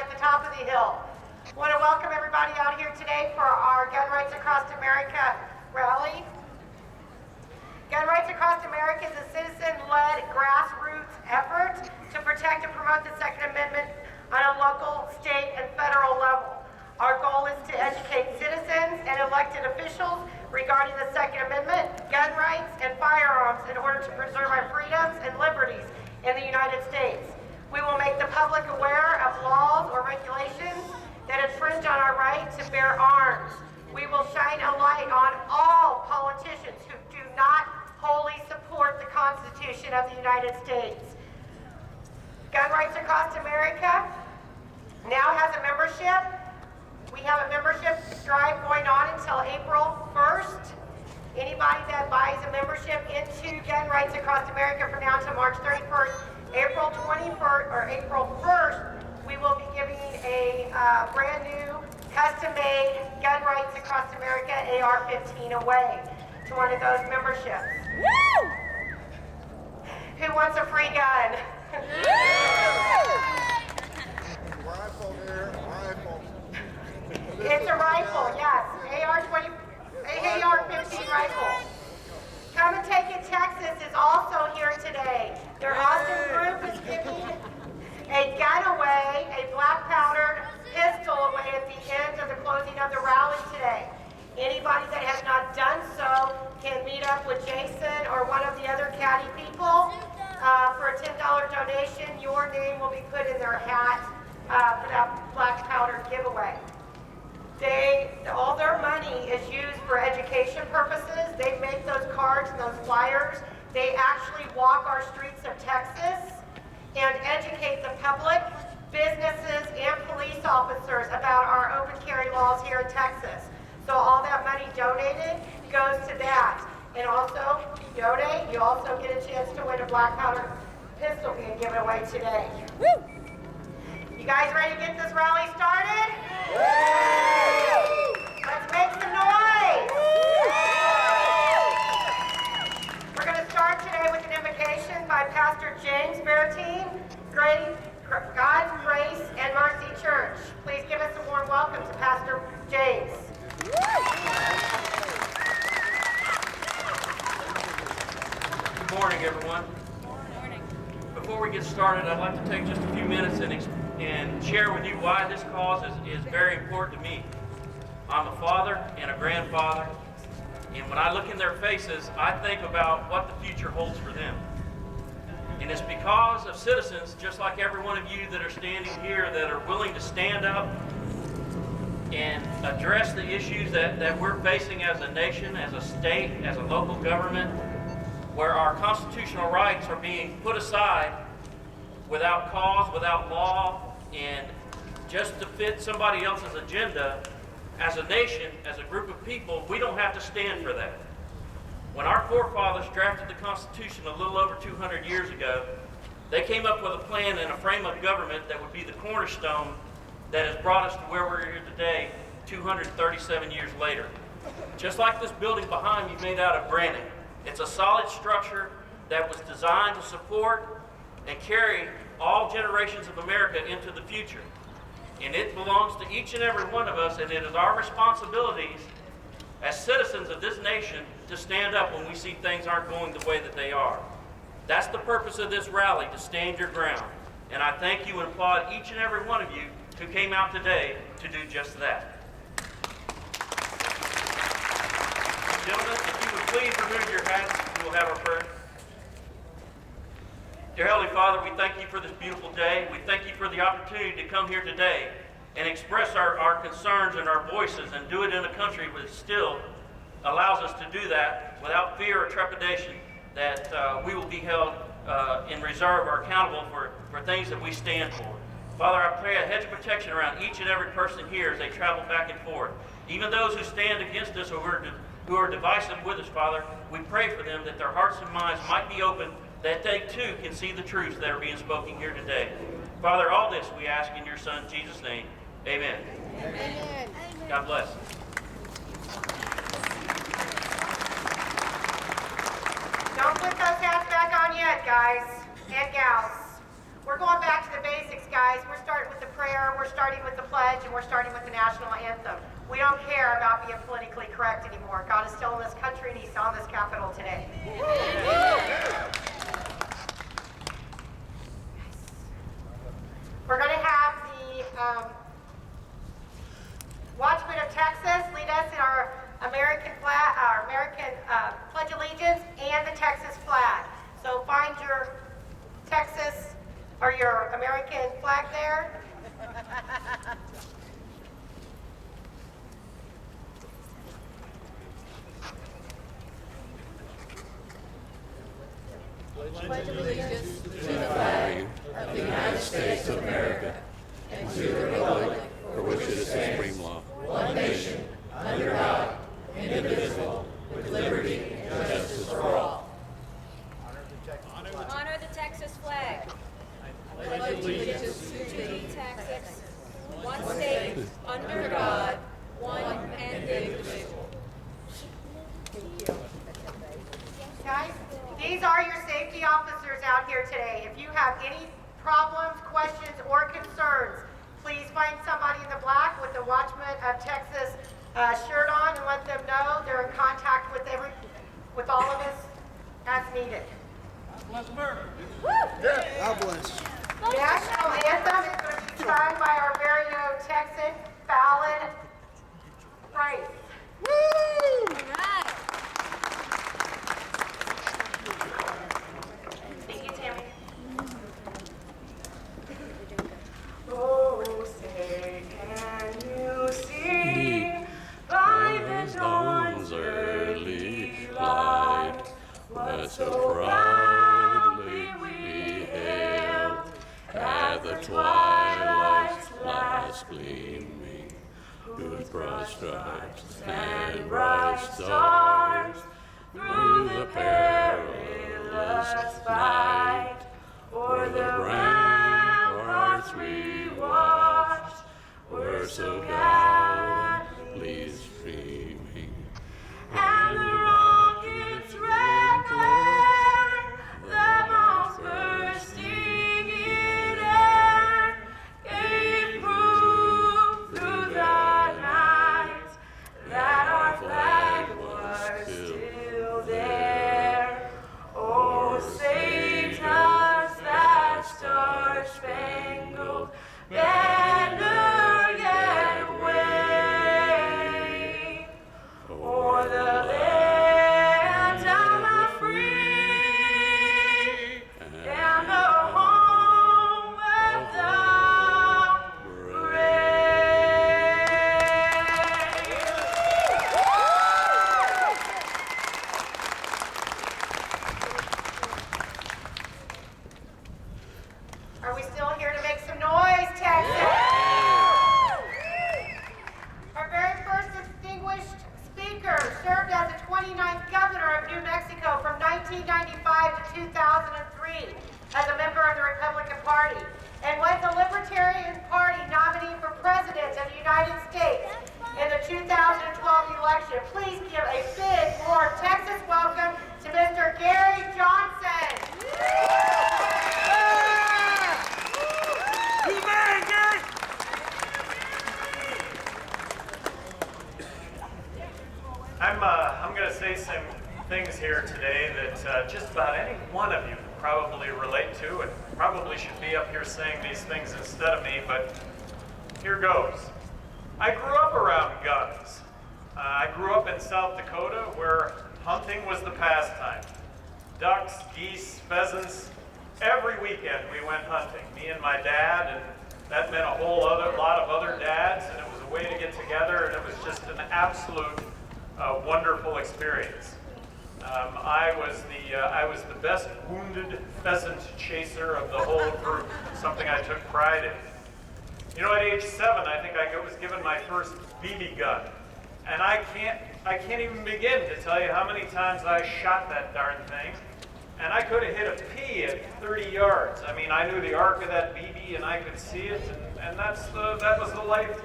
at the top of the hill. I want to welcome everybody out here today for our Gun Rights Across America rally. Gun Rights Across America is a citizen-led grassroots effort to protect and promote the Second Amendment on a local, state, and federal level. Our goal is to educate citizens and elected officials regarding the Second Amendment, gun rights, and firearms in order to preserve our freedoms and liberties in the United States. We will make the public aware of laws or regulations that infringe on our right to bear arms. We will shine a light on all politicians who do not wholly support the Constitution of the United States. Gun Rights Across America now has a membership. We have a membership drive going on until April 1st. Anybody that buys a membership into Gun Rights Across America from now to March 31st, April 21st, or April 1st, we will be giving a brand new, custom-made Gun Rights Across America AR-15 away to one of those memberships. Woo! Who wants a free gun? Rifle there, rifle. It's a rifle, yes. AR-15 rifle. Come and Take It Texas is also here today. Their awesome group is giving a gun away, a black powdered pistol away at the end of the closing of the rally today. Anybody that has not done so can meet up with Jason or one of the other Cathie people for a $10 donation. Your name will be put in their hat for that black powder giveaway. All their money is used for education purposes. They make those cards and those flyers. They actually walk our streets of Texas and educate the public, businesses, and police officers about our open carry laws here in Texas. So all that money donated goes to that. And also, if you donate, you also get a chance to win a black powder pistol being given away today. Woo! You guys ready to get this rally started? Let's make some noise! We're going to start today with an invocation by Pastor James Bertine, God's Grace and Mercy Church. Please give us a warm welcome to Pastor James. Good morning, everyone. Good morning. Before we get started, I'd like to take just a few minutes and share with you why this cause is very important to me. I'm a father and a grandfather, and when I look in their faces, I think about what the future holds for them. And it's because of citizens, just like every one of you that are standing here, that are willing to stand up and address the issues that we're facing as a nation, as a state, as a local government, where our constitutional rights are being put aside without cause, without law, and just to fit somebody else's agenda. As a nation, as a group of people, we don't have to stand for that. When our forefathers drafted the Constitution a little over 200 years ago, they came up with a plan and a frame of government that would be the cornerstone that has brought us to where we're here today, 237 years later. Just like this building behind me made out of granite. It's a solid structure that was designed to support and carry all generations of America into the future. And it belongs to each and every one of us, and it is our responsibilities as citizens of this nation to stand up when we see things aren't going the way that they are. That's the purpose of this rally, to stand your ground. And I thank you and applaud each and every one of you who came out today to do just that. Gentlemen, if you would please remove your hats, we will have our prayer. Dear Heavenly Father, we thank you for this beautiful day. We thank you for the opportunity to come here today and express our concerns and our voices, and do it in a country that still allows us to do that without fear or trepidation, that we will be held in reserve or accountable for things that we stand for. Father, I pray a hedge of protection around each and every person here as they travel back and forth. Even those who stand against us or who are divisive with us, Father, we pray for them that their hearts and minds might be open, that they too can see the truths that are being spoken here today. Father, all this we ask in your Son, Jesus' name. Amen. Amen. God bless. Don't put those hats back on yet, guys and gals. We're going back to the basics, guys. We're starting with the prayer. we're starting with the pledge and we're starting with the national anthem. We don't care about being politically correct anymore. God is still in this country and he's on this Capitol today. We're going to have the Watchmen of Texas lead us in our American flag, our American Pledge Allegiance and the Texas flag. So find your Texas or your American flag there. Pledge allegiance to the flag of the United States of America and to the republic for which it stands, one nation, under God, indivisible, with liberty and justice for all. Honor the Texas flag. Pledge allegiance to Texas, one state, under God, one and indivisible. Guys, these are your safety officers out here today. If you have any problems, questions, or concerns, please find somebody in the black with the Watchmen of Texas shirt on and let them know they're in contact with all of us as needed. God bless. The national anthem is going to be sung by our very own Texan, Fallon Price. All right. Thank you, Tammy. Oh, say, can you see by the dawn's early light what so proudly we hailed at the twilight's last gleaming, whose broad stripes and bright stars through the perilous fight o'er the ramparts we watched were so gallantly streaming, and the rockets red glare, the bombs bursting in air, gave proof through the night that our flag was still there. Oh, say does that star-spangled banner yet wave o'er the land of the free and the home of the brave. Are we still here to make some noise, Texas? Our very first distinguished speaker served as the 29th governor of New Mexico from 1995 to 2003 as a member of the Republican Party and was the Libertarian Party nominee for President of the United States in the 2012 election. Please give a big, warm Texas welcome to Mr. Gary Johnson. I'm going to say some things here today that just about any one of you can probably relate to and probably should be up here saying these things instead of me, but here goes. I grew up around guns. I grew up in South Dakota where hunting was the pastime. Ducks, geese, pheasants. Every weekend we went hunting, me and my dad, and that meant a whole lot of other dads, and it was a way to get together, and it was just an absolute wonderful experience. I was the best wounded pheasant chaser of the whole group, something I took pride in. You know, at age 7, I think I was given my first BB gun, and I can't even begin to tell you how many times I shot that darn thing, and I could have hit a pea at 30 yards. I mean, I knew the arc of that BB, and I could see it, and that was the life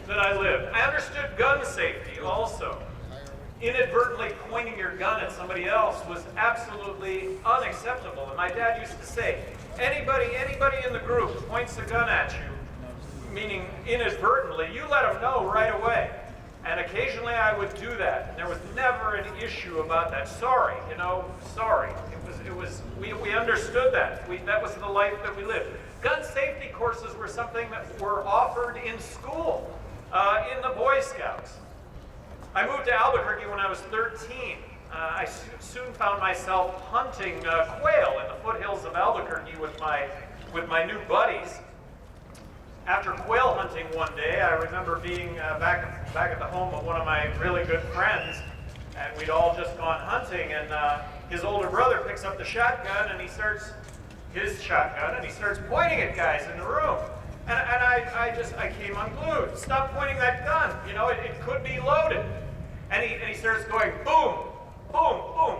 that I lived. I understood gun safety also. Inadvertently pointing your gun at somebody else was absolutely unacceptable. And my dad used to say, anybody in the group points a gun at you, meaning inadvertently, you let them know right away. And occasionally I would do that. And there was never an issue about that. Sorry, you know, sorry. We understood that. That was the life that we lived. Gun safety courses were something that were offered in school, in the Boy Scouts. I moved to Albuquerque when I was 13. I soon found myself hunting quail in the foothills of Albuquerque with my new buddies. After quail hunting one day, I remember being back at the home of one of my really good friends, and we'd all just gone hunting, and his older brother picks up the shotgun, and he starts pointing at guys in the room. And I came unglued. Stop pointing that gun. You know, it could be loaded. And he starts going boom, boom, boom.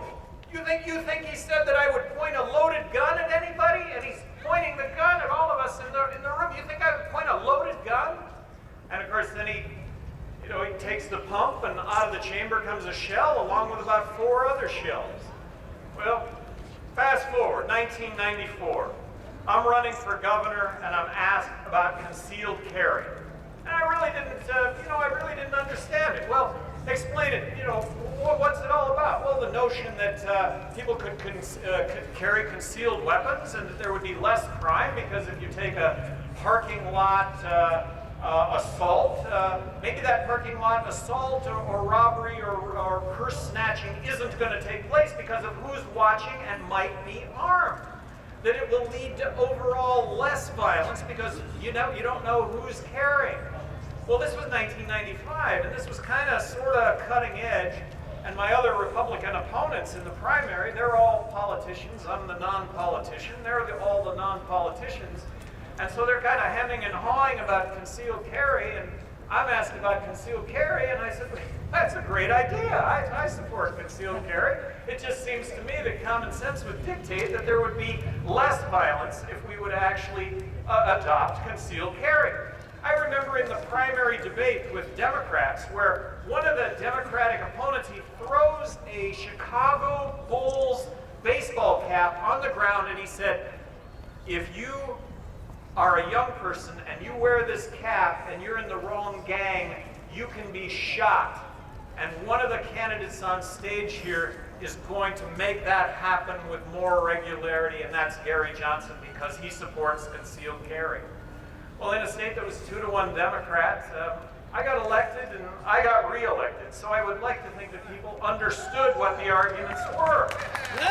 You think he said that I would point a loaded gun at anybody? And he's pointing the gun at all of us in the room. You think I would point a loaded gun? And of course, then he takes the pump, and out of the chamber comes a shell along with about 4 other shells. Well, fast forward, 1994. I'm running for governor, and I'm asked about concealed carry. And I really didn't understand it. Well, explain it. What's it all about? Well, the notion that people could carry concealed weapons, and that there would be less crime because if you take a parking lot assault, maybe that parking lot assault or robbery or purse snatching isn't going to take place because of who's watching and might be armed. That it will lead to overall less violence because you don't know who's carrying. Well, this was 1995, and this was kind of sort of cutting edge. And my other Republican opponents in the primary, they're all politicians. I'm the non-politician. They're all the non-politicians. And so they're kind of hemming and hawing about concealed carry, and I'm asked about concealed carry, and I said, that's a great idea. I support concealed carry. It just seems to me that common sense would dictate that there would be less violence if we would actually adopt concealed carry. I remember in the primary debate with Democrats where one of the Democratic opponents, he throws a Chicago Bulls baseball cap on the ground and he said, if you are a young person and you wear this cap and you're in the wrong gang, you can be shot. And one of the candidates on stage here is going to make that happen with more regularity, and that's Gary Johnson because he supports concealed carry. Well, in a state that was 2-to-1 Democrat, I got elected and I got re-elected. So I would like to think that people understood what the arguments were. And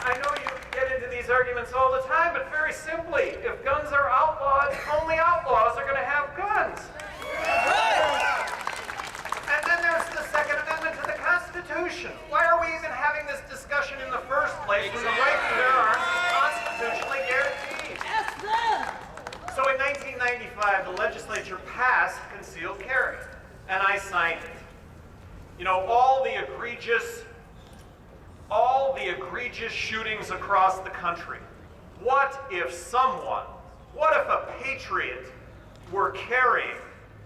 I know you get into these arguments all the time, but very simply, if guns are outlawed, only outlaws are going to have guns. And then there's the Second Amendment to the Constitution. Why are we even having this discussion in the first place when the right to bear arms is constitutionally guaranteed? So in 1995, the legislature passed concealed carry, and I signed it. You know, all the egregious shootings across the country. What if a patriot were carrying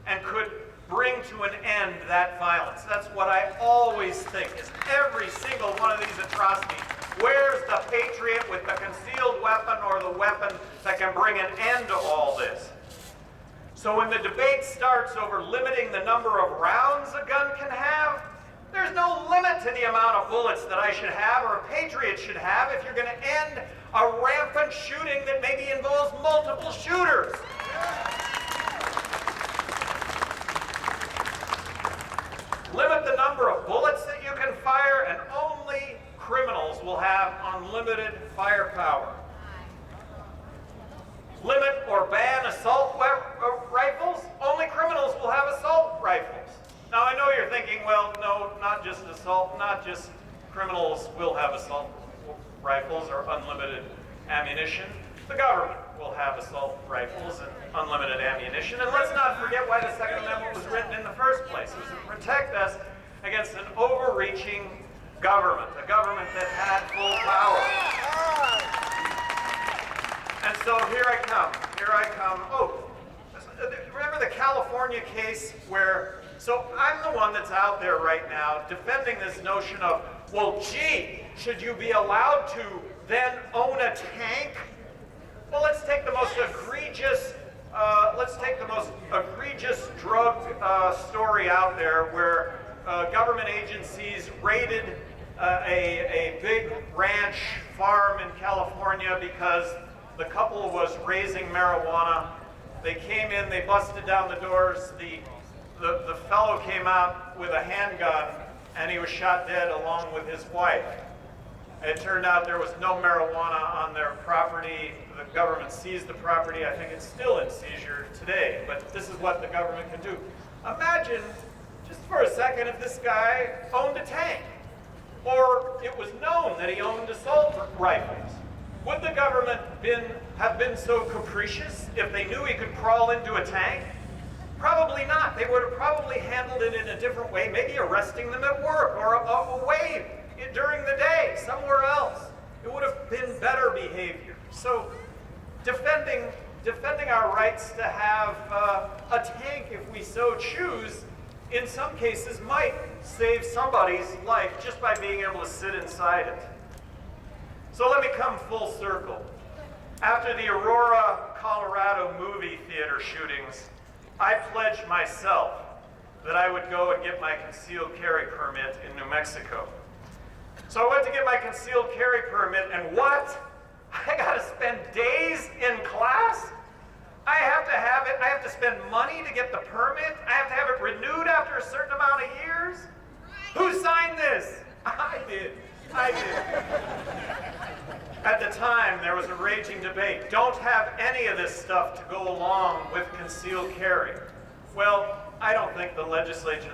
and could bring to an end that violence? That's what I always think is every single one of these atrocities. Where's the patriot with the concealed weapon or the weapon that can bring an end to all this? So when the debate starts over limiting the number of rounds a gun can have, there's no limit to the amount of bullets that I should have or a patriot should have if you're going to end a rampant shooting that maybe involves multiple shooters. Limit the number of bullets that you can fire, and only criminals will have unlimited firepower. Limit or ban assault rifles, only criminals will have assault rifles. Now I know you're thinking, well, no, not just assault, not just criminals will have assault rifles or unlimited ammunition. The government will have assault rifles and unlimited ammunition. And let's not forget why the Second Amendment was written in the first place. It was to protect us against an overreaching government, a government that had full power. And so here I come. Oh, remember the California case where, so I'm the one that's out there right now defending this notion of, well, gee, should you be allowed to then own a tank? Well, let's take the most egregious there where government agencies raided a big ranch farm in California because the couple was raising marijuana. They came in, they busted down the doors. The fellow came out with a handgun and he was shot dead along with his wife. It turned out there was no marijuana on their property. The government seized the property. I think it's still in seizure today, but this is what the government can do. Imagine, just for a second, if this guy owned a tank, or it was known that he owned assault rifles. Would the government have been so capricious if they knew he could crawl into a tank? Probably not. They would have probably handled it in a different way, maybe arresting them at work or away during the day, somewhere else. It would have been better behavior. So defending our rights to have a tank, if we so choose, in some cases might save somebody's life just by being able to sit inside it. So let me come full circle. After the Aurora, Colorado movie theater shootings, I pledged myself that I would go and get my concealed carry permit in New Mexico. So I went to get my concealed carry permit, and what? I gotta spend days in class? I have to have it, I have to spend money to get the permit? I have to have it renewed after a certain amount of years? Who signed this? I did. At the time, there was a raging debate. Don't have any of this stuff to go along with concealed carry. Well, I don't think the legislature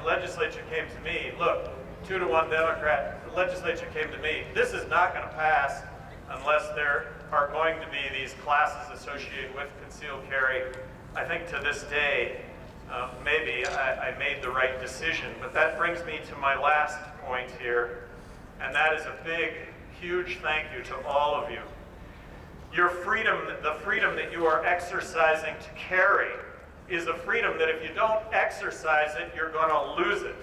came to me. Look, 2-to-1 Democrat, the legislature came to me. This is not going to pass unless there are going to be these classes associated with concealed carry. I think to this day, maybe I made the right decision. But that brings me to my last point here, and that is a big, huge thank you to all of you. Your freedom, the freedom that you are exercising to carry, is a freedom that if you don't exercise it, you're going to lose it.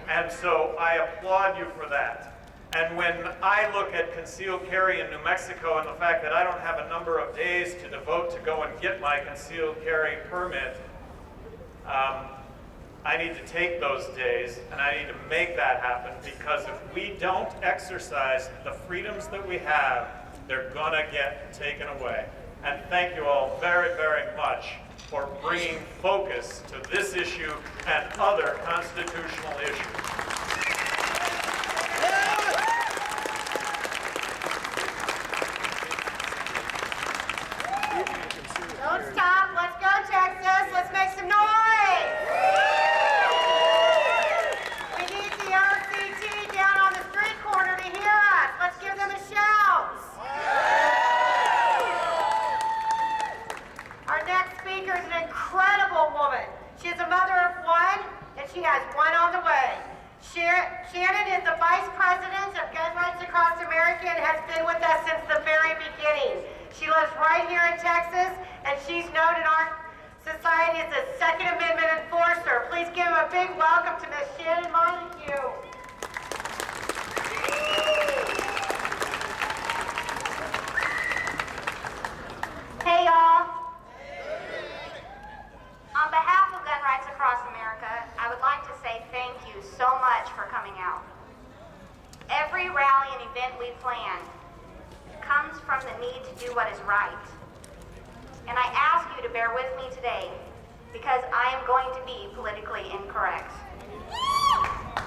And so I applaud you for that. And when I look at concealed carry in New Mexico and the fact that I don't have a number of days to devote to go and get my concealed carry permit, I need to take those days and I need to make that happen, because if we don't exercise the freedoms that we have, they're gonna get taken away. And thank you all very, very much for bringing focus to this issue and other constitutional issues. Don't stop. Let's go, Texas. Let's make some noise. We need the RCT down on the street corner to hear us. Let's give them a shout. Our next speaker is an incredible woman. She is a mother of one, and she has one on the way. Shannon is the Vice President of Gun Rights Across America and has been with us since the very beginning. She lives right here in Texas, and she's known in our society as a Second Amendment enforcer. Please give a big welcome to Miss Shannon Montague. Hey, y'all. On behalf of Gun Rights Across America, I would like to say thank you so much for coming out. Every rally and event we plan comes from the need to do what is right. And I ask you to bear with me today, because I am going to be politically incorrect.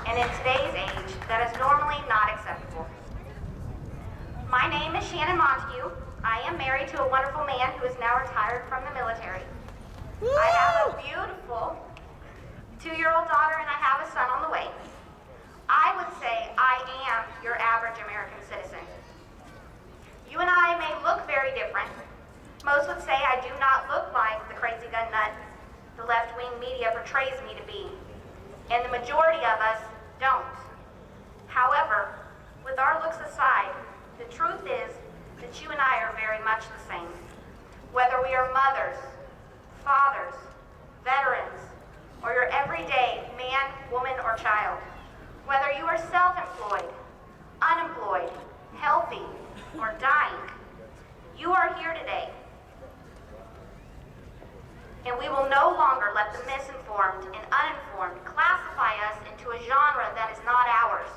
And in today's age, that is normally not acceptable. My name is Shannon Montez. I am married to a wonderful man who is now retired from the military. I have a beautiful 2-year-old daughter, and I have a son on the way. I would say I am your average American citizen. You and I may look very different. Most would say I do not look like the crazy gun nut the left-wing media portrays me to be, and the majority of us don't. However, with our looks aside, the truth is that you and I are very much the same. Whether we are mothers, fathers, veterans, or your everyday man, woman, or child. Whether you are self-employed, unemployed, healthy, or dying, you are here today. And we will no longer let the misinformed and uninformed classify us into a genre that is not ours.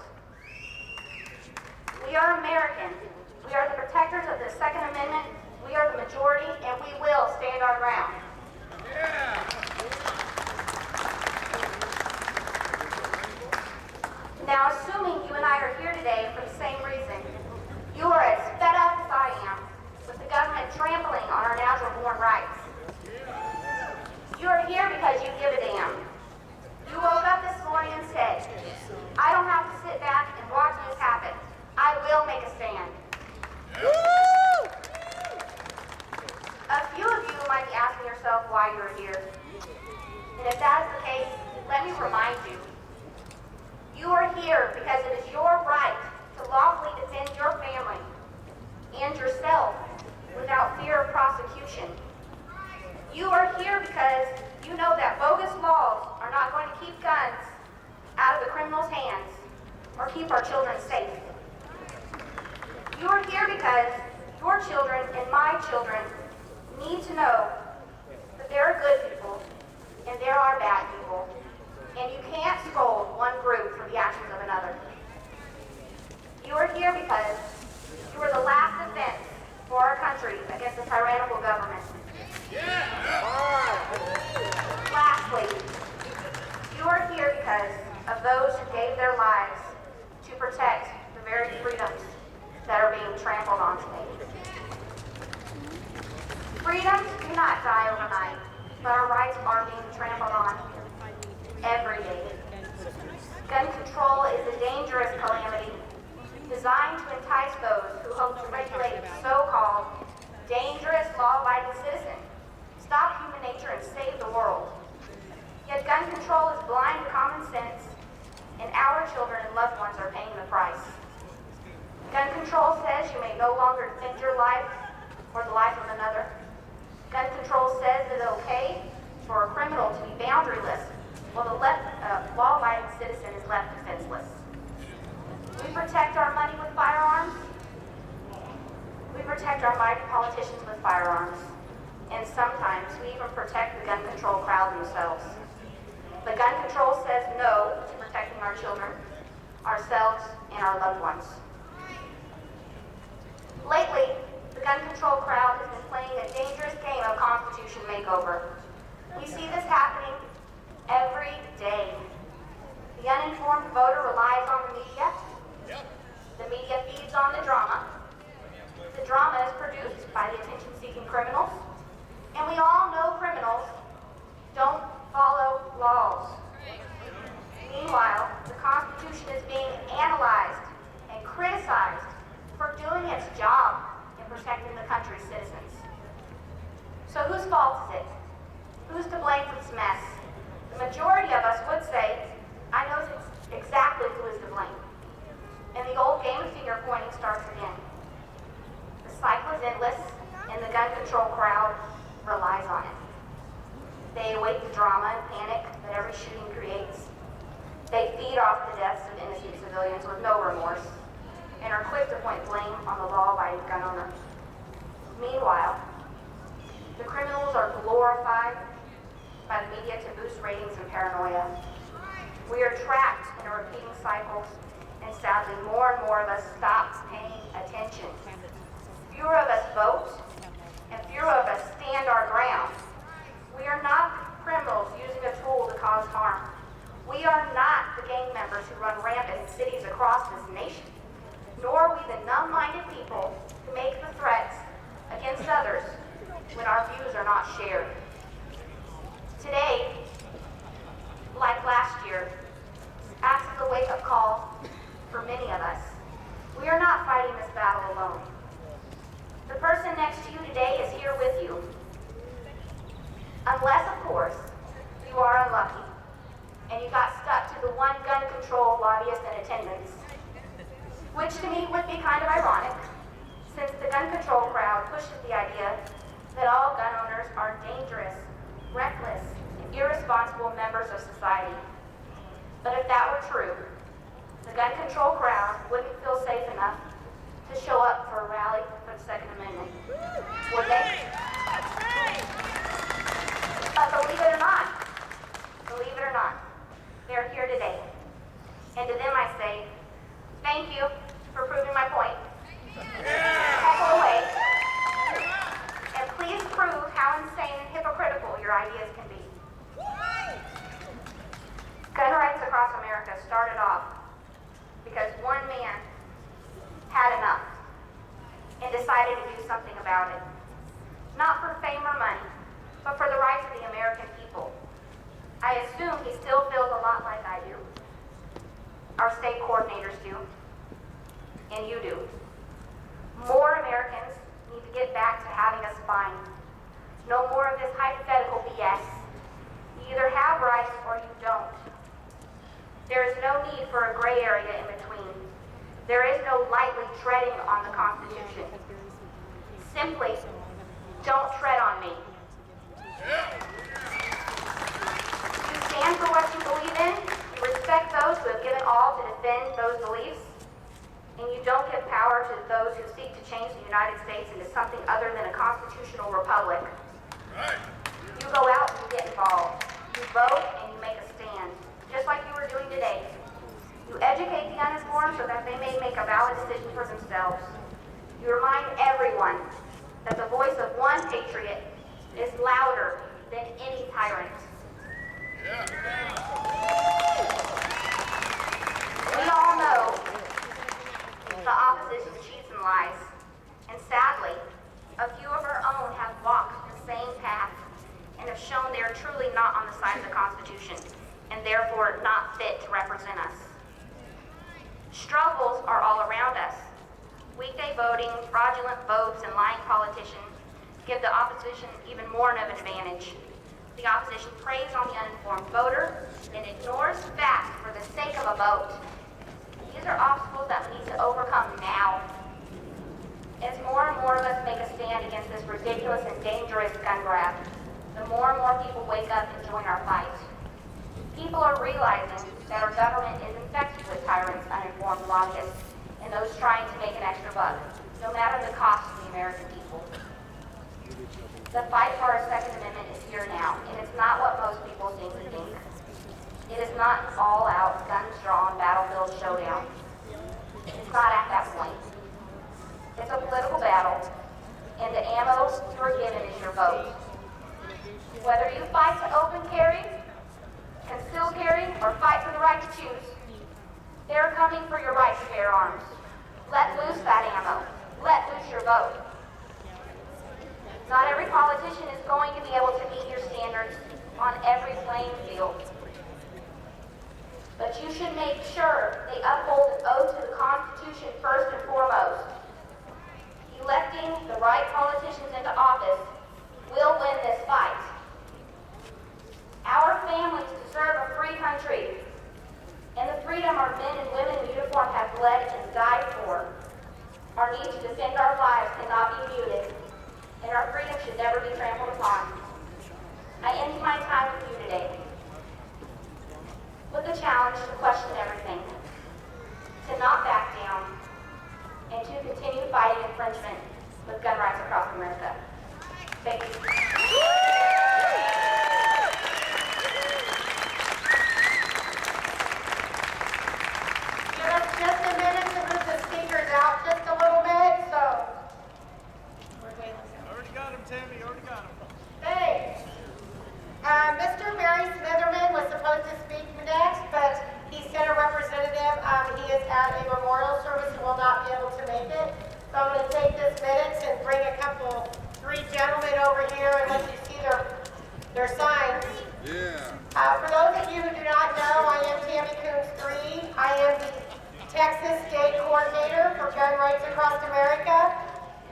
We are American. We are the protectors of the Second Amendment. We are the majority, and we will stand our ground. Now, assuming you and I are here today for the same reason, you are as fed up as I am with the government trampling on our natural-born rights. You are here because you give a damn. You woke up this morning and said, I don't have to sit back and watch this happen. I will make a stand. A few of you might be asking yourself why you're here. And if that is the case, let me remind you. You are here because it is your right to lawfully defend your family and yourself without fear of prosecution. You are here because you know that bogus laws are not going to keep guns out of the criminals' hands or keep our children safe. You are here because your children and my children need to know that there are good people and there are bad people, and you can't scold one group for the actions of another. You are here because you are the last defense for our country against a tyrannical government. Lastly, you are here because of those who gave their lives to protect the very freedoms that are being trampled on today. Freedoms do not die overnight, but our rights are being trampled on every day. Gun control is a dangerous calamity designed to entice those who hope to regulate so-called dangerous law-abiding citizens, stop human nature, and save the world. Yet gun control is blind to common sense, and our children and loved ones are paying the price. Gun control says you may no longer defend your life or the life of another. Gun control says that it's okay for a criminal to be boundaryless, while the law-abiding citizen is left defenseless. We protect our money with firearms. We protect our mighty politicians with firearms. And sometimes we even protect the gun control crowd themselves. But gun control says no to protecting our children, ourselves, and our loved ones. Lately, the gun control crowd has been playing a dangerous game of Constitution makeover. We see this happening every day. The uninformed voter relies on the media. The media feeds on the drama. The drama is produced by the attention-seeking criminals. And we all know criminals don't follow laws. Meanwhile, the Constitution is being analyzed and criticized for doing its job in protecting the country's citizens. So whose fault is it? Who's to blame for this mess? The majority of us would say, I know exactly who is to blame. And the old game of finger pointing starts again. The cycle is endless, and the gun control crowd relies on it. They await the drama and panic that every shooting creates. They feed off the deaths of innocent civilians with no remorse, and are quick to point blame on the law-abiding gun owner. Meanwhile, the criminals are glorified by the media to boost ratings and paranoia. We are trapped in a repeating cycle, and sadly, more and more of us stop paying attention. Fewer of us vote, and fewer of us stand our ground. We are not criminals using a tool to cause harm. We are not the gang members who run rampant in cities across this nation, nor are we the numb-minded people who make the threats against others when our views are not shared. Today, like last year, acts as a wake-up call for many of us. We are not fighting this battle alone. The person next to you today is here with you. Unless, of course, you are unlucky and you got stuck to the one gun control lobbyist in attendance, which to me would be kind of ironic, since the gun control crowd pushes the idea that all gun owners are dangerous, reckless, and irresponsible members of society. But if that were true, the gun control crowd wouldn't feel safe enough to show up for a rally for the Second Amendment, would they? ideas can be. Gun rights across America started off because one man had enough and decided to do something about it. Not for fame or money, but for the rights of the American people. I assume he still feels a lot like I do. Our state coordinators do, and you do. More Americans need to get back to having a spine. No more of this hypothetical BS. You either have rights or you don't. There is no need for a gray area in between. There is no lightly treading on the Constitution. Simply, don't tread on me. You stand for what you believe in, you respect those who have given all to defend those beliefs, and you don't give power to those who seek to change the United States into something other than a constitutional republic. You go out and you get involved. You vote and you make a stand, just like you were doing today. You educate the uninformed so that they may make a valid decision for themselves. You remind everyone that the voice of one patriot is louder than any tyrant. We all know the opposition cheats and lies, and sadly, a few of our own have walked the same path and have shown they are truly not on the side of the Constitution and therefore not fit to represent us. Struggles are all around us. Weekday voting, fraudulent votes, and lying politicians give the opposition even more of an advantage. The opposition preys on the uninformed voter and ignores facts for the sake of a vote. These are obstacles that we need to overcome now. As more and more of us make a stand against this ridiculous and dangerous gun grab, the more and more people wake up and join our fight. People are realizing that our government is infected with tyrants, uninformed lobbyists, and those trying to make an extra buck, no matter the cost to the American people. The fight for our Second Amendment is here now, and it's not what most people seem to think. It is not an all-out, guns-drawn, battlefield showdown. It's not at that point. It's a political battle, and the ammo you are given is your vote. Whether you fight to open carry, conceal carry, or fight for the right to choose, they're coming for your right to bear arms. Let loose that ammo. Let loose your vote. Not every politician is going to be able to meet your standards on every playing field. But you should make sure they uphold an oath to the Constitution first and foremost. Electing the right politicians into office will win this fight. Our families deserve a free country, and the freedom our men and women in uniform have bled and died for. Our need to defend our lives cannot be muted, and our freedom should never be trampled upon. I end my time with you today with the challenge to question everything, to not back down, and to continue fighting infringement with gun rights across America. Thank you. Give us just a minute to move the speakers out just a little bit, so. Already got him, Tammy. Already got him. Thanks. Mr. Mary Smitherman was supposed to speak next, but he sent a representative. He is at a memorial service and will not be able to make it. So I'm going to take this minute and bring three gentlemen over here and let you see their signs. Yeah. For those of you who do not know, I am Tammy Greene. I am the Texas State Coordinator for Gun Rights Across America,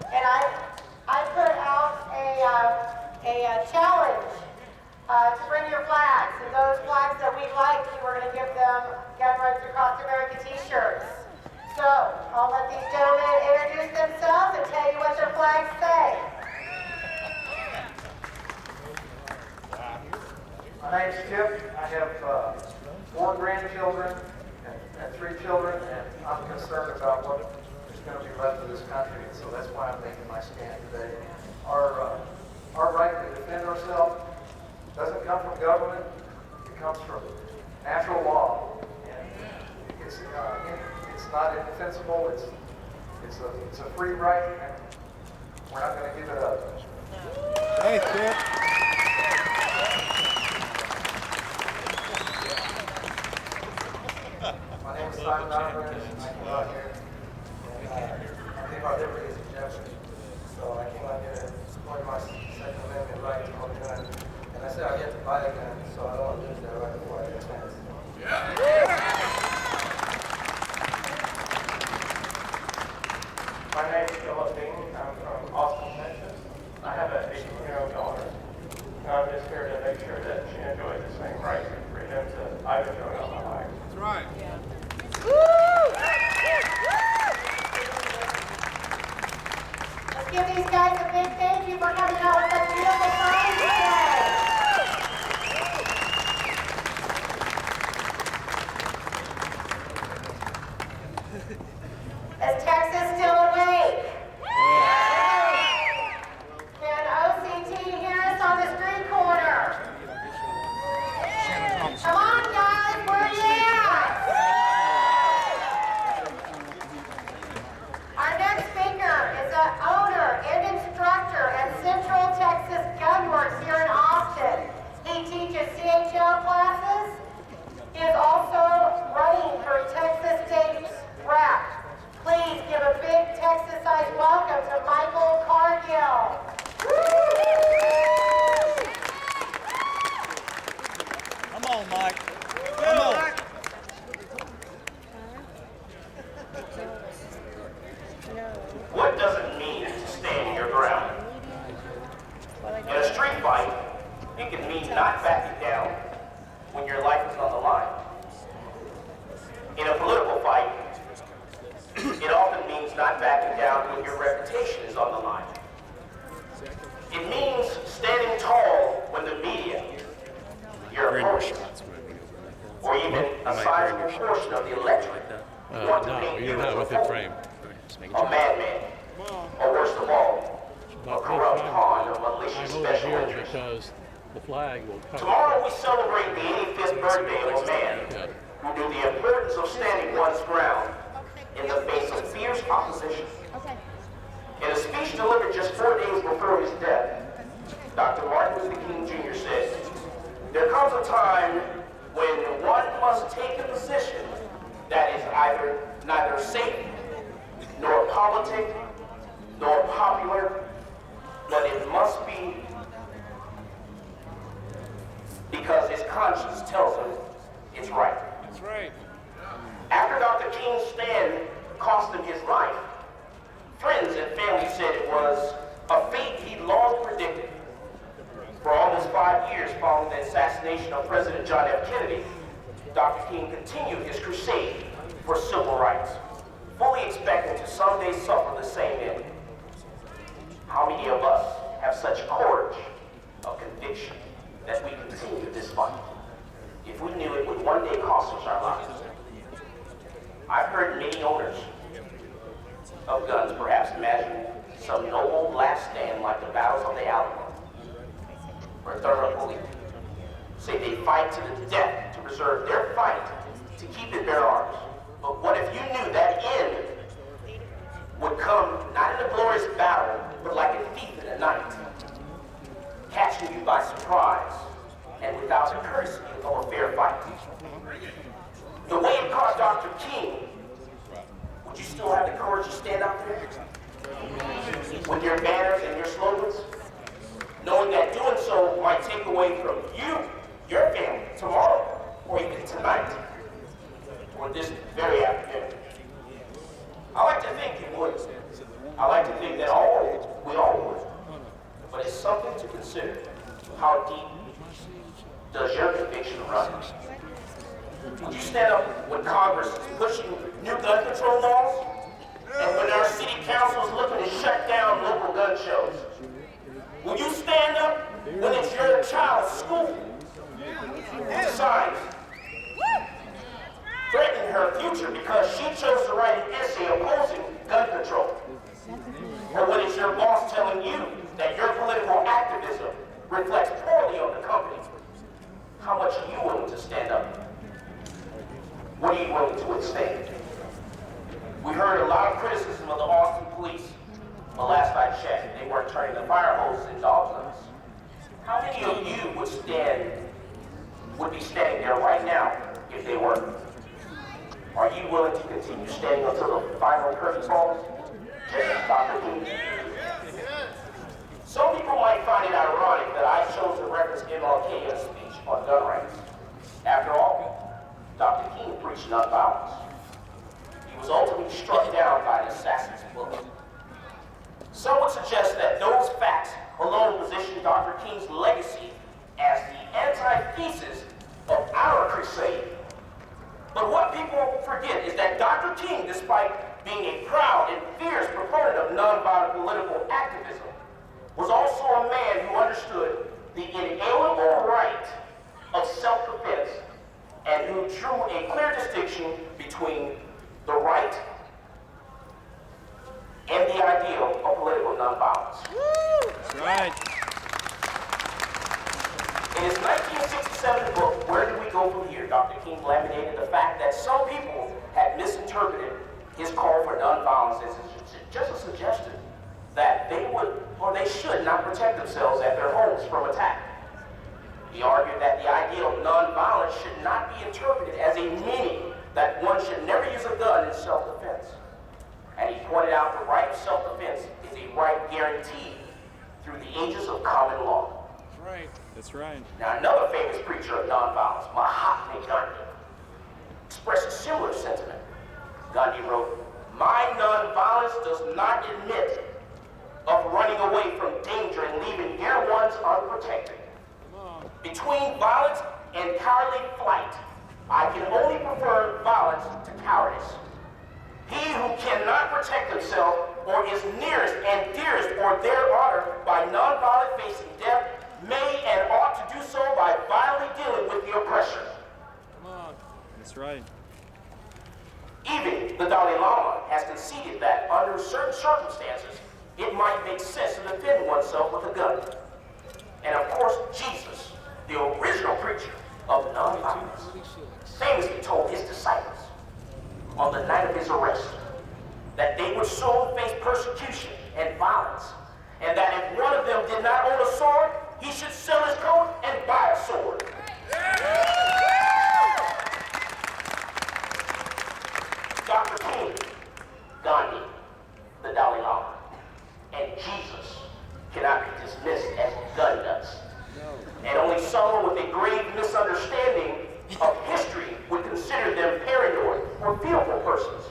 and I put out a challenge to bring your flags, and those flags that we like, we're going to give them Gun Rights Across America t-shirts. So I'll let these gentlemen introduce themselves and tell you what their flags say. My name's Tip. I have 4 grandchildren and 3 children, and I'm concerned about what is going to be left of this country, and so that's why I'm making my stand today. Our right to defend ourselves doesn't come from government. It comes from natural law, and it's not indefensible. It's a free right, and we're not going to give it up. Hey, Tip. I'm not British. I came out here and I think our liberty is in jeopardy. So I came out here to support my Second Amendment right to own a gun. And I said I get to buy a gun, so I don't want to lose that right before I get a chance. My name is Greene. I'm from Austin, Texas. I have an 18-year-old daughter. I'm just here to make sure that she enjoys the same rights and freedom that I've enjoyed all my life. That's right. Let's give these guys a big thank you for coming out with such beautiful signs today. Is Texas still awake? Can OCT hear us on the street corner? Come on, guys, where are you at? Our next speaker is an owner and instructor at Central Texas Gunworks here in Austin. He teaches CHL classes. He is also running for Texas State Rep. Please give a big Texas-sized welcome to Michael Cargill. Come on, Mike. Come on. What does it mean to stand your ground? In a street fight, it can mean not backing down when your life is on the line. In a political fight, it often means not backing down when your reputation is on the line. It means standing tall when the media, your opponents, or even a sizable portion of the electorate want to paint you as a fool, a madman, or worst of all, a corrupt pawn of malicious special interests. Because the flag will cover. Tomorrow we celebrate the 85th birthday of a man who knew the importance of standing one's ground in the face of fierce opposition. In a speech delivered just 4 days before his death, Dr. Martin Luther King Jr. said, "There comes a time when one must take a position that is neither safe, nor politic, nor popular, but it must be because his conscience tells him it's right." That's right. After Dr. King's stand cost him his life, friends and family said it was a fate he long predicted. For almost 5 years following the assassination of President John F. Kennedy, Dr. King continued his crusade for civil rights, fully expecting to someday suffer the same end. How many of us have such courage of conviction that we continue this fight, if we knew it would one day cost us our lives? I've heard many owners of guns perhaps imagine some noble last stand like the battles of the Alamo or Thermopylae. Say they fight to the death to preserve their fight to keep and bear arms. But what if you knew that end would come not in a glorious battle, but like a thief in the night, catching you by surprise and without the courtesy of a fair fight? The way it caught Dr. King, would you still have the courage to stand out there with your banners and your slogans, knowing that doing so might take away from you, your family, tomorrow, or even tonight, or this very afternoon? I like to think you would. I like to think that we all would. But it's something to consider. How deep does your conviction run? Would you stand up when Congress is pushing new gun control laws? And when our city council is looking to shut down local gun shows? Will you stand up when it's your child's school signs threatening her future because she chose to write an essay opposing gun control? Or when it's your boss telling you that your political activism reflects poorly on the company? How much are you willing to stand up? What are you willing to withstand? We heard a lot of criticism of the Austin police, but last I checked, they weren't turning the fire hoses into dog guns. How many of you would be standing there right now if they were? Are you willing to continue standing until the final curtain falls, just as Dr. King. Some people might find it ironic that I chose to reference MLK in a speech on gun rights. After all, Dr. King preached nonviolence. He was ultimately struck down by an assassin's bullet. Some would suggest that those facts alone position Dr. King's legacy as the antithesis of our crusade. But what people forget is that Dr. King, despite being a proud and fierce proponent of nonviolent political activism, was also a man who understood the inalienable right of self-defense and who drew a clear distinction between the right and the ideal of political nonviolence. That's right. In his 1967 book, Where Do We Go From Here?, Dr. King laminated the fact that some people had misinterpreted his call for nonviolence as just a suggestion that they would or they should not protect themselves at their homes from attack. He argued that the idea of nonviolence should not be interpreted as a meaning that one should never use a gun in self-defense. And he pointed out the right of self-defense is a right guaranteed through the ages of common law. That's right. That's right. Now, another famous preacher of nonviolence, Mahatma Gandhi, expressed a similar sentiment. Gandhi wrote, "My nonviolence does not admit of running away from danger and leaving dear ones unprotected. Between violence and cowardly flight, I can only prefer violence to cowardice. He who cannot protect himself or his nearest and dearest or their honor by nonviolent facing death may and ought to do so by violently dealing with the oppressor." Come on. That's right. Even the Dalai Lama has conceded that under certain circumstances, it might make sense to defend oneself with a gun. And of course, Jesus, the original preacher of nonviolence, famously told his disciples on the night of his arrest that they would soon face persecution and violence, and that if one of them did not own a sword, he should sell his coat and buy a sword. Dr. King, Gandhi, the Dalai Lama, and Jesus cannot be dismissed as gun nuts. And only someone with a grave misunderstanding of history would consider them paranoid or fearful persons.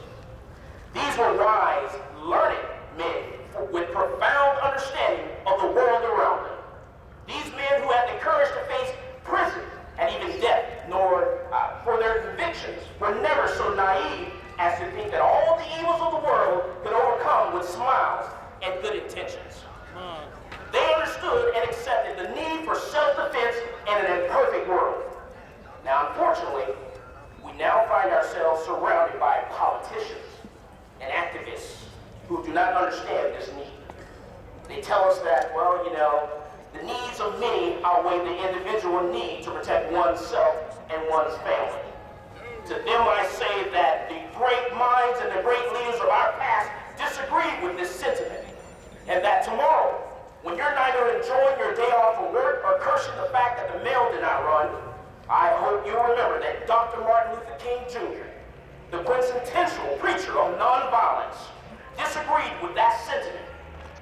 These were wise, learned men with profound understanding of the world around them. These men who had the courage to face prison and even death, nor for their convictions, were never so naive as to think that all the evils of the world could overcome with smiles and good intentions. They understood and accepted the need for self-defense in an imperfect world. Now, unfortunately, we now find ourselves surrounded by politicians and activists who do not understand this need. They tell us that, well, you know, the needs of many outweigh the individual need to protect oneself and one's family. To them I say that the great minds and the great leaders of our past disagreed with this sentiment, and that tomorrow, when you're neither enjoying your day off from work or cursing the fact that the mail did not run, I hope you'll remember that Dr. Martin Luther King Jr., the quintessential preacher of nonviolence, disagreed with that sentiment.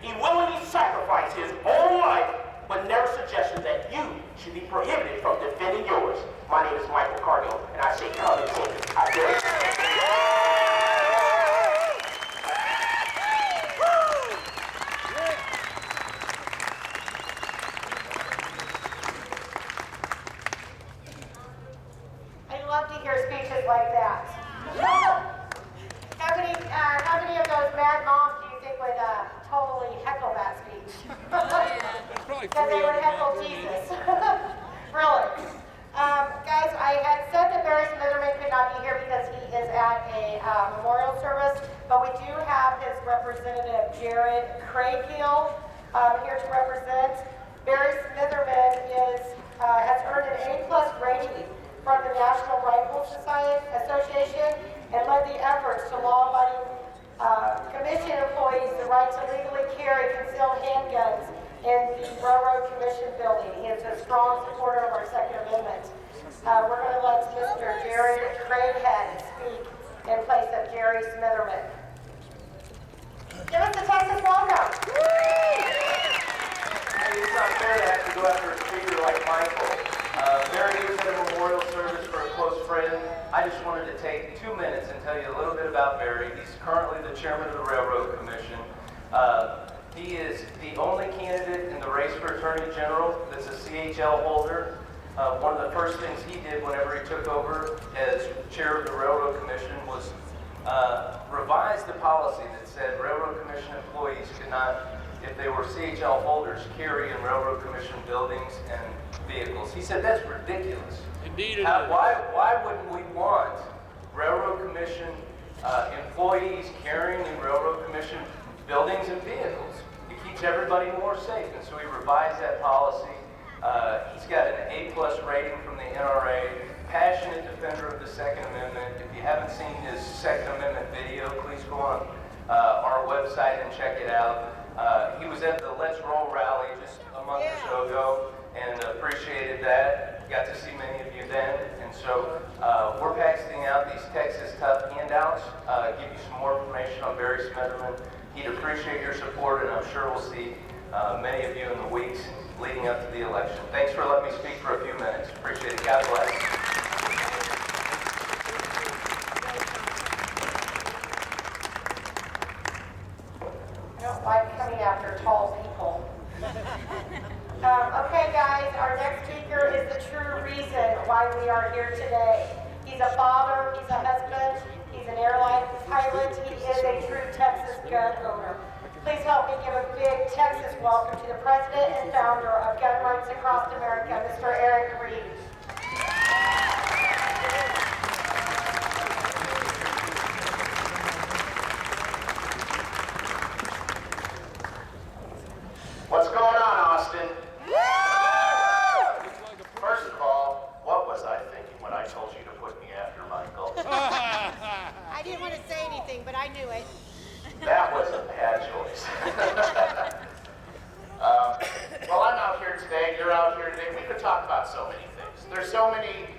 He willingly sacrificed his own life, but never suggested that you should be prohibited from defending yours. My name is Michael Cargill, and I say come and take it. I dare you. I love to hear speeches like that. How many of those mad moms do you think would totally heckle that speech? Because they would heckle Jesus. Really. Guys, I had said that Barry Smitherman could not be here because he is at a memorial service, but we do have his representative, Jared Cargill, here to represent. Barry Smitherman has earned an A+ rating from the National Rifle Association and led the efforts to law-abiding commission employees the right to legally carry concealed handguns in the Railroad Commission building. He is a strong supporter of our Second Amendment. We're going to let Mr. Jared Craighead speak in place of Jerry Smitherman. Give us the Texas welcome. It's not fair to have to go after a speaker like Michael. Barry was at a memorial service for a close friend. I just wanted to take 2 minutes and tell you a little bit about Barry. He's currently the chairman of the Railroad Commission. He is the only candidate in the race for Attorney General that's a CHL holder. One of the first things he did whenever he took over as chair of the Railroad Commission was revise the policy that said Railroad Commission employees could not, if they were CHL holders, carry in Railroad Commission buildings and vehicles. He said that's ridiculous. Indeed it is. Why wouldn't we want Railroad Commission employees carrying in Railroad Commission buildings and vehicles? It keeps everybody more safe, and so he revised that policy. He's got an A+ rating from the NRA, passionate defender of the Second Amendment. If you haven't seen his Second Amendment video, please go on our website and check it out. He was at the Let's Roll rally just a month or so ago and appreciated that. Got to see many of you then. And so we're passing out these Texas Tough handouts, give you some more information on Barry Smitherman. He'd appreciate your support, and I'm sure we'll see many of you in the weeks leading up to the election. Thanks for letting me speak for a few minutes. Appreciate it. God bless. I don't like coming after tall people. Okay, guys, our next speaker is the true reason why we are here today. He's a father, he's a husband, he's an airline pilot, he is a true Texas gun owner. Please help me give a big Texas welcome to the president and founder of Gun Rights Across America, Mr. Eric Greene. What's going on, Austin? First of all, what was I thinking when I told you to put me after Michael? I didn't want to say anything, but I knew it. That was a bad choice. Well, I'm out here today, you're out here today. We could talk about so many things. There's so many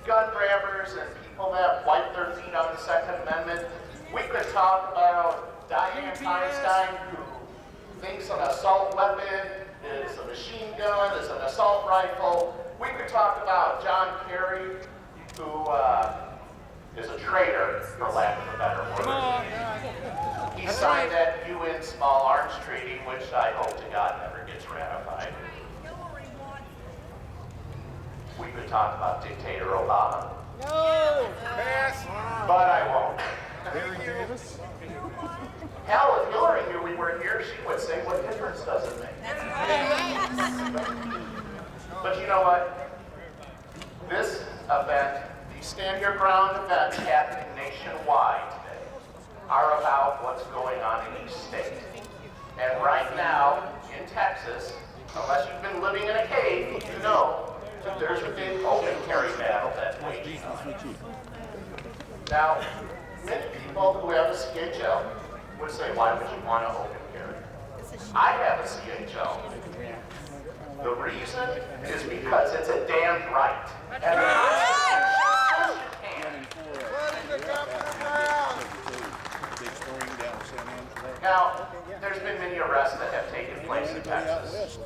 gun grabbers and people that wipe their feet on the Second Amendment. We could talk about Dianne Feinstein, who thinks an assault weapon is a machine gun, is an assault rifle. We could talk about John Kerry, who is a traitor, for lack of a better word. He signed that UN Small Arms Treaty, which I hope to God never gets ratified. We could talk about dictator Obama. No! Pass! But I won't. Barry Davis? Hell, if Hillary knew we were here, she would say, what difference does it make? But you know what? This event, these Stand Your Ground events happening nationwide today, are about what's going on in each state. And right now, in Texas, unless you've been living in a cave, you know that there's a big open carry battle that's waging on. Now, many people who have a CHL would say, why would you want to open carry? I have a CHL. The reason is because it's a damn right. And the Constitution says you can. Now, there's been many arrests that have taken place in Texas.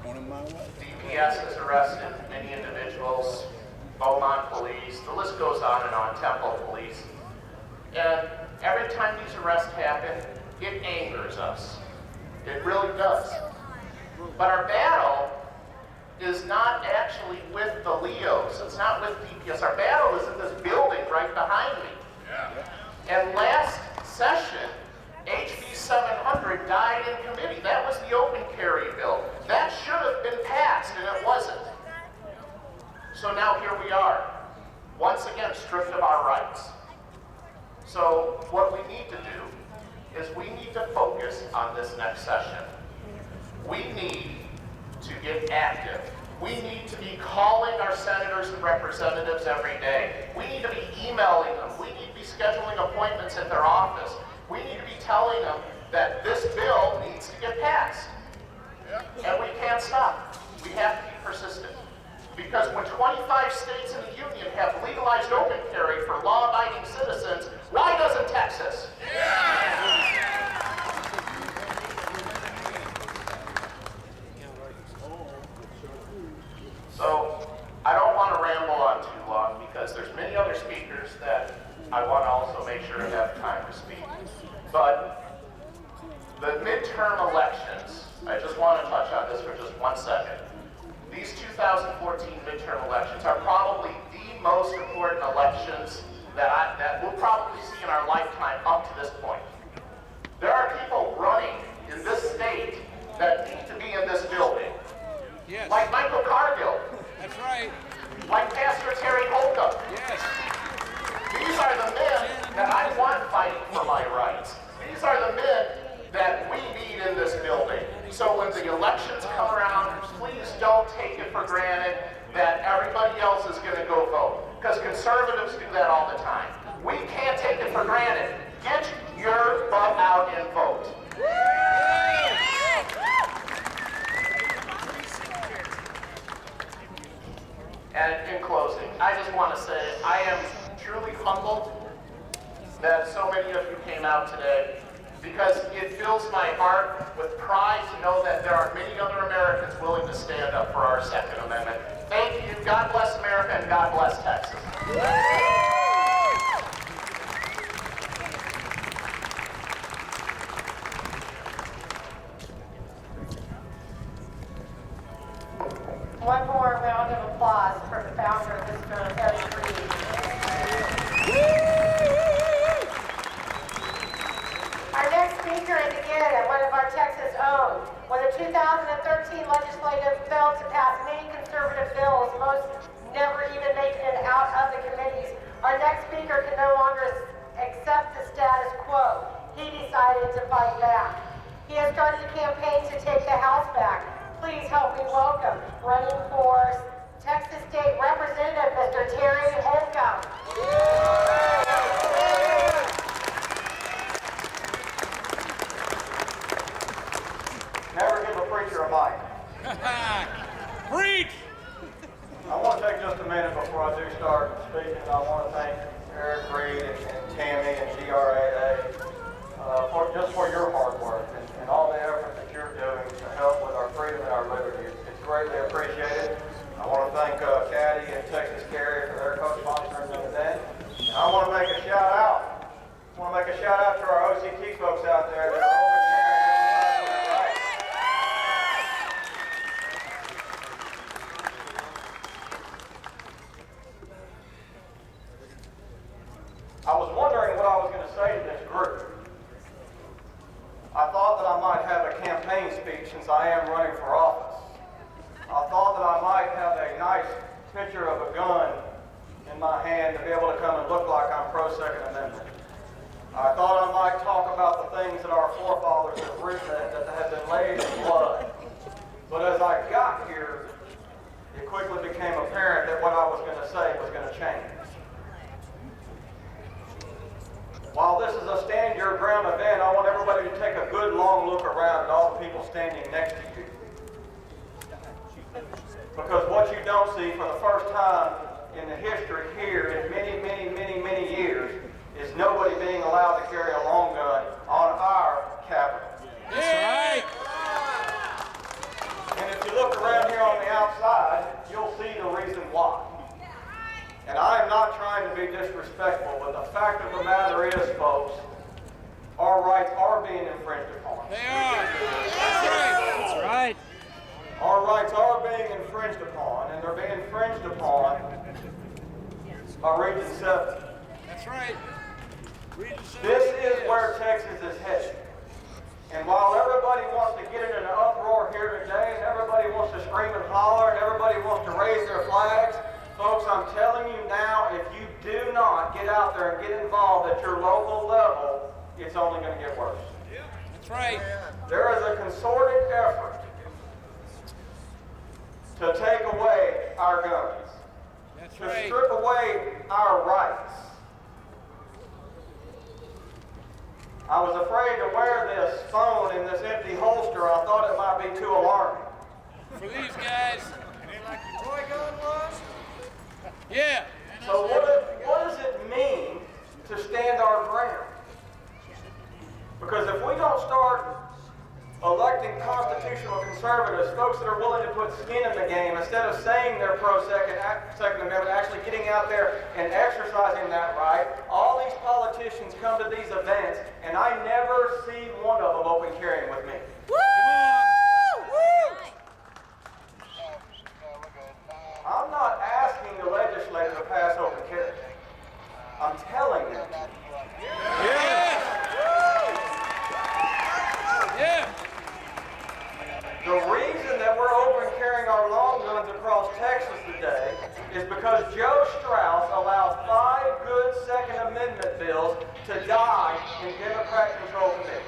DPS has arrested many individuals, Beaumont Police, the list goes on and on, Temple Police. And every time these arrests happen, it angers us. It really does. But our battle is not actually with the Leos. It's not with DPS. Our battle is in this building right behind me. And last session, HB 700 died in committee. That was the open carry bill. That should have been passed, and it wasn't. So now here we are, once again stripped of our rights. So what we need to do is we need to focus on this next session. We need to get active. We need to be calling our senators and representatives every day. We need to be emailing them. We need to be scheduling appointments at their office. We need to be telling them that this bill needs to get passed. And we can't stop. We have to be persistent. Because when 25 states in the Union have legalized open carry for law-abiding citizens, why doesn't Texas? So, I don't want to ramble on too long because there's many other speakers that I want to also make sure to have time to speak. But the midterm elections, I just want to touch on this for just 1 second. These 2014 midterm elections are probably the most important elections that we'll probably see in our lifetime up to this point. There are people running in this state that need to be in this building. Yes. Like Michael Cargill. That's right. Like Pastor Terry Holcomb. Yes. These are the men that I want fighting for my rights. These are the men that we need in this building. So when the elections come around, please don't take it for granted that everybody else is going to go vote. Because conservatives do that all the time. We can't take it for granted. Get your butt out and vote. And in closing, I just want to say I am truly humbled that so many of you came out today, because it fills my heart with pride to know that there are many other Americans willing to stand up for our Second Amendment. Thank you. God bless America and God bless Texas. One more round of applause for the founder of this military Greene. Our next speaker is again one of our Texas own. When the 2013 legislative bill to pass many conservative bills, most never even making it out of the committees, our next speaker can no longer accept the status quo. He decided to fight back. He has started a campaign to take the House back. Please help me welcome, running for Texas State Representative, Mr. Terry Holcomb. Never give a preacher a mic. Preach! I want to take just a minute before I do start speaking. I want to thank Eric Reed and Tammy and GRAA for your hard work and all the effort that you're doing to help with our freedom and our liberty. It's greatly appreciated. I want to thank Kathie and Texas Carry for their co-sponsoring the event. And I want to make a shout out. I want to make a shout out to our OCT folks out there that are over sharing right. I was wondering what I was going to say to this group. I thought that I might have a campaign speech since I am running for office. I thought that I might have a nice picture of a gun in my hand to be able to come and look like I'm pro-Second Amendment. I thought I might talk about the things that our forefathers have written that have been laid in blood. But as I got here, it quickly became apparent that what I was going to say was going to change. While this is a stand your ground event, I want everybody to take a good long look around at all the people standing next to you. Because what you don't see for the first time in the history here in many years is nobody being allowed to carry a long gun on our Capitol. That's right. And if you look around here on the outside, you'll see the reason why. And I am not trying to be disrespectful, but the fact of the matter is, folks, our rights are being infringed upon. They are. That's right. That's right. Our rights are being infringed upon, and they're being infringed upon by Region 7. That's right. This is where Texas is headed. And while everybody wants to get in an uproar here today, and everybody wants to scream and holler, and everybody wants to raise their flags, folks, I'm telling you now, if you do not get out there and get involved at your local level, it's only going to get worse. That's right. There is a concerted effort to take away our guns, That's to right. strip away our rights. I was afraid to wear this phone in this empty holster. I thought it might be too alarming. For these guys. Ain't like the toy gun was. of saying they're pro-Second Amendment, actually getting out there and exercising that right, all these politicians come to these events, and I never see one of them open carrying with me. I'm not asking the legislature to pass open carry. I'm telling them. The reason that we're open carrying our long guns across Texas today is because Joe Strauss allowed 5 good Second Amendment bills to die in Democrat-controlled committees.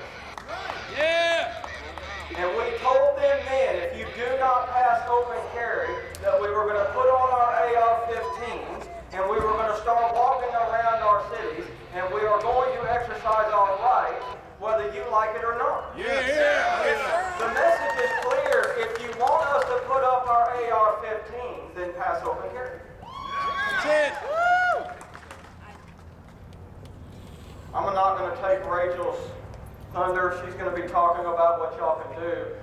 And we told them then, if you do not pass open carry, that we were going to put on our AR-15s and we were going to start walking around our cities and we are going to exercise our rights whether you like it or not. The message is clear. If you want us to put up our AR-15s, then pass open carry. That's it. I'm not going to take Rachel's thunder. She's going to be talking about what y'all can do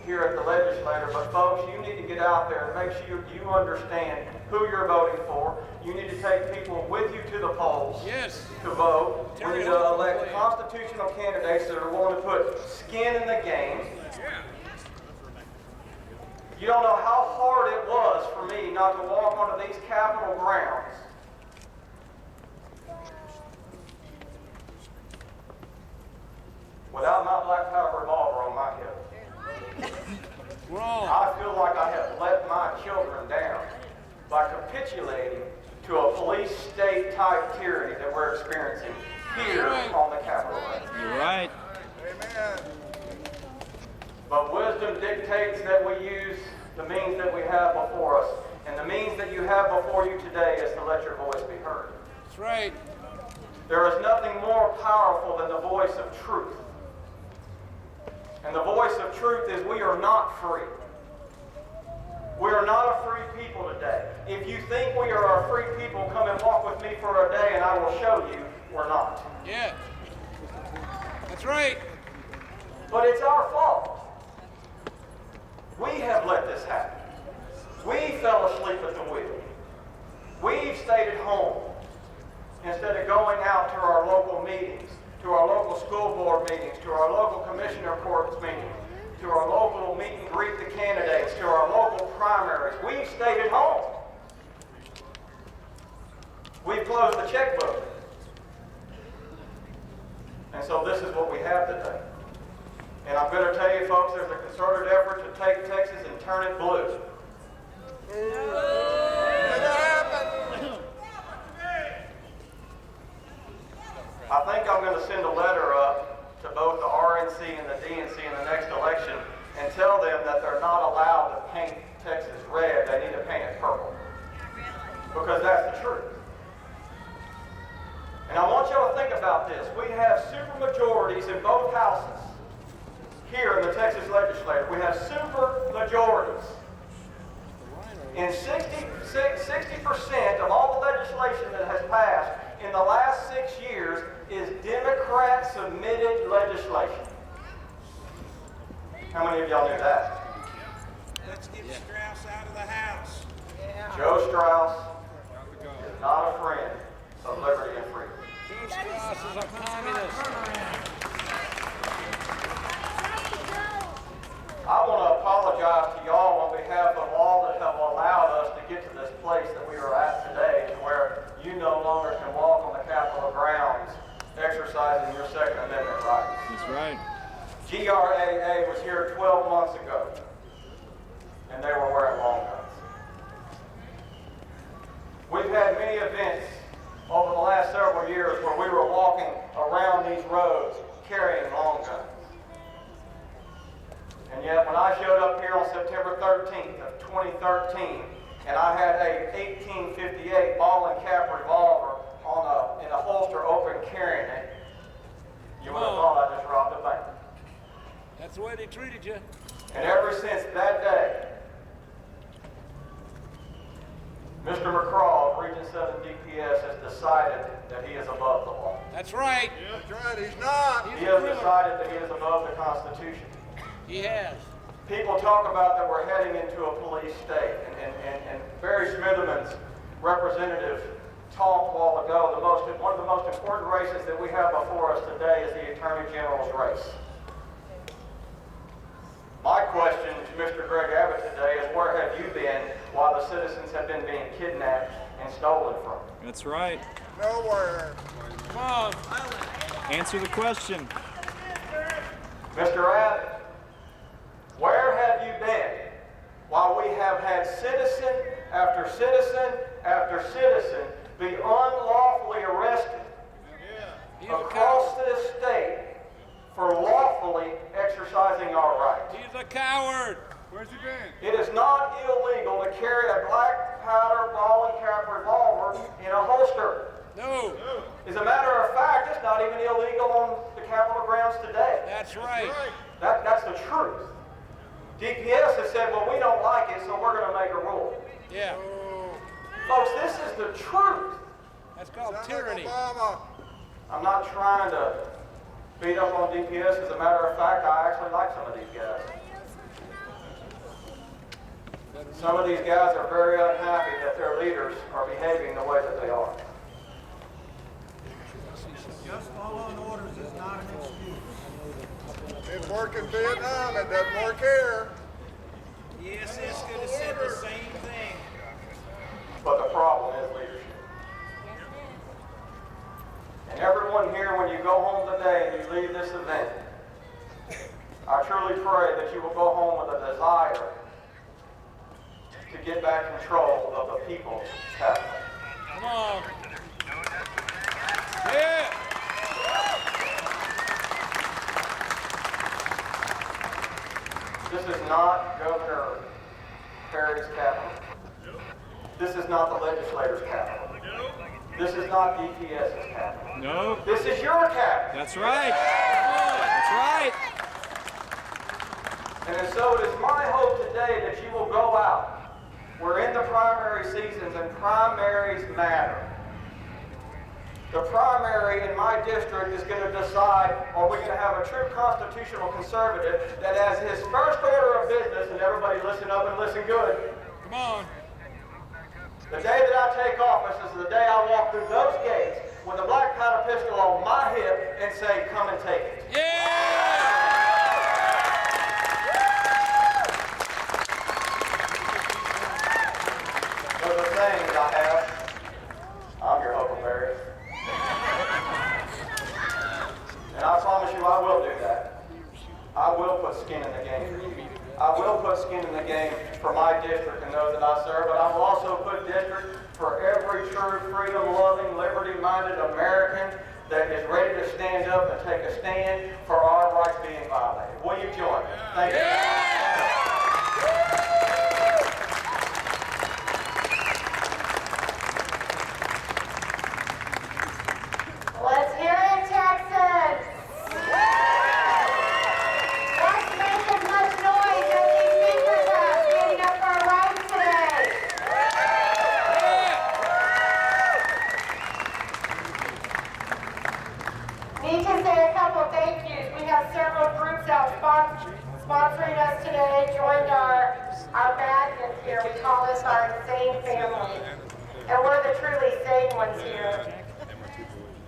here at the legislature. But folks, you need to get out there and make sure you understand who you're voting for. You need to take people with you to the polls to vote. We need to elect constitutional candidates that are willing to put skin in the game. You don't know how hard it was for me not to walk onto these Capitol grounds without my black powder revolver on my hip. I feel like I have let my children down by capitulating to a police state type tyranny that we're experiencing here on the Capitol grounds. You're right. But wisdom dictates that we use the means that we have before us. And the means that you have before you today is to let your voice be heard. That's right. There is nothing more powerful than the voice of truth. And the voice of truth is we are not free. We are not a free people today. If you think we are a free people, come and walk with me for a day and I will show you we're not. Yeah. That's right. But it's our fault. We have let this happen. We fell asleep at the wheel. We've stayed at home instead of going out to our local meetings, to our local school board meetings, to our local commissioner courts meetings, to our local meet and greet the candidates, to our local primaries. We've stayed at home. We've closed the checkbook. And so this is what we have today. And I'm going to tell you folks, there's a concerted effort to take Texas and turn it blue. I think I'm going to send a letter up to both the RNC and the DNC in the next election and tell them that they're not allowed to paint Texas red, they need to paint it purple. Because that's the truth. And I want y'all to think about this. We have supermajorities in both houses here in the Texas legislature. We have supermajorities. And 60% of all the legislation that has passed in the last 6 years is Democrat-submitted legislation. How many of y'all knew that? Let's get Strauss out of the house. Joe Strauss is not a friend of liberty and freedom. Joe Strauss is a communist. I want to apologize to y'all on behalf of all that have allowed us to get to this place that we are at today, to where you no longer can walk on the Capitol grounds exercising your Second Amendment rights. That's right. GRAA was here 12 months ago, and they were wearing long guns. We've had many events over the last several years where we were walking around these roads carrying long guns. And yet when I showed up here on September 13th of 2013, and I had a 1858 ball and cap revolver in a holster open carrying it, you would have thought I just robbed a bank. That's the way they treated you. And ever since that day, Mr. McCraw of Region 7 DPS has decided that he is above the law. That's right. Yeah, that's right. He's not. He has decided that he is above the Constitution. He has. people talk about that we're heading into a police state, and Barry Smitherman's representative talked a while ago, one of the most important races that we have before us today is the Attorney General's race. My question to Mr. Greg Abbott today is, where have you been while the citizens have been being kidnapped and stolen from? That's right. Nowhere. Come on. Answer the question. Mr. Abbott, where have you been while we have had citizen after citizen after citizen be unlawfully arrested across this state for lawfully exercising our rights? He's a coward. Where's he been? It is not illegal to carry a black powder ball and cap revolver in a holster. No. As a matter of fact, it's not even illegal on the Capitol grounds today. That's right. That's the truth. DPS has said, well, we don't like it, so we're going to make a rule. Yeah. Folks, this is the truth. That's called tyranny. I'm not trying to beat up on DPS. As a matter of fact, I actually like some of these guys. Some of these guys are very unhappy that their leaders are behaving the way that they are. Just following orders is not an excuse. Didn't work in Vietnam, it doesn't work here. Yes, it's going to say the same thing. But the problem is leadership. And everyone here, when you go home today and you leave this event, I truly pray that you will go home with a desire to get back control of the people's capital. Come on. Yeah. This is not Governor Perry's capital. This is not the legislator's capital. This is not DPS's capital. No. This is your capital. That's right. That's right. And so it is my hope today that you will go out. We're in the primary seasons, and primaries matter. The primary in my district is going to decide, are we going to have a true constitutional conservative that as his first order of business, and everybody listen up and listen good. Come on. The day that I take office is the day I walk through those gates with a black powder pistol on my hip and say, come and take it. Yeah! There's a saying that I have. I'm your Huckleberry. And I promise you I will do that. I will put skin in the game. I will put skin in the game for my district and those that I serve, but I will also put district for every true freedom-loving, liberty-minded American that is ready to stand up and take a stand for our rights being violated. Will you join me? Thank you. Let's hear it, Texas! Let's make as much noise as these speakers have standing up for our rights today. Need to say a couple thank yous. We have several groups out sponsoring us today, joined our madness here. We call this our insane family. And we're the truly sane ones here.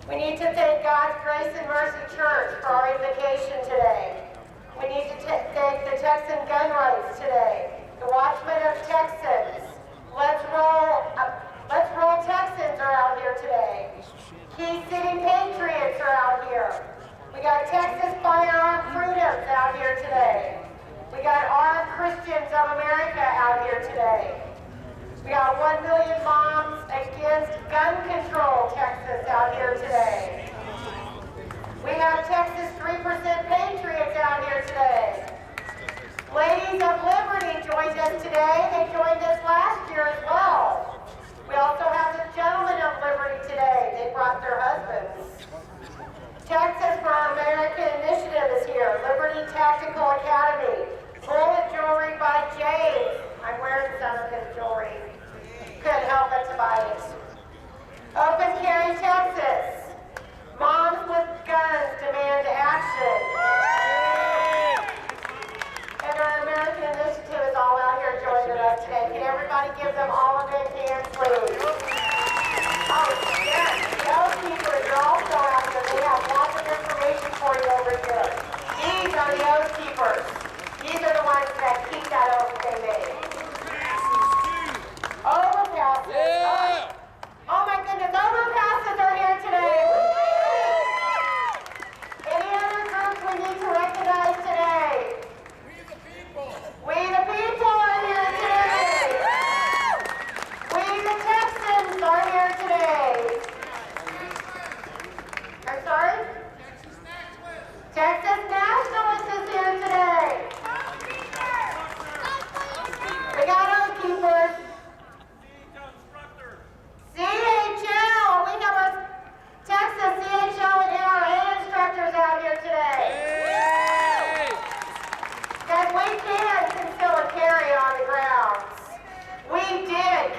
We need to thank God's Grace and Mercy Church for our invocation today. We need to thank the Texan Gun Rights today, the Watchmen of Texans. Let's roll Texans are out here today. Key City Patriots are out here. We got Texas Firearm Freedoms out here today. We got Armed Christians of America out here today. We got 1 million moms against gun control Texas out here today. We have Texas 3% Patriots out here today. Ladies of Liberty joined us today. They joined us last year as well. We also have the Gentlemen of Liberty today. They brought their husbands. Texas for America Initiative is here. Liberty Tactical Academy. Bullet Jewelry by James. I'm wearing some of his jewelry. Couldn't help but to buy it. Open Carry Texas. Moms with Guns demand action. And our American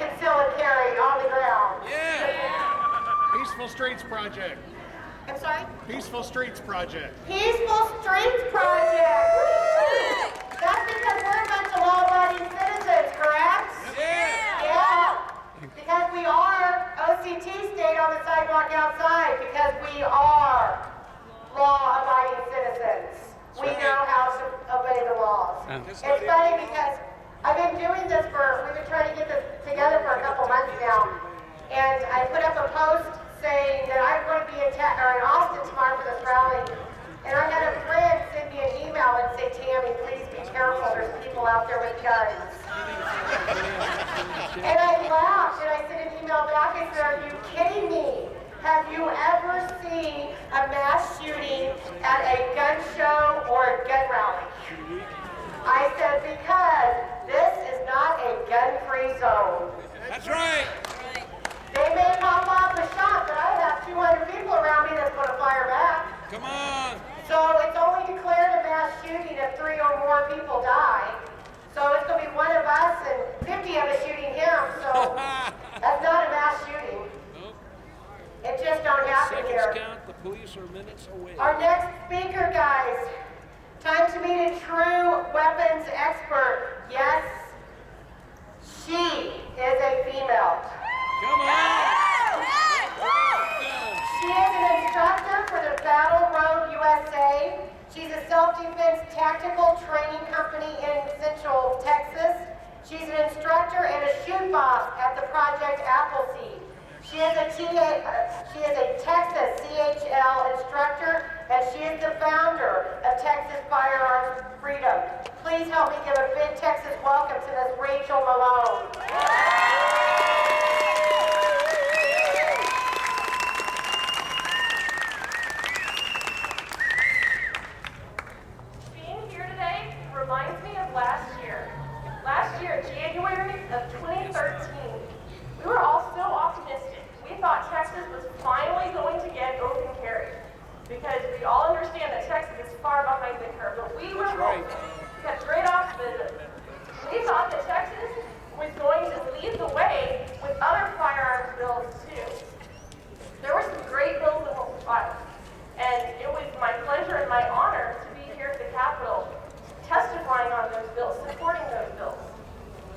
conceal and carry on the ground. Peaceful Streets Project. I'm sorry? Peaceful Streets Project. Peaceful Streets Project. Woo! That's because we're a bunch of law-abiding citizens, correct? Yeah. Because we are OCT state on the sidewalk outside, because we are law-abiding citizens. We know how to obey the laws. It's funny because I've been doing this we've been trying to get this together for a couple months now. And I put up a post saying that I'm going to be in Austin tomorrow for this rally. And I had a friend send me an email and say, Tammy, please be careful. There's people out there with guns. And I laughed and I sent an email back and said, are you kidding me? Have you ever seen a mass shooting at a gun show or a gun rally? I said, because this is not a gun-free zone. That's right. They may pop off a shot, but I have 200 people around me that's going to fire back. Come on. So it's only declared a mass shooting if 3 or more people die. So it's going to be one of us and 50 of us shooting him. So that's not a mass shooting. It just don't happen here. Count, the police are minutes away. Our next speaker, guys. Time to meet a true weapons expert. Yes, she is a female. Come on! She is an instructor for the Battle Road USA. She's a self-defense tactical training company in Central Texas. She's an instructor and a shoot boss at the Project Appleseed. She is a Texas CHL instructor, and she is the founder of Texas Firearms Freedom. Please help me give a big Texas welcome to Miss Rachel Malone. Being here today reminds me of last year. Last year, January of 2013, we were all so optimistic. We thought Texas was finally going to get open carry, because we all understand that Texas is far behind the curve, but we were hoping. We had great optimism. We thought that Texas was going to lead the way with other firearms bills too. There were some great bills that were filed, and it was my pleasure and my honor to be here at the Capitol testifying on those bills, supporting those bills.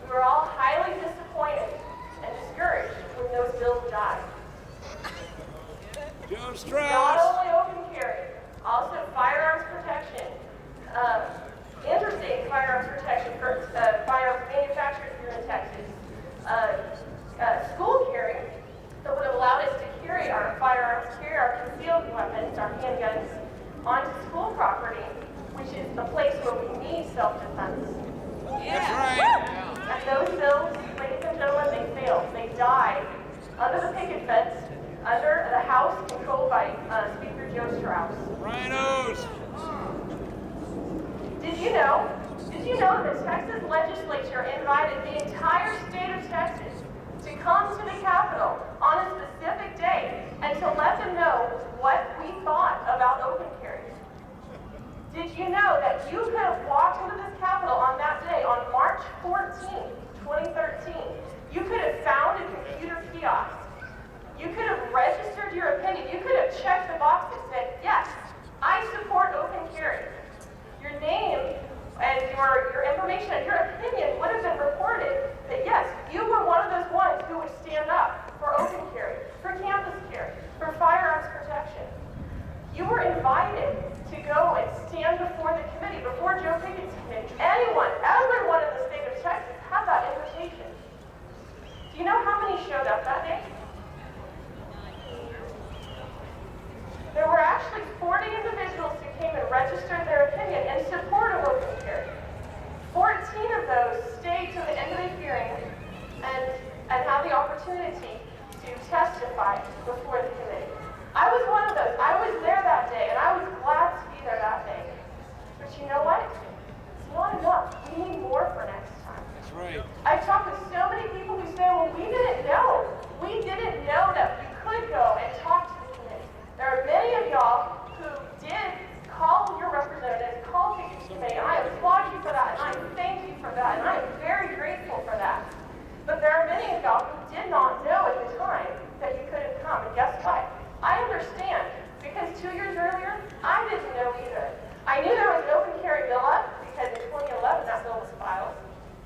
We were all highly disappointed and discouraged when those bills died. Joe Strauss. Not only open carry, also firearms protection, interstate firearms protection for firearms manufacturers here in Texas, school carry that would have allowed us to carry our firearms, carry our concealed weapons, our handguns, onto school property, which is a place where we need self-defense. That's right. And those bills, ladies and gentlemen, they failed. They died under the picket fence, under the House controlled by Speaker Joe Strauss. Rhinos. Did you know that the Texas legislature invited the entire state of Texas to come to the Capitol on a specific day and to let them know what we thought about open carry? Did you know that you could have walked into this Capitol on that day, on March 14th, 2013, you could have found a computer kiosk. You could have registered your opinion. You could have checked the box that said, yes, I support open carry. Your name and your information and your opinion would have been reported that, yes, you were one of those ones who would stand up for open carry, for campus carry, for firearms protection. You were invited to go and stand before the committee, before Joe Pickett's committee. Anyone, everyone in the state of Texas had that invitation. Do you know how many showed up that day? There were actually 40 individuals who came and registered their opinion in support of open carry. 14 of those stayed to the end of the hearing and had the opportunity to testify before the committee. I was one of those. I was there that day, and I was glad to be there that day. But you know what? It's not enough. We need more for next time. That's right. I've talked with so many people who say, well, we didn't know. We didn't know that you could go and talk to the committee. There are many of y'all who did call your representatives, call the committee, and I applaud you for that, and I thank you for that, and I am very grateful for that. But there are many of of y'all who did not know at the time that you couldn't come. And guess what? I understand, because 2 years earlier, I didn't know either. I knew there was an open carry bill up because in 2011 that bill was filed.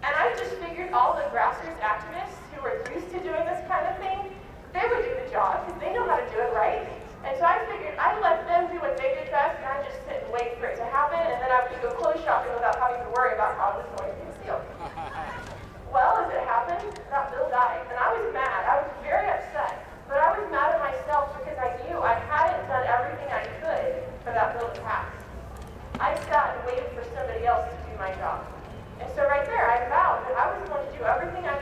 And I just figured all the grassroots activists who were used to doing this kind of thing, they would do the job because they know how to do it right. And so I figured I'd let them do what they did best, and I'd just sit and wait for it to happen, and then I would go clothes shopping without having to worry about how it was going to be concealed. Well, as it happened, that bill died, and I was mad. I was very upset. But I was mad at myself because I knew I hadn't done everything I could for that bill to pass. I sat and waited for somebody else to do my job. And so right there, I vowed that I was going to do everything I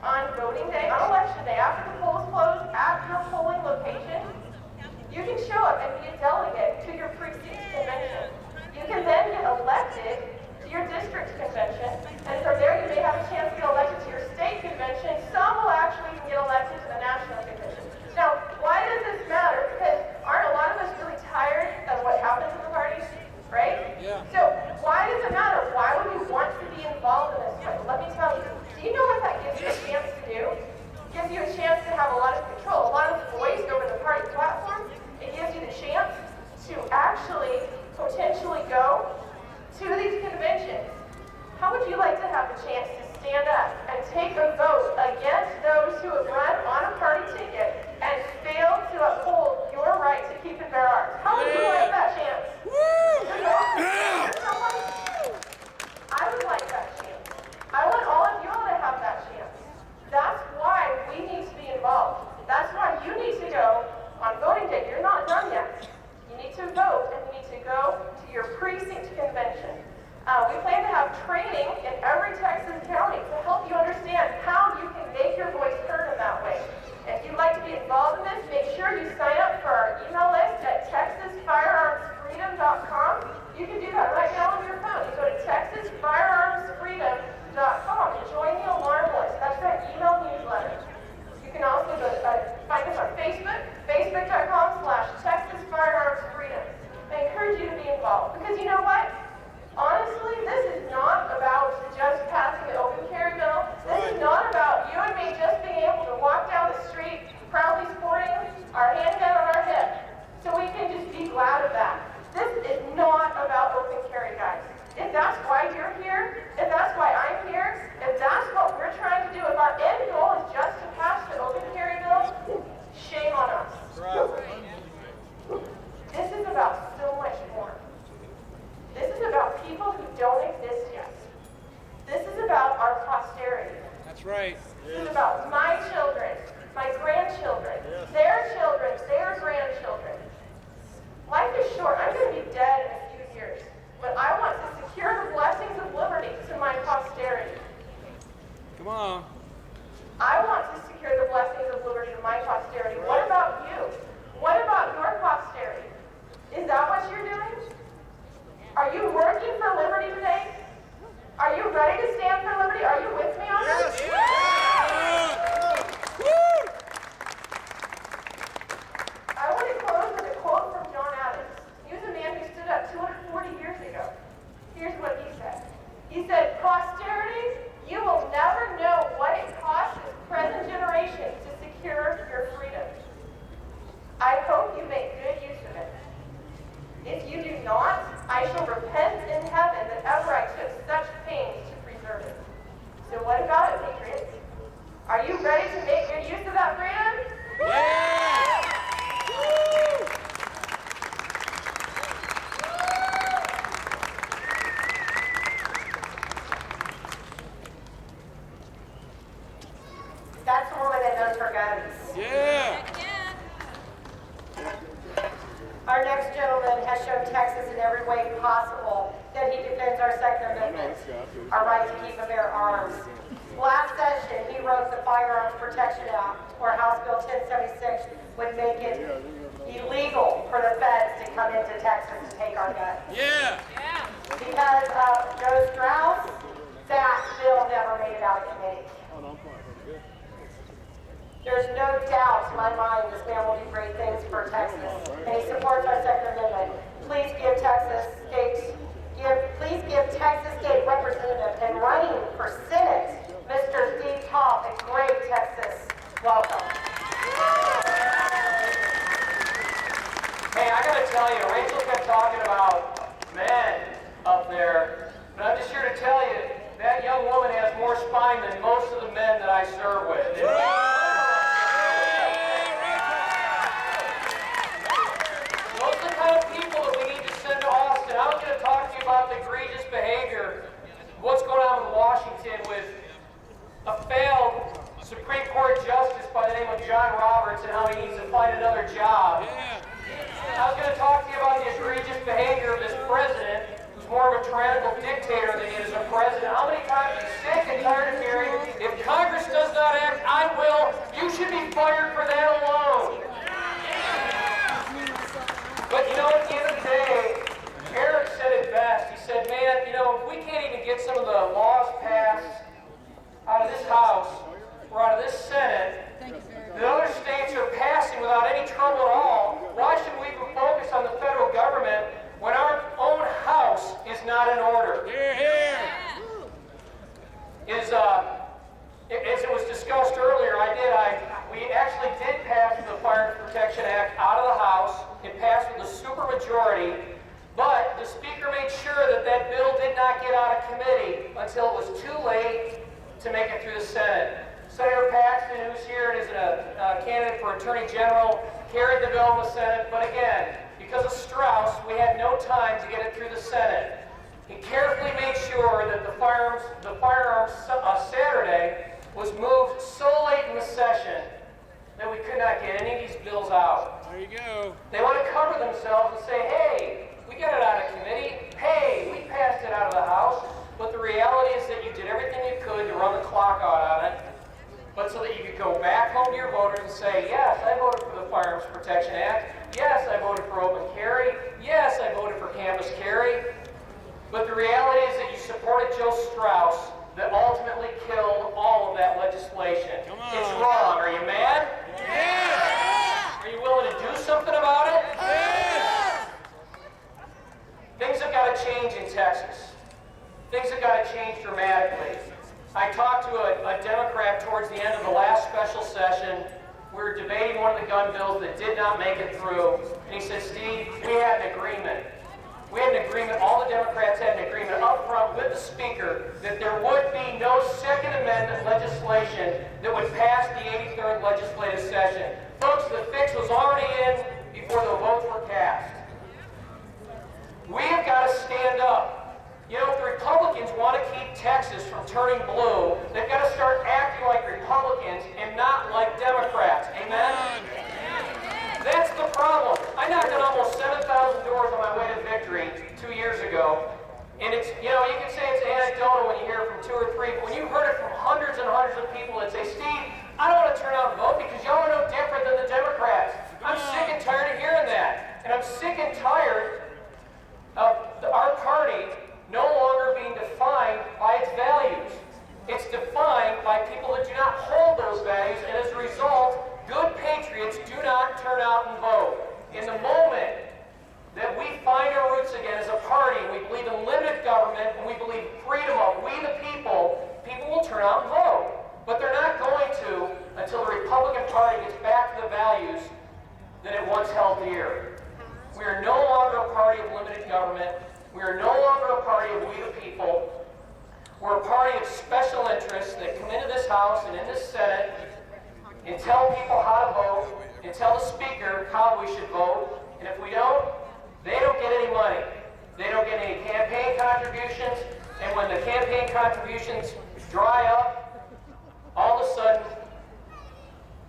on voting day, on election day, after the polls close at your polling location, you can show up and be a delegate to your precinct convention. You can then get elected to your district convention, and from there you may have a chance to get elected to your state convention. Some will actually even get elected to the national convention. Now, why does this matter? Because aren't a lot of us really tired of what happens in the parties, right? Yeah. So why does it matter? Why would we want to be involved in this way? Let me tell you. Do you know what that gives you a chance to do? It gives you a chance to have a lot of control, a lot of voice over the party platform. It gives you the chance to actually potentially go to these conventions. How would you like to have the chance to stand up and take a vote against those who have run on a party ticket and failed to uphold your right to keep and bear arms? How would you like that chance? I would like that chance. I want all of you all to have that chance. That's why we need to be involved. That's why you need to go on voting day. You're not done yet. You need to vote and you need to go to your precinct convention. We plan to have training in every Texas county to help you understand how you can make your voice heard in that way. If you'd like to be involved in this, make sure you sign up for our email list at texasfirearmsfreedom.com. You can do that right now on your phone. You go to texasfirearmsfreedom.com and join the alarm list. That's that email newsletter. You can also go find us on Facebook, facebook.com/TexasFirearmsFreedom. I encourage you to be involved because you know what? Honestly, this is not about just passing the open carry bill. This is not about you and me just being able to walk down the street proudly sporting our handgun on our hip so we can just be glad of that. This is not about open carry, guys. If that's why you're here, if that's why I'm here, if that's what we're trying to do, if our end goal is just to pass the open carry bill, shame on us. This is about so much more. This is about people who don't exist yet. This is about our posterity. That's right. This is about my children, my grandchildren, their children, their grandchildren. Life is short. I'm going to be dead in a few years. But I want to secure the blessings of liberty to my posterity. Come on. I want to secure the blessings of liberty to my posterity. What about you? What about your posterity? Is that what you're doing? Are you working for liberty today? Are you ready to stand for liberty? Are you with me on this? Yes. I want to close with a quote from John Adams. He was a man who stood up 240 years ago. Here's what he said. He said, "Posterity, you will never know what it costs this present generation to secure your freedom. I hope you make good use of it. If you do not, I shall repent in heaven that ever I took such pains to preserve it." So what about it, Patriots? Are you ready to make good use of that freedom? Yeah! That's a woman that knows her guns. Yeah! Our next gentleman has shown Texas in every way possible that he defends our Second Amendment, our right to keep and bear arms. Last session, he wrote the Firearms Protection Act, where House Bill 1076 would make it illegal for the feds to come into Texas and take our guns. Yeah! Because of Joe Strauss, that bill never made it out of committee. There's no doubt in my mind this man will do great things for Texas, and he supports our Second Amendment. Please give Texas State Representative and running for Senate, Mr. Steve Toth, a great Texas welcome. Hey, I gotta tell you, Rachel kept talking about men up there, but I'm just here to tell you, that young woman has more spine than most of the men that I serve with. Those are the kind of people that we need to send to Austin. I was going to talk to you about the egregious behavior, what's going on in Washington with a failed Supreme Court justice by the name of John Roberts and how he needs to find another job. I was going to talk to you about the egregious behavior of this president, who's more of a tyrannical dictator than he is a president. How many times he's sick and tired of hearing, if Congress does not not in order. Here, here. As it was discussed earlier, we actually did pass the Firearms Protection Act out of the House. It passed with a supermajority, but the Speaker made sure that that bill did not get out of committee until it was too late to make it through the Senate. Senator Paxton, who's here and is a candidate for Attorney General, carried the bill in the Senate, but again, because of Strauss, we had no time to get it through the Senate. He carefully made sure that the firearms Saturday was moved so late in the session that we could not get any of these bills out. There you go. They want to cover themselves and say, hey, we got it out of committee. Hey, we passed it out of the House. But the reality is that you did everything you could to run the clock out on it, but so that you could go back home to your voters and say, yes, I voted for the Firearms Protection Act. Yes, I voted for open carry. Yes, I voted for campus carry. But the reality is that you supported Joe Strauss that ultimately killed all of that legislation. Come on. It's wrong. Are you mad? Yeah. Are you willing to do something about it? Yeah. Things have got to change in Texas. Things have got to change dramatically. I talked to a Democrat towards the end of the last special session. We were debating one of the gun bills that did not make it through. And he said, Steve, we had an agreement. We had an agreement, all the Democrats had an agreement up front with the Speaker that there would be no Second Amendment legislation that would pass the 83rd legislative session. Folks, the fix was already in before the votes were cast. We have got to stand up. You know, if the Republicans want to keep Texas from turning blue, they've got to start acting like Republicans and not like Democrats. Amen? That's the problem. I knocked on almost 7,000 doors on my way to victory 2 years ago. And it's, you know, you can say it's anecdotal when you hear it from 2 or 3, but when you heard it from hundreds and hundreds of people that say, Steve, I don't want to turn out and vote because y'all are no different than the Democrats. I'm sick and tired of hearing that. And I'm sick and tired of our party no longer being defined by its values. It's defined by people that do not hold those values, and as a result, good patriots do not turn out and vote. In the moment that we find our roots again as a party, we believe in limited government, and we believe freedom of we the people, people will turn out and vote. But they're not going to until the Republican Party gets back to the values that it once held dear. We are no longer a party of limited government. We are no longer a party of we the people. We're a party of special interests that come into this House and in this Senate and tell people how to vote and tell the Speaker how we should vote. And if we don't, they don't get any money. They don't get any campaign contributions. And when the campaign contributions dry up, all of a sudden,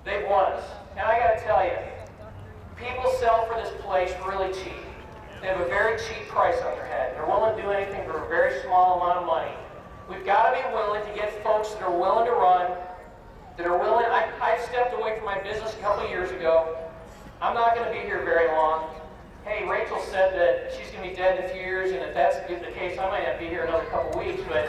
they've won us. And I got to tell you, people sell for this place really cheap. They have a very cheap price on their head. They're willing to do anything for a very small amount of money. We've got to be willing to get folks that are willing to run, that are willing. I stepped away from my business a couple of years ago. I'm not going to be here very long. Hey, Rachel said that she's going to be dead in a few years, and if that's the case, I might not be here another couple of weeks, but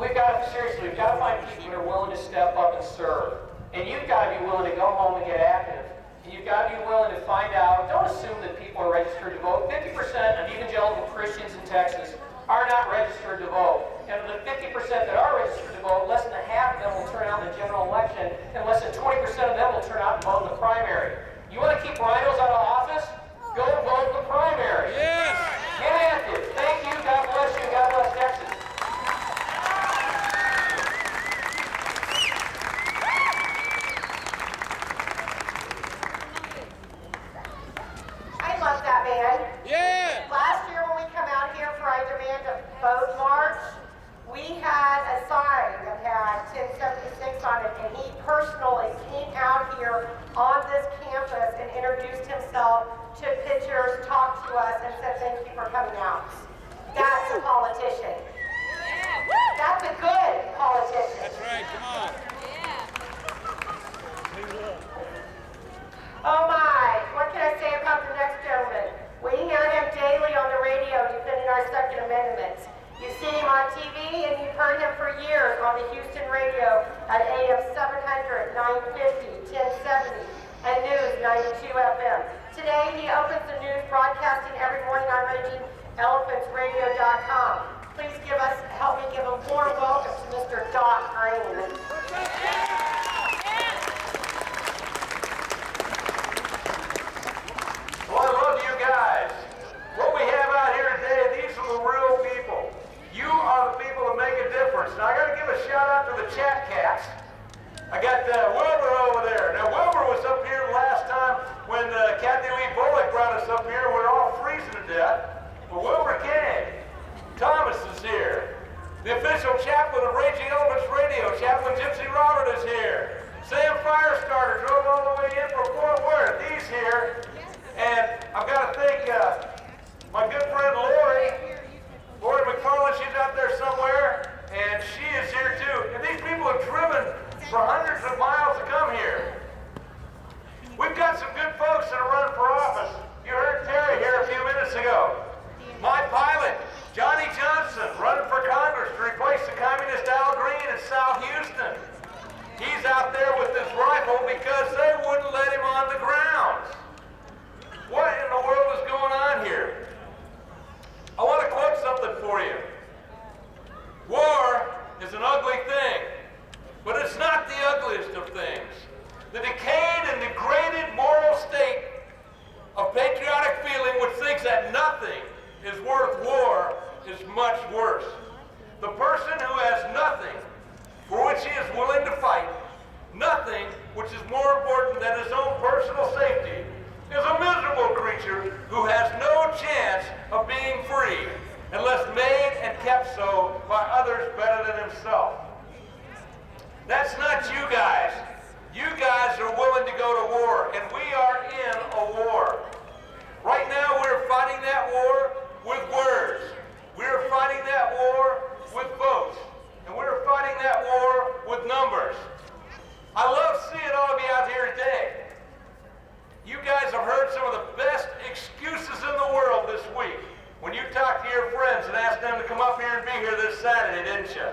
we've got to find people that are willing to step up and serve. And you've got to be willing to go home and get active. And you've got to be willing to find out. Don't assume that people are registered to vote. 50% of evangelical Christians in Texas are not registered to vote. And of the 50% that are registered to vote, less than half of them will turn out in the general election, and less than 20% of them will turn out and vote in the primary. You want to keep rhinos out of office? Go vote in the primary. Yes. Get active. Thank you. God bless you. God bless Texas. I love that man. Yeah. Last year when we come out here for I Demand a Vote March, we had a sign that had 1076 on it, and he personally came out here on this campus and introduced himself, took pictures, talked to us, and said thank you for coming out. That's a politician. Yeah, woo! That's a good politician. That's right. Come on. Yeah. Oh my, what can I say about the next gentleman? We hear him daily on the radio defending our Second Amendment. You've seen him on TV, and you've heard him for years on the Houston radio at AM 700, 950, 1070, and News 92 FM. Today, he opens the news broadcasting every morning on Raging Elephant chaplain of Raging Elephants Radio, Chaplain Gypsy Robert, is here. Sam Firestarter drove all the way in from Fort Worth. He's here. And I've got to thank my good friend Lori McFarland. She's out there somewhere, and she is here too. And these people have driven for hundreds of miles to come here. We've got some good folks that are running for office. You heard Terry here a few minutes ago. My pilot, Johnny Johnson, running for Congress to replace the communist Al Greene in South Houston. He's out there with his rifle because they wouldn't let him on the grounds. What in the world is going on here? I want to quote something for you. War is an ugly thing, but it's not the ugliest of things. The decayed and degraded moral state of patriotic feeling which thinks that nothing is worth war is much worse. The person who has nothing for which he is willing to fight, nothing which is more important than his own personal safety, is a miserable creature who has no chance of being free unless made and kept so by others better than himself. That's not you guys. You guys are willing to go to war, and we are in a war. Right now we're fighting that war with words. We're fighting that war with votes. And we're fighting that war with numbers. I love seeing all of you out here today. You guys have heard some of the best excuses in the world this week when you talked to your friends and asked them to come up here and be here this Saturday, didn't you?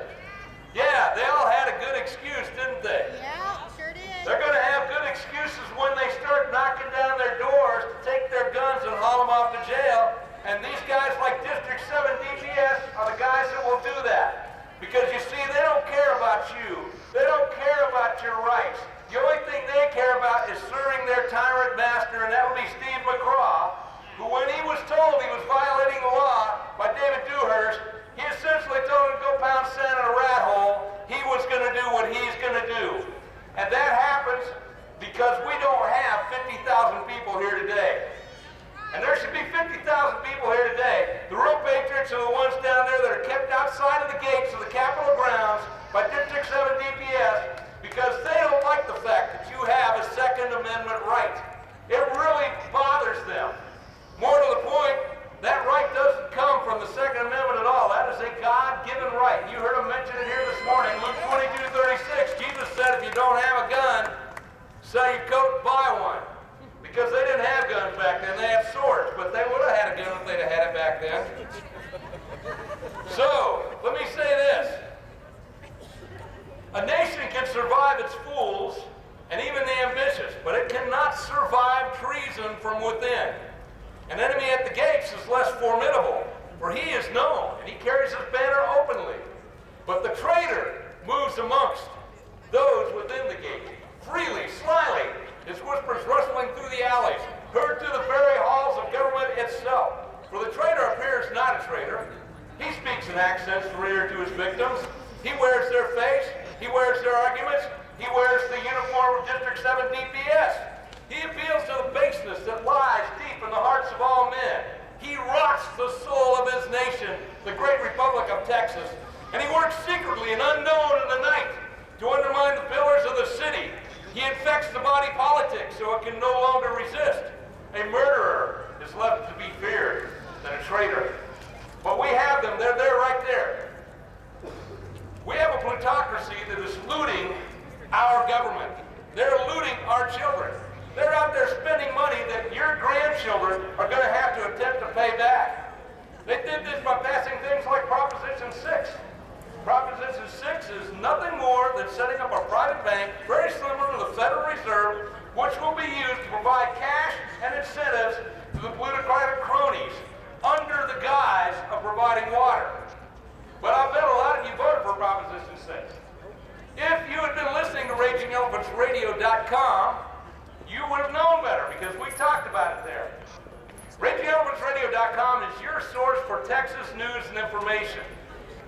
Yeah, they all had a good excuse, didn't they? Yeah, sure did. They're going to have good excuses when they start knocking down their doors to take their guns and haul them off to jail. And these guys like District 7 DPS are the guys that will do that. Because you see, they don't care about you. They don't care about your rights. The only thing they care about is serving their tyrant master, and that would be Steve McCraw, who when he was told he was violating the law by David Dewhurst, he essentially told him to go pound sand in a rat hole. He was going to do what he's going to do. And that happens because we don't have 50,000 people here today. And there should be 50,000 people here today. The real patriots are the ones down there that are kept outside of the gates of the Capitol grounds by District 7 DPS because they don't like the fact that you have a Second Amendment right. It really bothers them. More to the point, that right doesn't come from the Second Amendment at all. That is a God-given right. You heard him mention it here this morning, Luke 22:36. Jesus said if you don't have a gun, sell your coat and buy one. Because they didn't have guns back then, they had swords, but they would have had a gun if they'd have had it back then. So, let me say this. A nation can survive its fools and even the ambitious, but it cannot survive treason from within. An enemy at the gates is less formidable, for he is known, and he carries his banner openly. But the traitor moves amongst those within the gate, freely, slyly, his whispers rustling through the alleys, heard through the very halls of government itself. For the traitor appears not a traitor. He speaks in accents familiar to his victims. He wears their face. He wears their arguments. He wears the uniform of District 7 DPS. He appeals to the baseness that lies deep in the hearts of all men. He rots the soul of his nation, the great Republic of Texas. And he works secretly and unknown in the night to undermine the pillars of the city. He infects the body politic so it can no longer resist. A murderer is left to be feared than a traitor. But we have them. They're there right there. We have a plutocracy that is looting our government. They're looting our children. They're out there spending money that your grandchildren are going to have to attempt to pay back. They did this by passing things like Proposition 6. Proposition 6 is nothing more than setting up a private bank, very similar to the Federal Reserve, which will be used to provide cash and incentives to the plutocratic cronies under the guise of providing water. But I bet a lot of you voted for Proposition 6. If you had been listening to RagingElePhantsRadio.com, you would have known better because we talked about it there. RagingElePhantsRadio.com is your source for Texas news and information.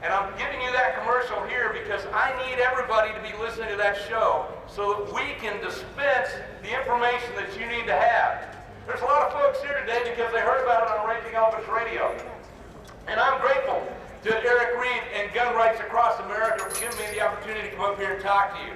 And I'm giving you that commercial here because I need everybody to be listening to that show so that we can dispense the information that you need to have. There's a lot of folks here today because they heard about it on Raging Elephants Radio. And I'm grateful to Eric Reed and Gun Rights Across America for giving me the opportunity to come up here and talk to you.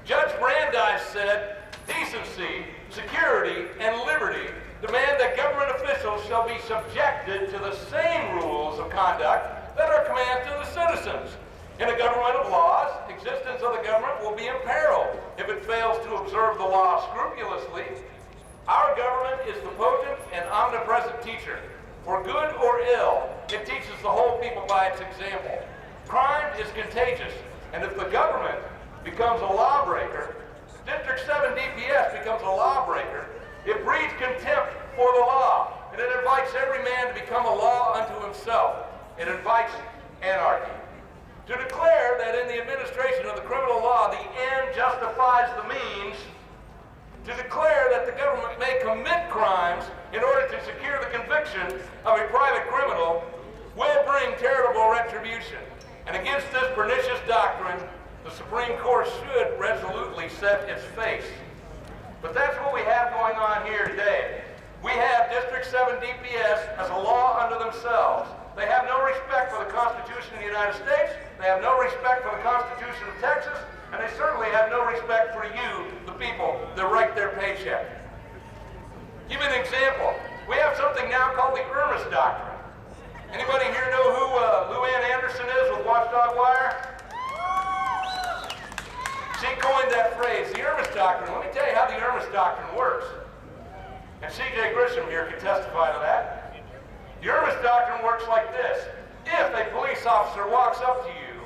Judge Brandeis said, decency, security, and liberty demand that government officials shall be subjected to the same rules of conduct that are commands to the citizens. In a government of laws, existence of the government will be imperiled if it fails to observe the law scrupulously. Our government is the potent and omnipresent teacher. For good or ill, it teaches the whole people by its example. Crime is contagious, and if the government becomes a lawbreaker, District 7 DPS becomes a lawbreaker, it breeds contempt for the law, and it invites every man to become a law unto himself. It invites anarchy. To declare that in the administration of the criminal law, the end justifies the means, to declare that the government may commit crimes in order to secure the conviction of a private criminal will bring terrible retribution. And against this pernicious doctrine, the Supreme Court should resolutely set its face. But that's what we have going on here today. We have District 7 DPS as a law unto themselves. They have no respect for the Constitution of the United States, they have no respect for the Constitution of Texas, and they certainly have no respect for you, the people that write their paycheck. Give me an example. We have something now called the Irmis Doctrine. Anybody here know who Lou Ann Anderson is with Watchdog Wire? She coined that phrase, the Irmis Doctrine. Let me tell you how the Irmis Doctrine works. And C.J. Grisham here can testify to that. The Irmis Doctrine works like this. If a police officer walks up to you,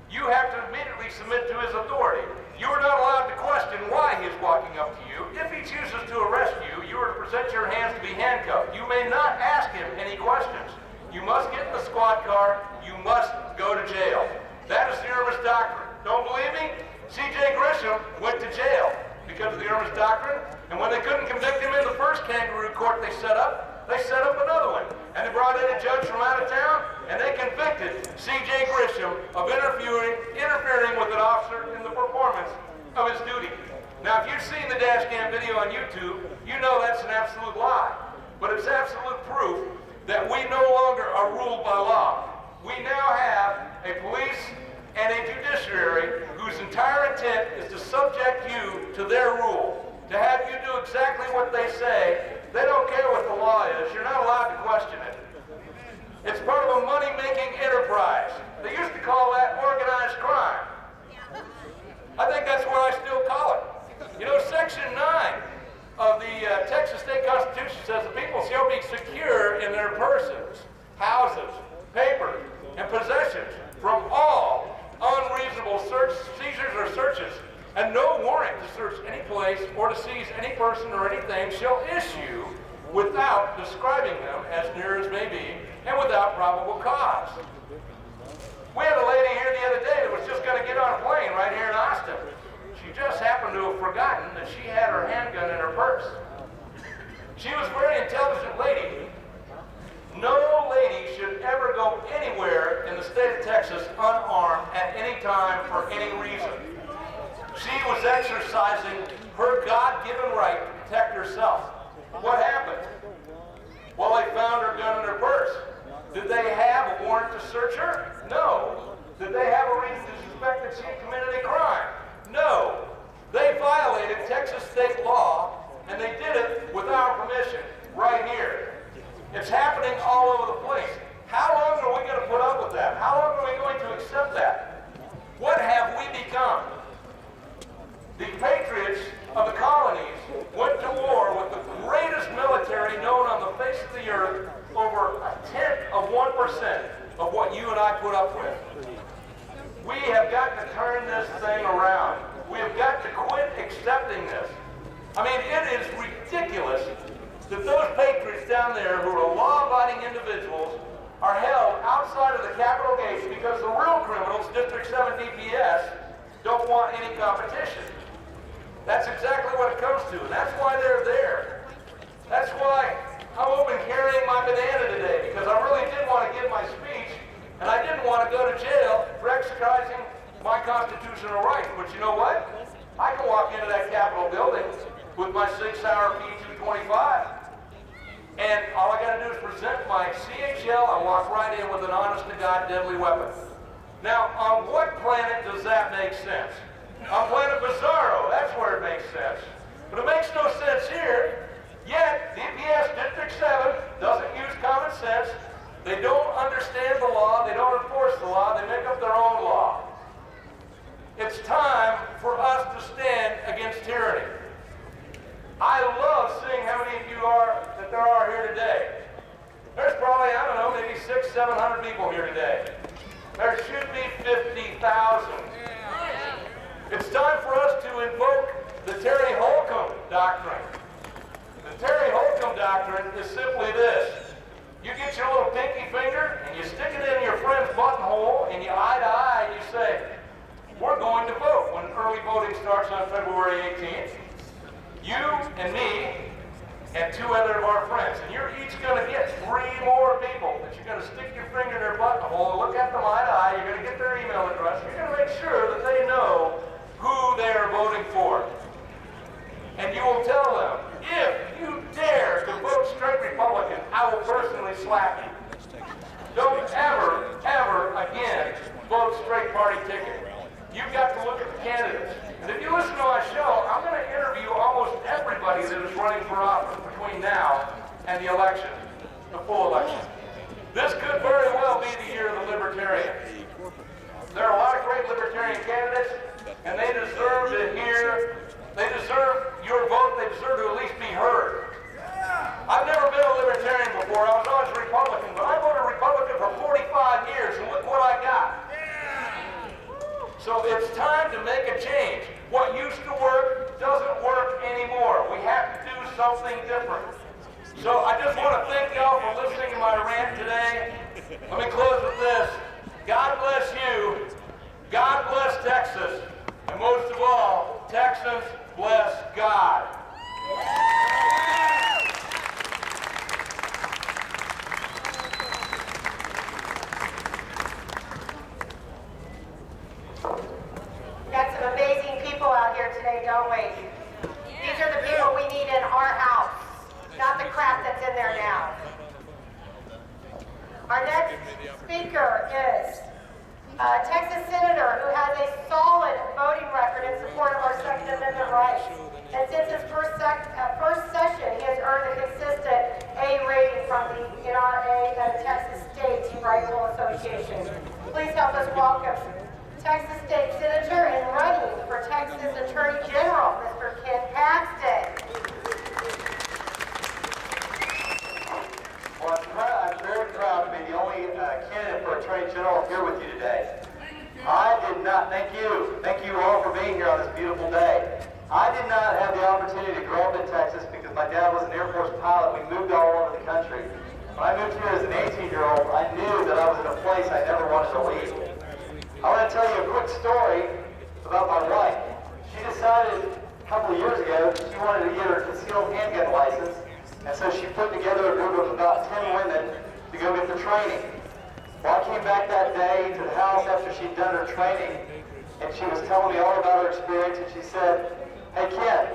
you have to immediately submit to his authority. You are not allowed to question why he is walking up to you. If he chooses to arrest you, you are to present your hands to be handcuffed. You may not ask him any questions. You must get in the squad car. You must go to jail. That is the Irmis Doctrine. Don't believe me? C.J. Grisham went to jail because of the Irmis Doctrine, and when they couldn't convict him in the first kangaroo court they set up another one. And they brought in a judge from out of town, and they convicted C.J. Grisham of interfering with an officer in the performance of his duty. Now, if you've seen the dash cam video on YouTube, you know that's an absolute lie. But it's absolute proof that we no longer are ruled by law. We now have a police and a judiciary whose entire intent is to subject you to their rule, to have you do exactly what they say. They don't care what the law is. You're not allowed to question it. It's part of a money-making enterprise. They used to call that organized crime. I think that's what I still call it. You know, Section 9 of the Texas State Constitution says the people shall be secure in their persons, houses, papers, and possessions from all unreasonable seizures or searches, and no warrant to search any place or to seize any person or anything shall issue without describing them as near as may be and without probable cause. We had a lady here the other day that was just going to get on a plane right here in Austin. She just happened to have forgotten that she had her handgun in her purse. She was a very intelligent lady. No lady should ever go anywhere in the state of Texas unarmed at any time for any reason. She was exercising her God-given right to protect herself. What happened? Well, they found her gun in her purse. Did they have a warrant to search her? No. Did they have a reason to suspect that she had committed a crime? No. They violated Texas state law, and they did it with our permission, right here. It's happening all over the place. How long are we going to put up with that? How long are we going to accept that? What have we become? The patriots of the colonies went to war with the greatest military known on the face of the earth, over 0.1% of what you and I put up with. We have got to turn this thing around. We have got to quit accepting this. I mean, it is ridiculous that those patriots down there who are law-abiding individuals are held outside of the Capitol gates because the real criminals, District 7 DPS, don't want any competition. That's exactly what it comes to, and that's why they're there. That's why I'm open carrying my banana today, because I really did want to give my speech, and I didn't want to go to jail for exercising my constitutional rights. But you know what? I can walk into that Capitol building with my 6-hour P-225. And all I got to do is present my CHL and walk right in with an honest-to-God deadly weapon. Now, on what planet does that make sense? On planet Bizarro, that's where it makes sense. But it makes no sense here. Yet, DPS District 7 doesn't use common sense. They don't understand the law. They don't enforce the law. They make up their own law. It's time for us to stand against tyranny. I love seeing how many of you there are here today. There's probably, I don't know, maybe 600, 700 people here today. There should be 50,000. It's time for us to invoke the Terry Holcomb doctrine. The Terry Holcomb doctrine is simply this. You get your little pinky finger and you stick it in your friend's buttonhole and you eye to eye and you say, we're going to vote when early voting starts on February 18th. You and me and 2 other of our friends. And you're each going to get 3 more people that you're going to stick your finger in their buttonhole, look at them eye to eye, you're going to get their email address, you're going to make sure that they know who they are voting for. And you will tell them, if you dare to vote straight Republican, I will personally slap you. Don't ever, ever again vote straight party ticket. You've got to look at the candidates. And if you listen to my show, I'm going to interview almost everybody that is running for office between now and the election, the full election. This could very well be the year of the libertarian. There are a lot of great libertarian candidates, and they deserve to hear, they deserve your vote, they deserve to at least be heard. I've never been a libertarian before, I was always a Republican, but I voted Republican for 45 years, and look what I got. So it's time to make a change. What used to work doesn't work anymore. We have to do something different. So I just want to thank y'all for listening to my rant today. Let me close with this. God bless you. God bless Texas. And most of all, Texans bless God. We got some amazing people out here today, don't we? These are the people we need in our house, not the crap that's in there now. Our next speaker is a Texas senator who has a solid voting record in support of our Second Amendment rights. And since his first session, he has earned a consistent A rating from the NRA and the Texas State Rifle Association. Please help us welcome Texas State Senator and running for Texas Attorney General, Mr. Ken Paxton. Well, I'm very proud to be the only candidate for Attorney General here with you today. Thank you all for being here on this beautiful day. I did not have the opportunity to grow up in Texas because my dad was an Air Force pilot. We moved all over the country. When I moved here as an 18-year-old, I knew that I was in a place I never wanted to leave. I want to tell you a quick story about my wife. She decided a couple of years ago that she wanted to get her concealed handgun license, and so she put together a group of about 10 women to go get the training. Well, I came back that day to the house after she'd done her training, and she was telling me all about her experience, and she said, "Hey, Ken,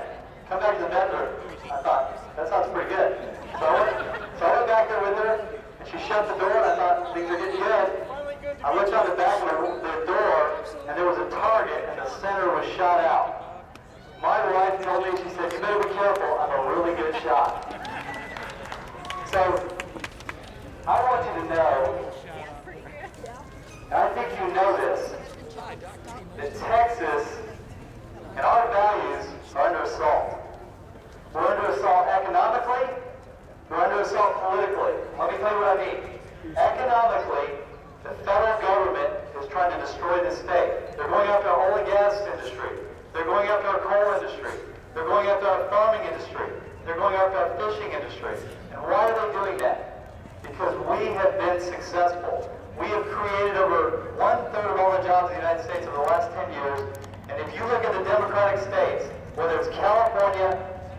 come back to the bedroom." I thought, that sounds pretty good. So I went back there with her, and she shut the door, and I thought, things are getting good. I looked on the back of the door, and there was a target, and the center was shot out. My wife told me, she said, "You better be careful, I'm a really good shot." So, I want you to know, and I think you know this, that Texas and our values are under assault. We're under assault economically, we're under assault politically. Let me tell you what I mean. Economically, the federal government is trying to destroy this state. They're going after our oil and gas industry. They're going after our coal industry. They're going after our farming industry. They're going after our fishing industry. And why are they doing that? Because we have been successful. We have created over 1/3 of all the jobs in the United States over the last 10 years. And if you look at the Democratic states, whether it's California,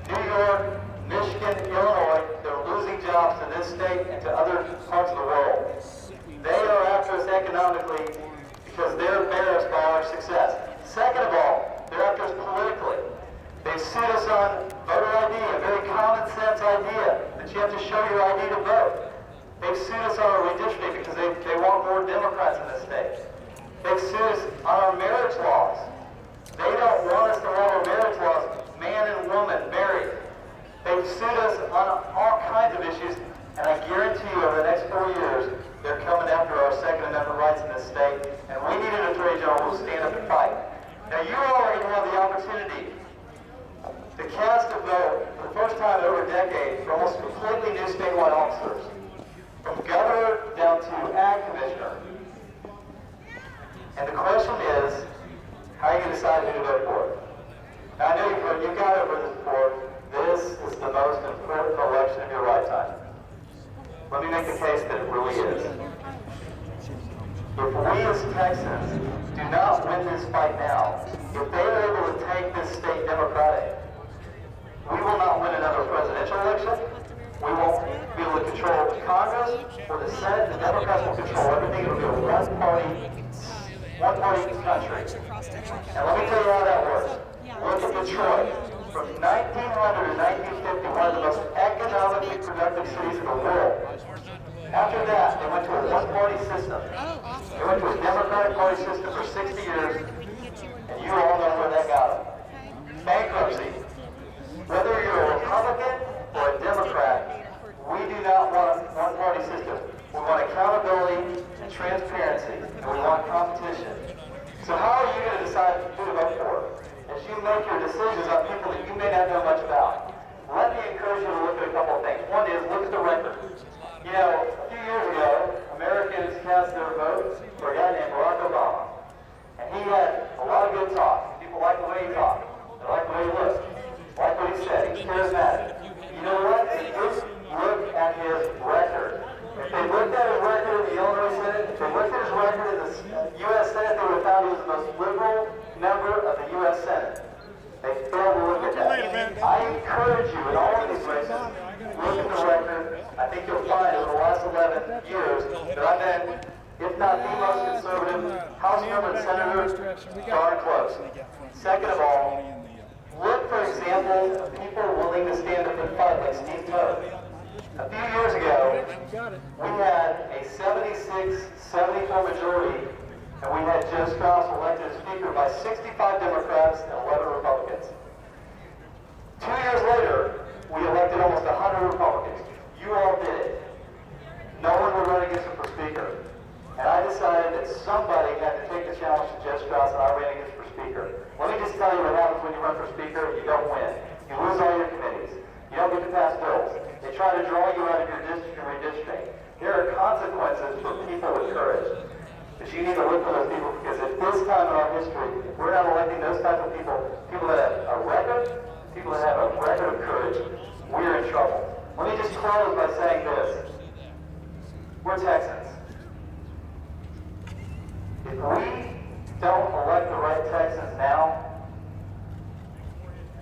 New York, Michigan, Illinois, they're losing jobs to this state and to other parts of the world. They are after us economically because they're embarrassed by our success. Second of all, they're after us politically. They've sued us on voter ID, a very common sense idea that that you have to show your ID to vote. They've sued us on our redistricting because they want more Democrats in this state. They've sued us on our marriage laws. They don't want us to have our marriage laws, man and woman, married. They've sued us on all kinds of issues, and I guarantee you over the next 4 years, they're coming after our Second Amendment rights in this state, and we need an Attorney General who will stand up and fight. Now, you already have the opportunity to cast a vote for the first time in over a decade for almost completely new statewide officers, from governor down to ag commissioner. And the question is, how are you going to decide who to vote for? Now, I know you've got over this before. This is the most important election of your lifetime. Let me make the case that it really is. If we as Texans do not win this fight now, if they are able to take this state Democratic, we will not win another presidential election. We won't be able to control the Congress or the Senate. The Democrats will control everything. It'll be a one-party country. And let me tell you how that works. Look at Detroit. From 1900 to 1950, one of the most economically productive cities in the world. After that, they went to a one-party system. They went to a Democratic Party system for 60 years, and you all know where that got them. Bankruptcy. Whether you're a Republican or a Democrat, we do not want a one-party system. We want accountability and transparency, and we want competition. So how are you going to decide who to vote for? As you make your decisions on people that you may not know much about, let me encourage you to look at a couple of things. One is, look at the record. You know, a few years ago, Americans cast their votes for a guy named Barack Obama. And he had a lot of good talk. People like the way he talked. They like the way he looked. Like what he said. He's charismatic. You know what? If you look at his record, if they looked at his record in the Illinois Senate, if they looked at his record in the U.S. Senate, they would have found he was the most liberal member of the U.S. Senate. They failed to look at that. I encourage you in all of these races, look at the record. I think you'll find over the last 11 years that I've been, if not the most conservative House member and senator, darn close. Second of all, look, for example, of people willing to stand up and fight like Steve Toth. A few years ago, we had a 76-74 majority, and we had Joe Strauss elected as Speaker by 65 Democrats and 11 Republicans. 2 years later, we elected almost 100 Republicans. You all did it. No one would run against him for Speaker. And I decided that somebody had to take the challenge to Joe Strauss, and I ran against for Speaker. Let me just tell you what happens when you run for Speaker. You don't win. You lose all your committees. You don't get to pass bills. They try to draw you out of your district and redistricting. There are consequences for people with courage. But you need to look for those people, because at this time in our history, if we're not electing those types of people, people that have a record, people that have a record of courage, we're in trouble. Let me just close by saying this. We're Texans. If we don't elect the right Texans now,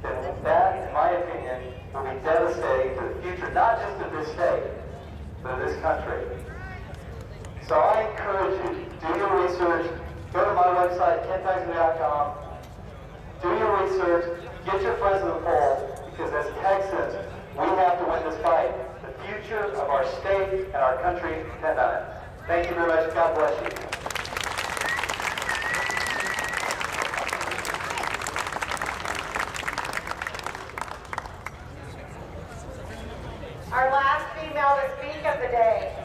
then that, in my opinion, will be devastating to the future, not just of this state, but of this country. So I encourage you, do your research, go to my website, kenpaxton.com, do your research, get your friends to the poll, because as Texans, we have to win this fight. The future of our state and our country depend on it. Thank you very much. God bless you. Our last female to speak of the day.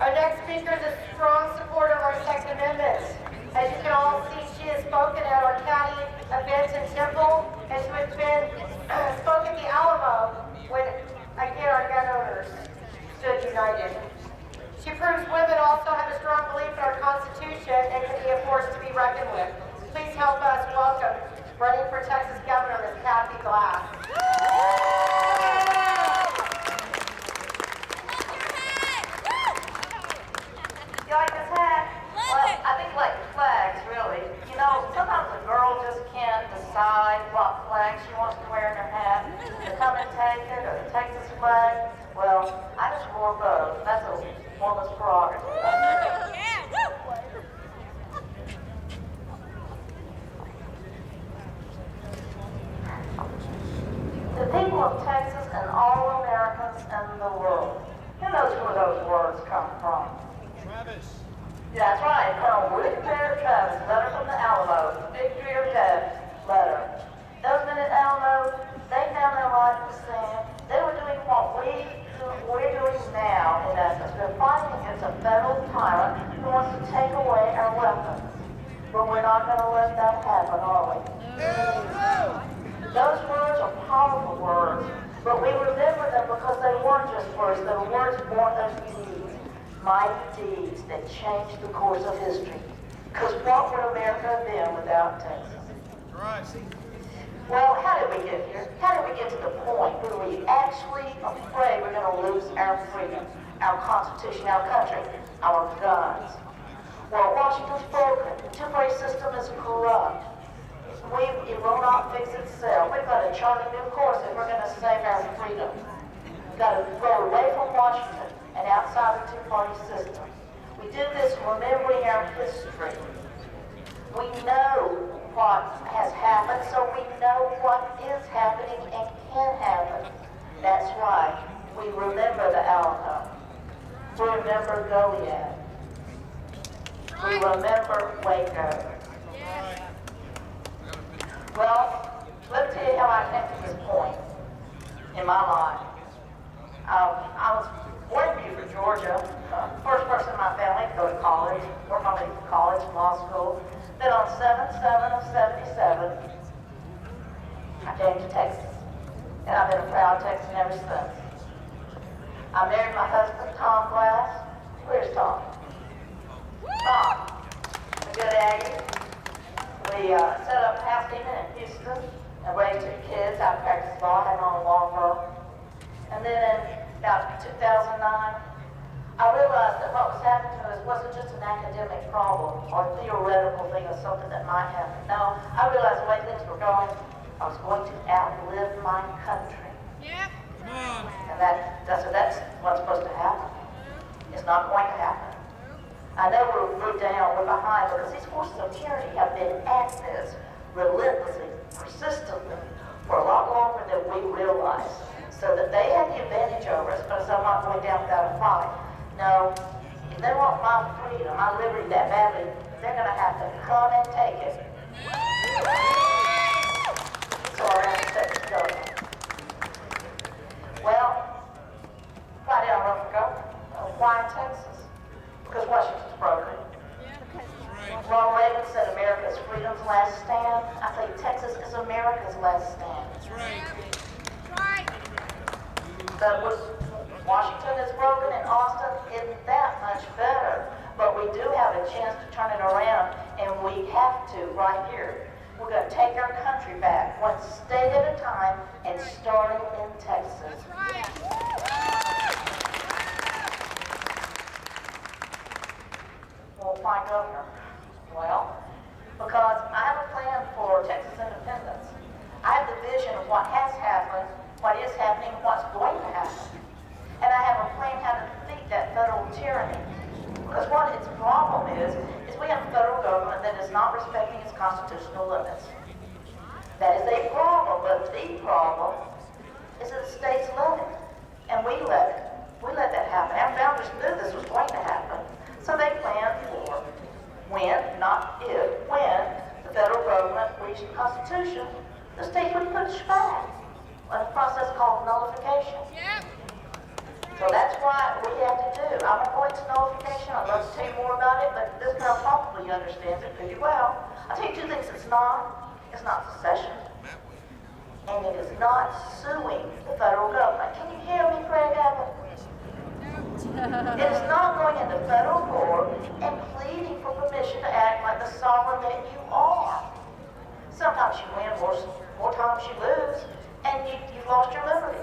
Our next speaker is a strong supporter of our Second Amendment. As you can all see, she has spoken at our county events in Temple, and she has been spoken at the Alamo when, again, our gun owners stood united. She proves women also have a strong belief in our Constitution and can be a force to be reckoned with. Please help us welcome running for Texas Governor, Ms. Cathie Glass. You like this hat? Well, I think you like the flags, really. You know, sometimes a girl just can't decide what flag she wants to wear in her hat. The come and take it, or the Texas flag. Well, I just wore both. That's a woman's prerogative. The people of Texas and all Americans Yeah, that's right. Colonel William Barrett Travis, letter from the Alamo, victory or death letter. Those men at Alamo, they found their life in sin. They were doing what we're doing now, in essence. We're fighting against a federal tyrant who wants to take away our weapons. But we're not going to let that happen, are we? Those words are powerful words, but we remember them because they weren't just words. They were words born of deeds, mighty deeds that changed the course of history. Because what would America have been without Texas? Right. Well, how did we get here? How did we get to the point where we actually afraid we're going to lose our freedom, our Constitution, our country, our guns? Well, Washington's broken. The two-party system is corrupt. It will not fix itself. We've got to chart a new course if we're going to save our freedom. We've got to go away from Washington and outside the two-party system. We do this remembering our history. We know what has happened, so we know what is happening and can happen. That's why we remember the Alamo. We remember Goliad. We remember Waco. Well, let me tell you how I came to this point in my life. I was born in Beaufort, Georgia. First person in my family to go to college, work my way to college, law school. Then on 7/7 of 77, I came to Texas. And I've been a proud Texan ever since. I married my husband, Tom Glass. Where's Tom? Tom, a good Aggie. We set up house even in Houston and raised 2 kids. I practiced law, had my own law firm. And then in about 2009, I realized that what was happening to us wasn't just an academic problem or a theoretical thing or something that might happen. No, I realized the way things were going, I was going to outlive my country. Yep. And that's what's supposed to happen. It's not going to happen. I know we're down, we're behind, because these forces of tyranny have been at this relentlessly, persistently, for a lot longer than we realize. So that they have the advantage over us, but I'm not going down without a fight. No, if they want my freedom, my liberty that badly, they're going to have to come and take it. So I have to set this going. Well, right down a month ago, why Texas? Because Washington's broken. Ronald Reagan said America's freedom's last stand. I think Texas is America's last stand. That's right. But Washington is broken and Austin isn't that much better. But we do have a chance to turn it around, and we have to right here. We're going to take our country back, one state at a time, and starting in Texas. That's right. Well, why governor? Well, because I have a plan for Texas independence. I have the vision of what has happened, what is happening, what's going to happen. And I have a plan how to defeat that federal tyranny. Because what its problem is we have a federal government that is not respecting its constitutional limits. That is a problem, but the problem is that the states let it. And we let it. We let that happen. Our founders knew this was going to happen. So they planned for when, not if, when the federal government reached the Constitution, the states would push back on a process called nullification. Yep. So that's what we have to do. I'm going to go into nullification. I'd love to tell you more about it, but this girl probably understands it pretty well. I'll tell you 2 things it's not. It's not secession. And it is not suing the federal government. Can you hear me, Craig Abbott? It is not going into federal court and pleading for permission to act like the sovereign that you are. Sometimes you win, more times you lose, and you've lost your liberty.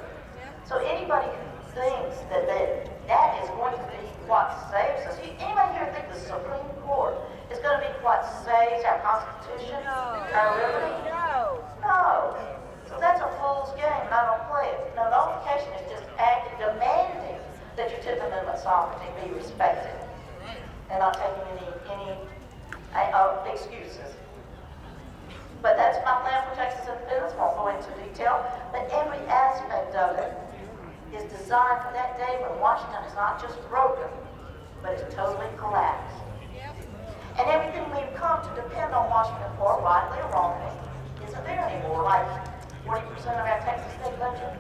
So anybody who thinks that is going to be what saves us, anybody here think the Supreme Court is going to be what saves our Constitution, our liberty? No. So that's a fool's game, and I don't play it. No, nullification is just demanding that your 10th Amendment sovereignty be respected, and not taking any excuses. But that's my plan for Texas independence. Won't go into detail, but every aspect of it is designed for that day when Washington is not just broken, but it's totally collapsed. And everything we've come to depend on Washington for, rightly or wrongly, isn't there anymore. Like 40% of our Texas state budget,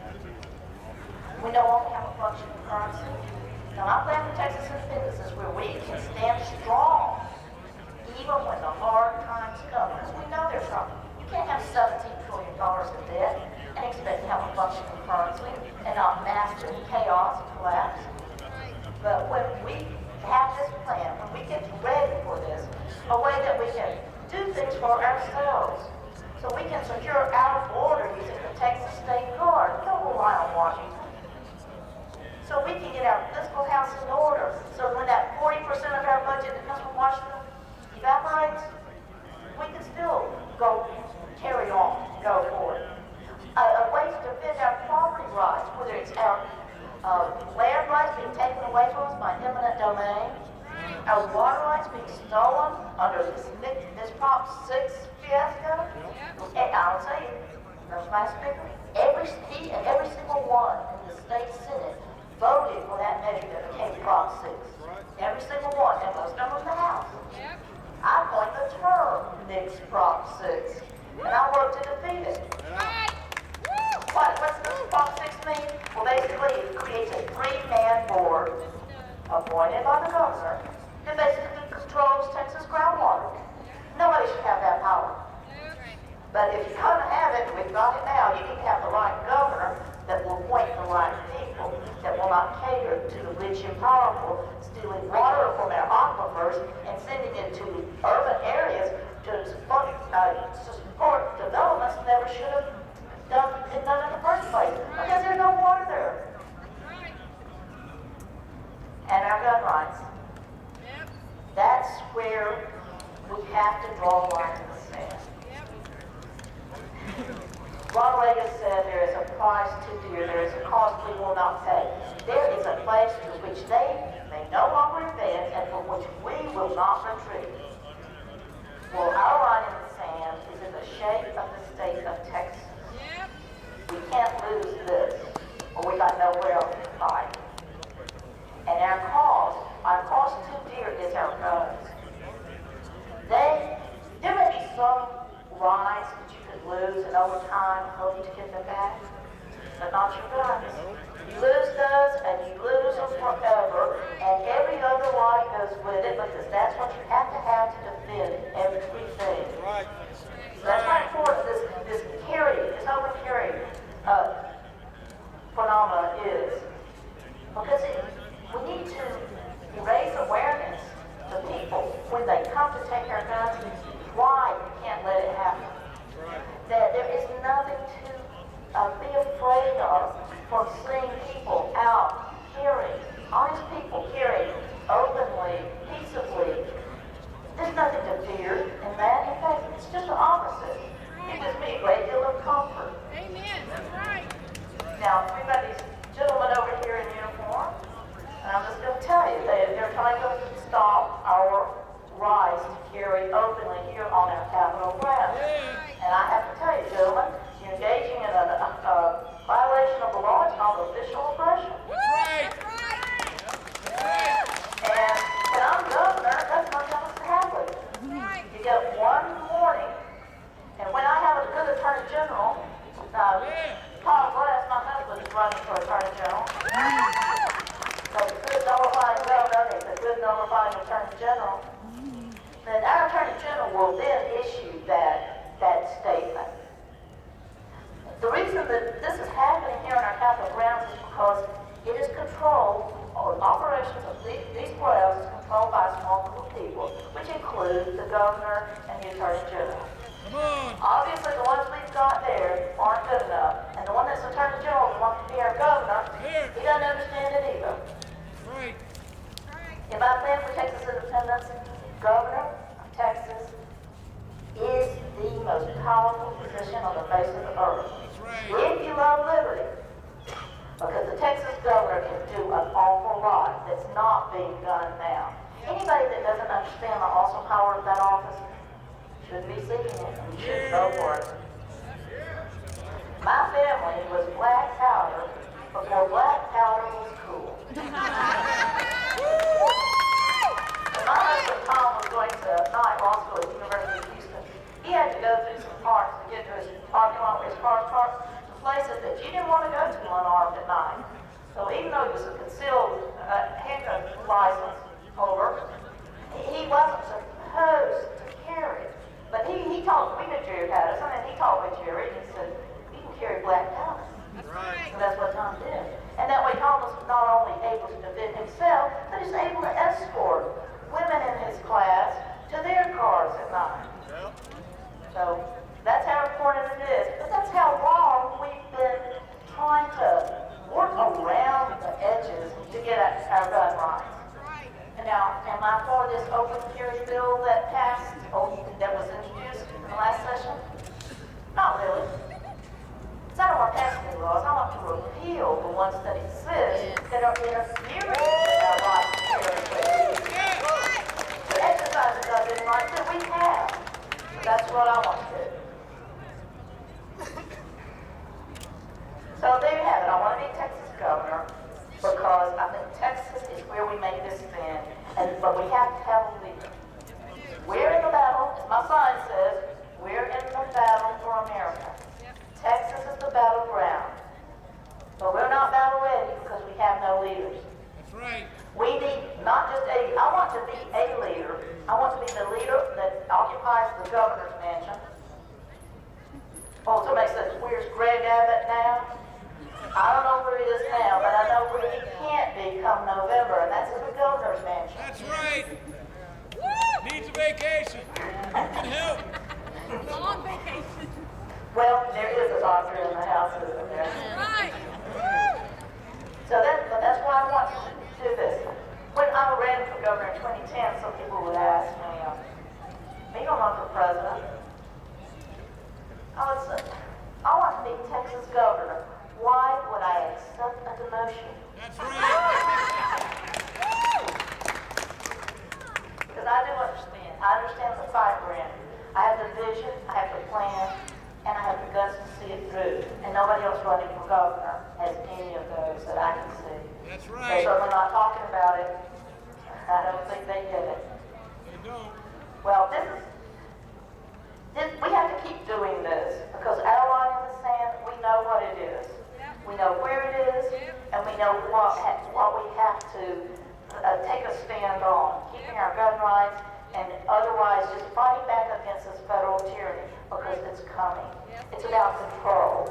we no longer have a functioning currency. Now, I plan for Texas independence is where we can stand strong, even when the hard times come, because we know they're coming. You can't have $17 trillion in debt and expect to have a functioning currency and not master chaos and collapse. But when we have this plan, when we get ready for this, a way that we can do things for ourselves, so we can secure our border using the Texas State Guard. Don't rely on Washington. So we can get our fiscal house in order. So when that 40% of our budget that comes from Washington evaporates, we can still carry on, go forward. A way to defend our property rights, whether it's our land rights being taken away from us by eminent domain, our water rights being stolen under this Prop 6 fiasco. And I'll tell you, the last speaker, every single one in the state Senate voted for that measure that became Prop 6. Every single one, and most numbers in the House. I coined the term Nick's Prop 6, and I worked to defeat it. What's this Prop 6 mean? Well, basically, it creates a 3-man board appointed by the governor that basically controls Texas groundwater. Nobody should have that power. But if you're going to have it, we've got it now, you need to have the right governor that will appoint the right people, that will not cater to the rich and powerful, stealing water from our aquifers and sending it to urban areas to support developments that never should have been done in the first place, because there's no water there. And our gun rights. That's where we have to draw a line in the sand. Ronald Reagan said there is a price too dear, there is a cost we will not pay. There is a place to which they may no longer advance and from which we will not retreat. Well, our line in the sand is in the shape of the state of Texas. We can't lose this, or we got nowhere else to fight. And our cause too dear is our guns. There may be some rights that you could lose, and over time, hoping to get them back, but not your guns. You lose those, and you lose them forever, and every other right goes with it, because that's what you have to defend everything. Right. That's why important this open carry phenomenon is, because we need to raise awareness to people when they come to take our guns, why we can't let it happen. That there is nothing to be afraid of from seeing people out carrying, honest people carrying openly, peaceably. There's nothing to fear in that. In fact, it's just the opposite. It gives me a great deal of comfort. Amen. That's right. Now, we've got these gentlemen over here in uniform, and I'm just going to tell you, they're trying to stop our rights to carry openly here on our Capitol grounds. And I have to tell you, gentlemen, you're engaging in a violation of the law. It's called official oppression. That's right. And when I'm governor, that's not going to happen. You get one warning, and when I have a good attorney general, Cathie Glass, my husband, is running for attorney general. So the good notifying governor is a good notifying attorney general. Then our attorney general will then issue that statement. The reason that this is happening here on our Capitol grounds is because it is controlled, or operations of these grounds is controlled by a small group of people, which include the governor and the attorney general. Obviously, the ones we've got there aren't good enough, and the one that's attorney general who wants to be our governor, he doesn't understand it either. Right. In my plan for Texas independence, governor of Texas is the most powerful position on the face of the earth. If you love liberty, because the Texas governor can do an awful lot that's not being done now. Anybody that doesn't understand the awesome power of that office should be seeking it and should go for it. My family was black powder before black powder was cool. escort women in his class to their cars at night. So that's how important it is. But that's how long we've been trying to work around the edges to get at our gun rights. And now, am I for this open carry bill that passed, that was introduced in the last session? Not really. Because I don't want to pass new laws. I want to repeal the ones that exist that are interfering with our rights to carry. To exercise the gun rights that we have. That's what I want to do. So there you have it. I want to be Texas governor because I think Texas is where we make this stand. But we have to have a leader. We're in the battle, as my sign says, we're in the battle for America. Texas is the battleground. But we're not battle ready because we have no leaders. That's right. We need not just I want to be a leader. I want to be the leader that occupies the governor's mansion. Oh, somebody says, where's Greg Abbott now? I don't know where he is now, but I know where he can't be come November, and that's in the governor's mansion. That's right. Needs a vacation. Who can help? On vacation. Well, there is a doctor in the house, isn't there? Right. But that's why I want to do this. When I ran for governor in 2010, some people would ask me, are you going to run for president? I would say, I want to be Texas governor. Why would I accept a demotion? That's right. Because I do understand. I understand the fight we're in. I have the vision, I have the plan, and I have the guts to see it through. And nobody else running for governor has any of those that I can see. That's right. They're certainly not talking about it. I don't think they get it. They don't. Well, we have to keep doing this because our line in the sand, we know what it is. We know where it is, and we know what we have to take a stand on, keeping our gun rights, and otherwise just fighting back against this federal tyranny because it's coming. It's about control.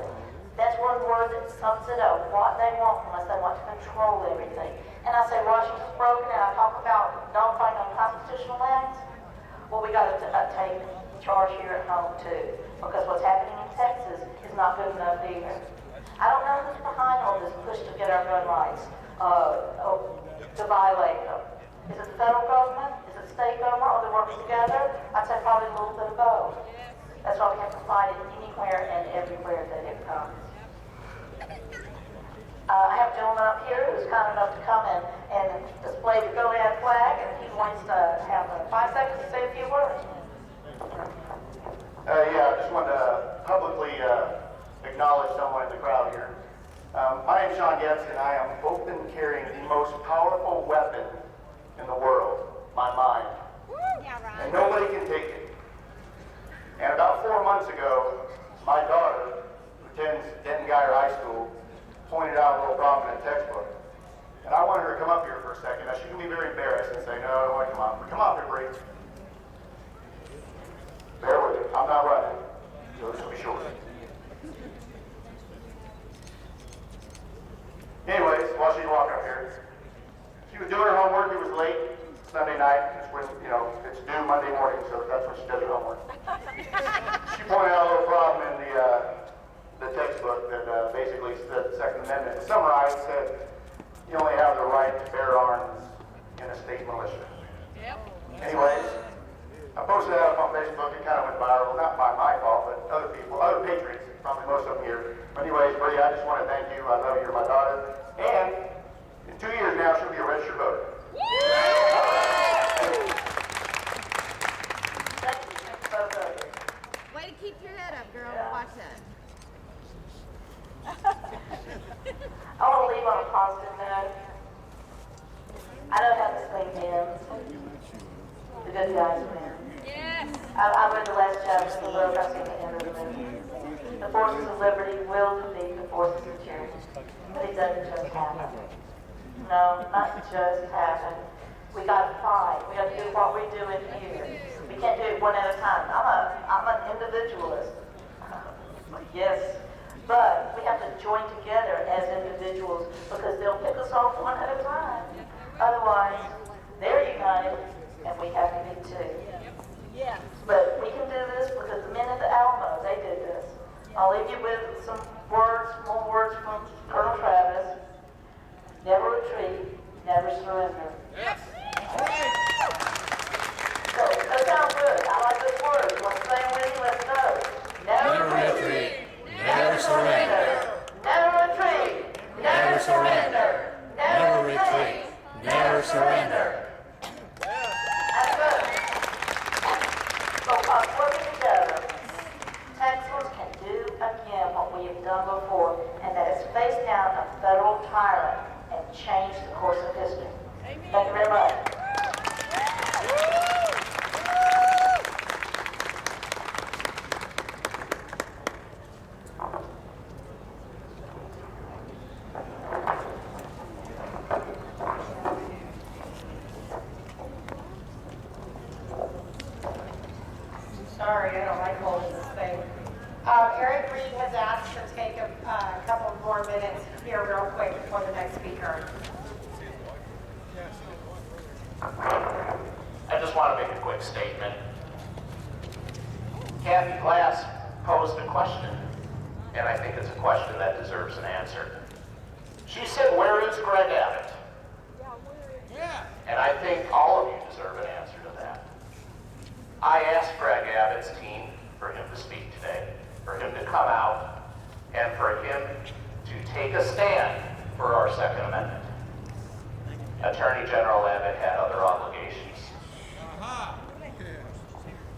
That's one word that sums it up. What they want from us, they want to control everything. And I say Washington's broken, and I talk about dogfighting on constitutional lands. Well, we got to take charge here at home too, because what's happening in Texas is not good enough either. I don't know who's behind all this push to get our gun rights, to violate them. Is it the federal government? Is it state government? Are they working together? I'd say probably a little bit of both. That's why we have to fight it anywhere and everywhere that it comes. I have a gentleman up here who's kind enough to come and display the Goliad flag, and he wants to have 5 seconds to say a few words. I just wanted to publicly acknowledge someone in the crowd here. My name is Sean Getz, and I am open carrying the most powerful weapon in the world, my mind. Yeah, right. And nobody can take it. And about 4 months ago, my daughter, who attends Denton Geyer High School, pointed out a little problem in a textbook. And I wanted her to come up here for a second. Now, she can be very embarrassed and say, no, I don't want to come up. But come up here, Bree. Bear with me. I'm not running, so this will be short. Anyways, while she's walking up here, she was doing her homework. It was late Sunday night. It's when, it's due Monday morning, so that's when she does her homework. She pointed out a little problem in the textbook that basically said the Second Amendment. Summarized said you only have the right to bear arms in a state militia. Yep. Anyways, I posted that up on Facebook. It kind of went viral. Not by my fault, but other people, other patriots, probably most of them here. But anyways, Bree, I just want to thank you. I love you. You're my daughter. And in 2 years now, she'll be a registered voter. Way to keep your head up, girl. Watch that. I want to leave on a positive note. I know how this thing ends. The good guys win. Yes. I read the last chapter of the book. I've seen the end of the movie. The forces of liberty will defeat the forces of tyranny. But it doesn't just happen. No, not just happen. We got to fight. We got to do what we do in here. We can't do it one at a time. I'm an individualist. Yes. But we have to join together as individuals because they'll pick us off one at a time. Otherwise, they're and we have to be too. Yeah. But we can do this because the men at the Alamo, they did this. I'll leave you with some words, more words from Colonel Travis. Never retreat, never surrender. Yes. So, that sounds good. I like those words. You want to say them with me? Let's go. Never retreat, never surrender. Never retreat, never surrender. Never retreat, never surrender. That's good. So, us working together, Texans can do again what we have done before, and that is face down a federal tyrant and change the course of history. Thank you very much. Sorry, I don't like holding this thing. Eric Greene has asked to take a couple more minutes here real quick before the next speaker. I just want to make a quick statement. Cathie Glass posed a question, and I think it's a question that deserves an answer. She said, "Where is Greg Abbott?" And I think all of you deserve an answer to that. I asked Greg Abbott's team for him to speak today, for him to come out, and for him to take a stand for our Second Amendment. Attorney General Abbott had other obligations.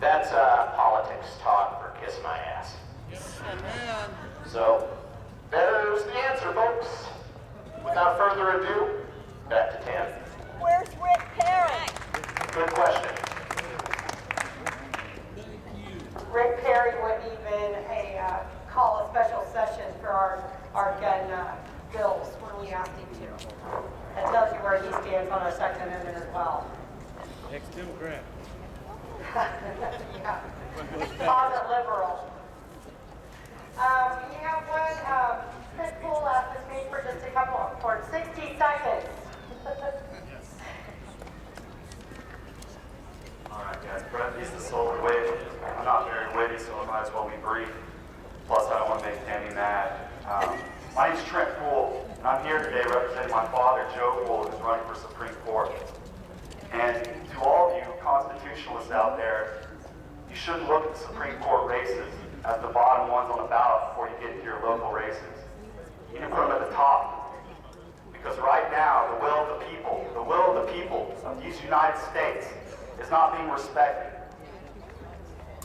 That's politics talk for kiss my ass. So, there's the answer, folks. Without further ado, back to Tam. Where's Rick Perry? Good question. Rick Perry wouldn't even call a special session for our gun bills when we asked him to. That tells you where he stands on our Second Amendment as well. Ex-Democrat. Yeah. Closet liberal. We have one, Chris Poole asked to speak for just for 60 seconds. All right, guys, breath is the soul of wit. I'm not very witty, so I might as well be brief. Plus, I don't want to make Tammy mad. My name's Trent Poole, and I'm here today representing my father, Joe Poole, who's running for Supreme Court. And to all of you constitutionalists out there, you shouldn't look at the Supreme Court races as the bottom ones on the ballot before you get to your local races. You need to put them at the top. Because right now, the will of the people of these United States is not being respected.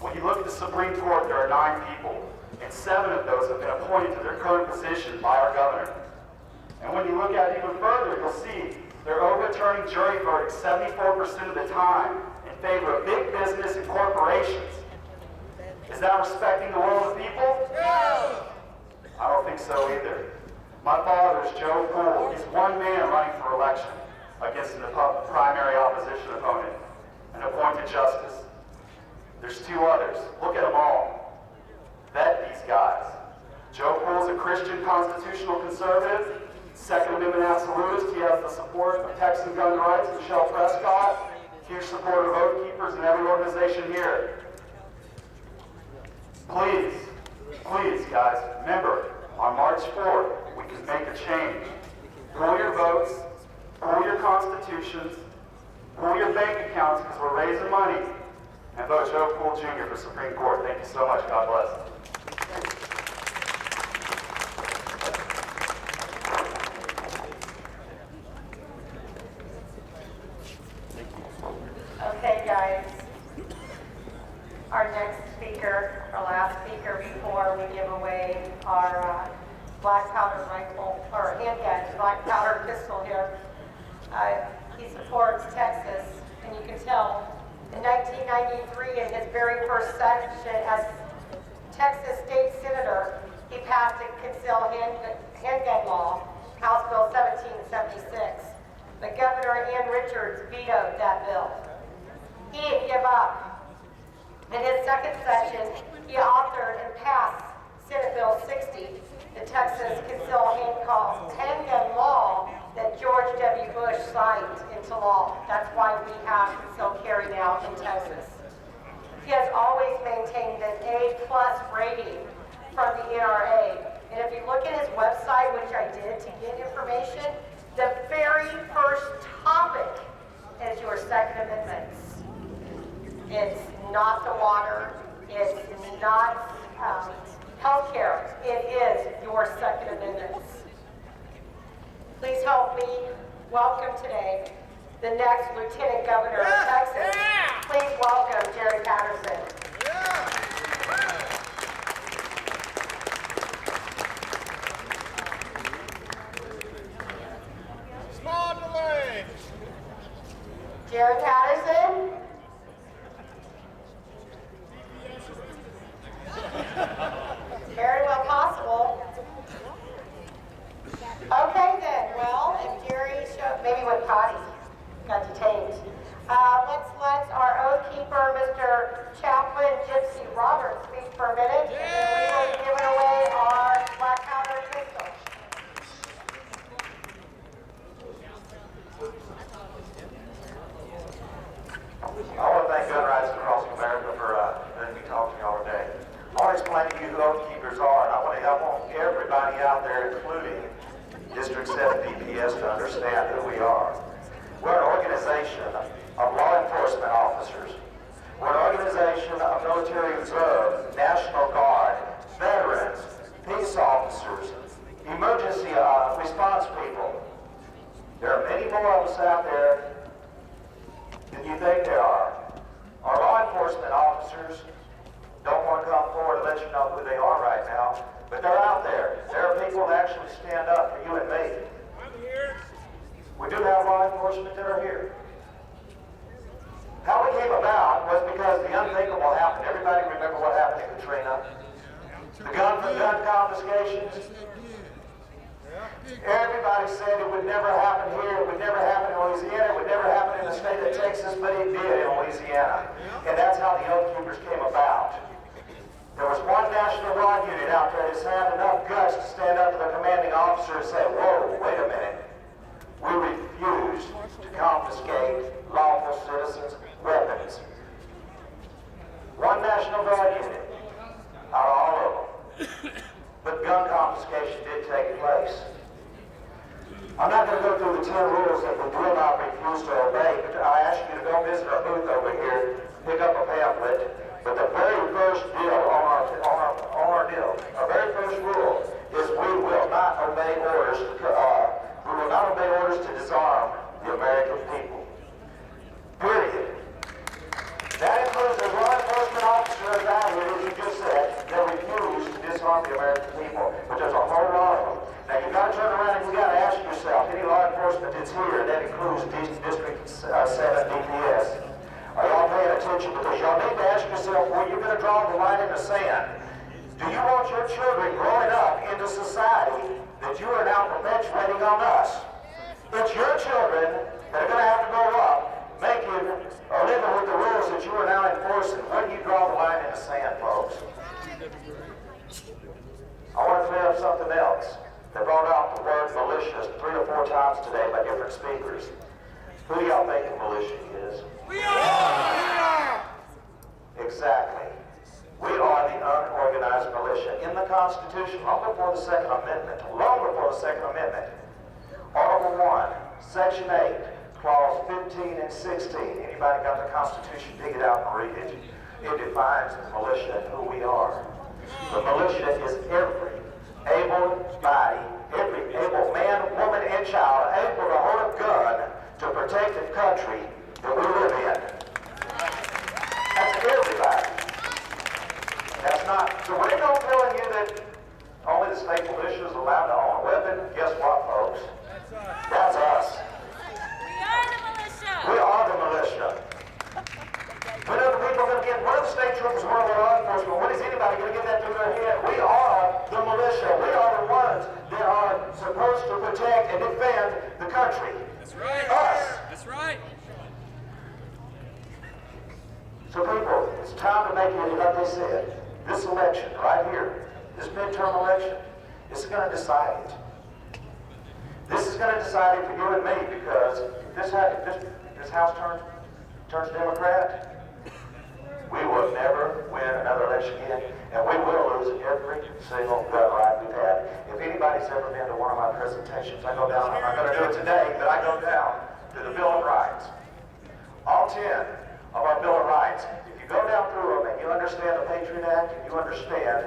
When you look at the Supreme Court, there are 9 people, and 7 of those have been appointed to their current position by our governor. And when you look at it even further, you'll see they're overturning jury verdicts 74% of the time in favor of big business and corporations. Is that respecting the will of the people? No! I don't think so either. My father is Joe Poole. He's one man running for election against a primary opposition opponent, an appointed justice. There's 2 others. Look at them all. Vet these guys. Joe Poole's a Christian constitutional conservative, Second Amendment absolutist. He has the support of Texan gun rights, Michelle Prescott, huge support of Oath Keepers and every organization here. Please, guys, remember, on March 4th, we can make a change. Pull your votes, pull your constitutions, pull your bank accounts because we're raising money, and vote Joe Poole Jr. for Supreme Court. Thank you so much. God bless. Okay, guys. Our next speaker, our last speaker before we give away our black powder rifle, or handgun, black powder pistol here. He supports Texas, and you can tell in 1993, in his very first session as Texas State Senator, he passed a concealed handgun law, House Bill 1776. But Governor Ann Richards vetoed that bill. He didn't give up. In his second session, he authored and passed Senate Bill 60, the Texas Concealed Handgun Law, that George W. Bush signed into law. That's why we have concealed carry now in Texas. He has always maintained an A+ rating from the NRA. And if you look at his website, which I did to get information, the very first topic is your Second Amendment. It's not the water, it's not healthcare, it is your Second Amendment. Please help me welcome today the next Lieutenant Governor of Texas. Please welcome Jerry Patterson. Small delay. Jerry Patterson. Very well possible. Okay then, well, if Jerry showed, maybe when Kathie got detained. Let's let our oath keeper, Mr. Chaplain Gypsy Roberts, speak for a minute, and then we will be giving away our black powder pistol. I want to thank Gun Rights Across America for letting me talk to y'all today. I want to explain to you who Oath Keepers are, and I want everybody out there, including District 7 DPS, to understand who we are. We're an organization of law enforcement officers. We're an organization of military reserve, National Guard, veterans, peace officers, emergency response people. There are many more of us out there than you think there are. Our law enforcement officers don't want to come forward and let you know who they are right now, but they're out there. There are people that actually stand up for you and me. I'm here. We do have law enforcement that are here. How we came about was because the unthinkable happened. Everybody remember what happened to Katrina? The gun confiscations. Everybody said it would never happen here, it would never happen in Louisiana, it would never happen in the state of Texas, but it did in Louisiana. And that's how the Oath Keepers came about. There was one National Guard unit out there that had enough guts to stand up to the commanding officer and say, whoa, wait a minute. We refuse to confiscate lawful citizens' weapons. One National Guard unit out of all of them. But gun confiscation did take place. I'm not going to go through the 10 rules that we will not refuse to obey, but I ask you to go visit our booth over here, pick up a pamphlet. But the very first deal on our deal, our very first rule is we will not obey orders. We will not obey orders to disarm the American people. Period. That includes the law enforcement officers out here, as you just said, that refuse to disarm the American people. But there's a whole lot of them. Now you've got to turn around and you've got to ask yourself, any law enforcement that's here, and that includes District 7 DPS, are y'all paying attention? Because y'all need to ask yourself where you're going to draw the line in the sand. Do you want your children growing up into society that you are now perpetuating on us? It's your children that are going to have to grow up making or living with the rules that you are now enforcing. Where do you draw the line in the sand, folks? I want to clear up something else. They brought out the word militia 3 or 4 times today by different speakers. Who do y'all think the militia is? We are! Exactly. We are the unorganized militia. In the Constitution, long before the Second Amendment, Article 1, Section 8, Clause 15 and 16. Anybody got the Constitution? Dig it out and read it. It defines the militia and who we are. The militia is every able body, every able man, woman, and child able to hold a gun to protect the country that we live in. That's everybody. That's not, so when they don't telling you that only the state militia is allowed to own a weapon, guess what, folks? That's us. We are the militia. When are the people going to get, what are the state troopers, what are the law enforcement, when is anybody going to get that through their head? We are the militia. We are the ones that are supposed to protect and defend the country. That's right. Us. That's right. So people, it's time to make it, like they said, this election right here, this midterm election, is going to decide it. This is is going to decide it for you and me, because if this House turns Democrat, we will never win another election again, and we will lose every single gun right we've had. If anybody's ever been to one of my presentations, I go down, I'm not going to do it today, but I go down to the Bill of Rights. All 10 of our Bill of Rights. If you go down through them and you understand the Patriot Act and you understand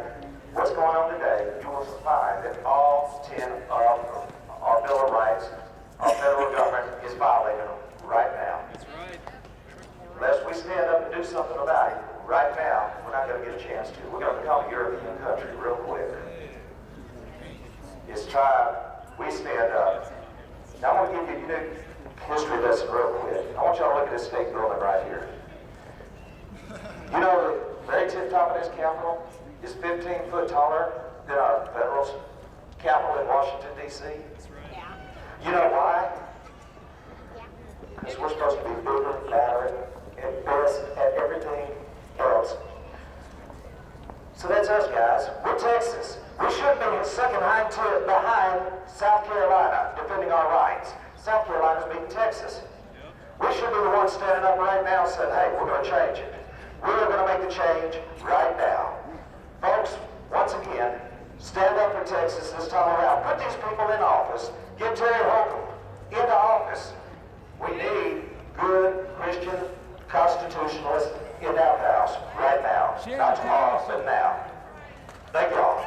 what's going on today, you will find that all 10 of our Bill of Rights, our federal government is violating them right now. That's right. Unless we stand up and do something about it right now, we're not going to get a chance to. We're going to become a European country real quick. It's time we stand up. Now I want to give you a unique history lesson real quick. I want y'all to look at this state building right here. You know the very tip top of this Capitol is 15 foot taller than our federal Capitol in Washington, D.C.? Yeah. You know why? Because we're supposed to be bigger, badder, and best at everything else. So that's us, guys. We're Texas. We shouldn't be second behind South Carolina defending our rights. South Carolina's beating Texas. We should be the ones standing up right now and saying, hey, we're going to change it. We're going to make the change right now. Folks, once again, stand up for Texas this time around. Put these people in office. Get Terry Holcomb into office. We need good Christian constitutionalists in that house right now. Not tomorrow, but now. Thank you all.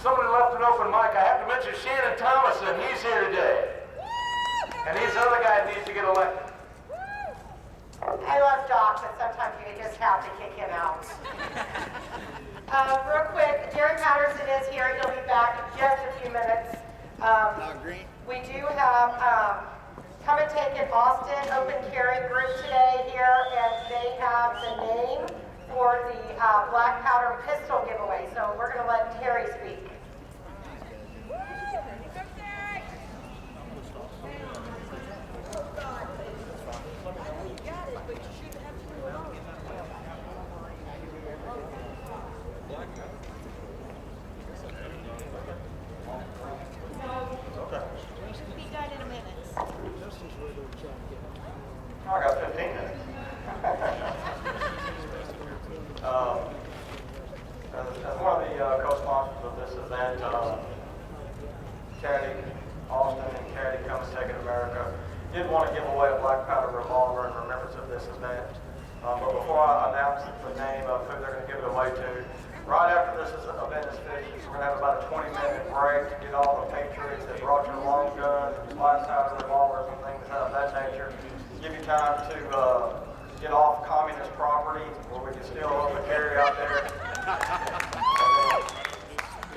Somebody left an open mic. I have to mention Shannon Montez. He's here today. And he's the other guy that needs to get elected. I love Doc, but sometimes you just have to kick him out. Real quick, Jerry Patterson is here. He'll be back in just a few minutes. We do have Come and Take It Austin Open Carry group today here, and they have the name for the black powder pistol giveaway. So we're going to let Terry speak. I got 15 minutes. As one of the co-sponsors of this event, Cathie, Austin, and Cathie Come and Take It America did want to give away a black powder revolver in remembrance of this event. But before I announce the name of who they're going to give it away to, right after this event is finished, we're going to have about a 20-minute break to get all the patriots that brought your long guns, black powder revolvers, and things of that nature. Give you time to get off communist property where we can still open carry out there.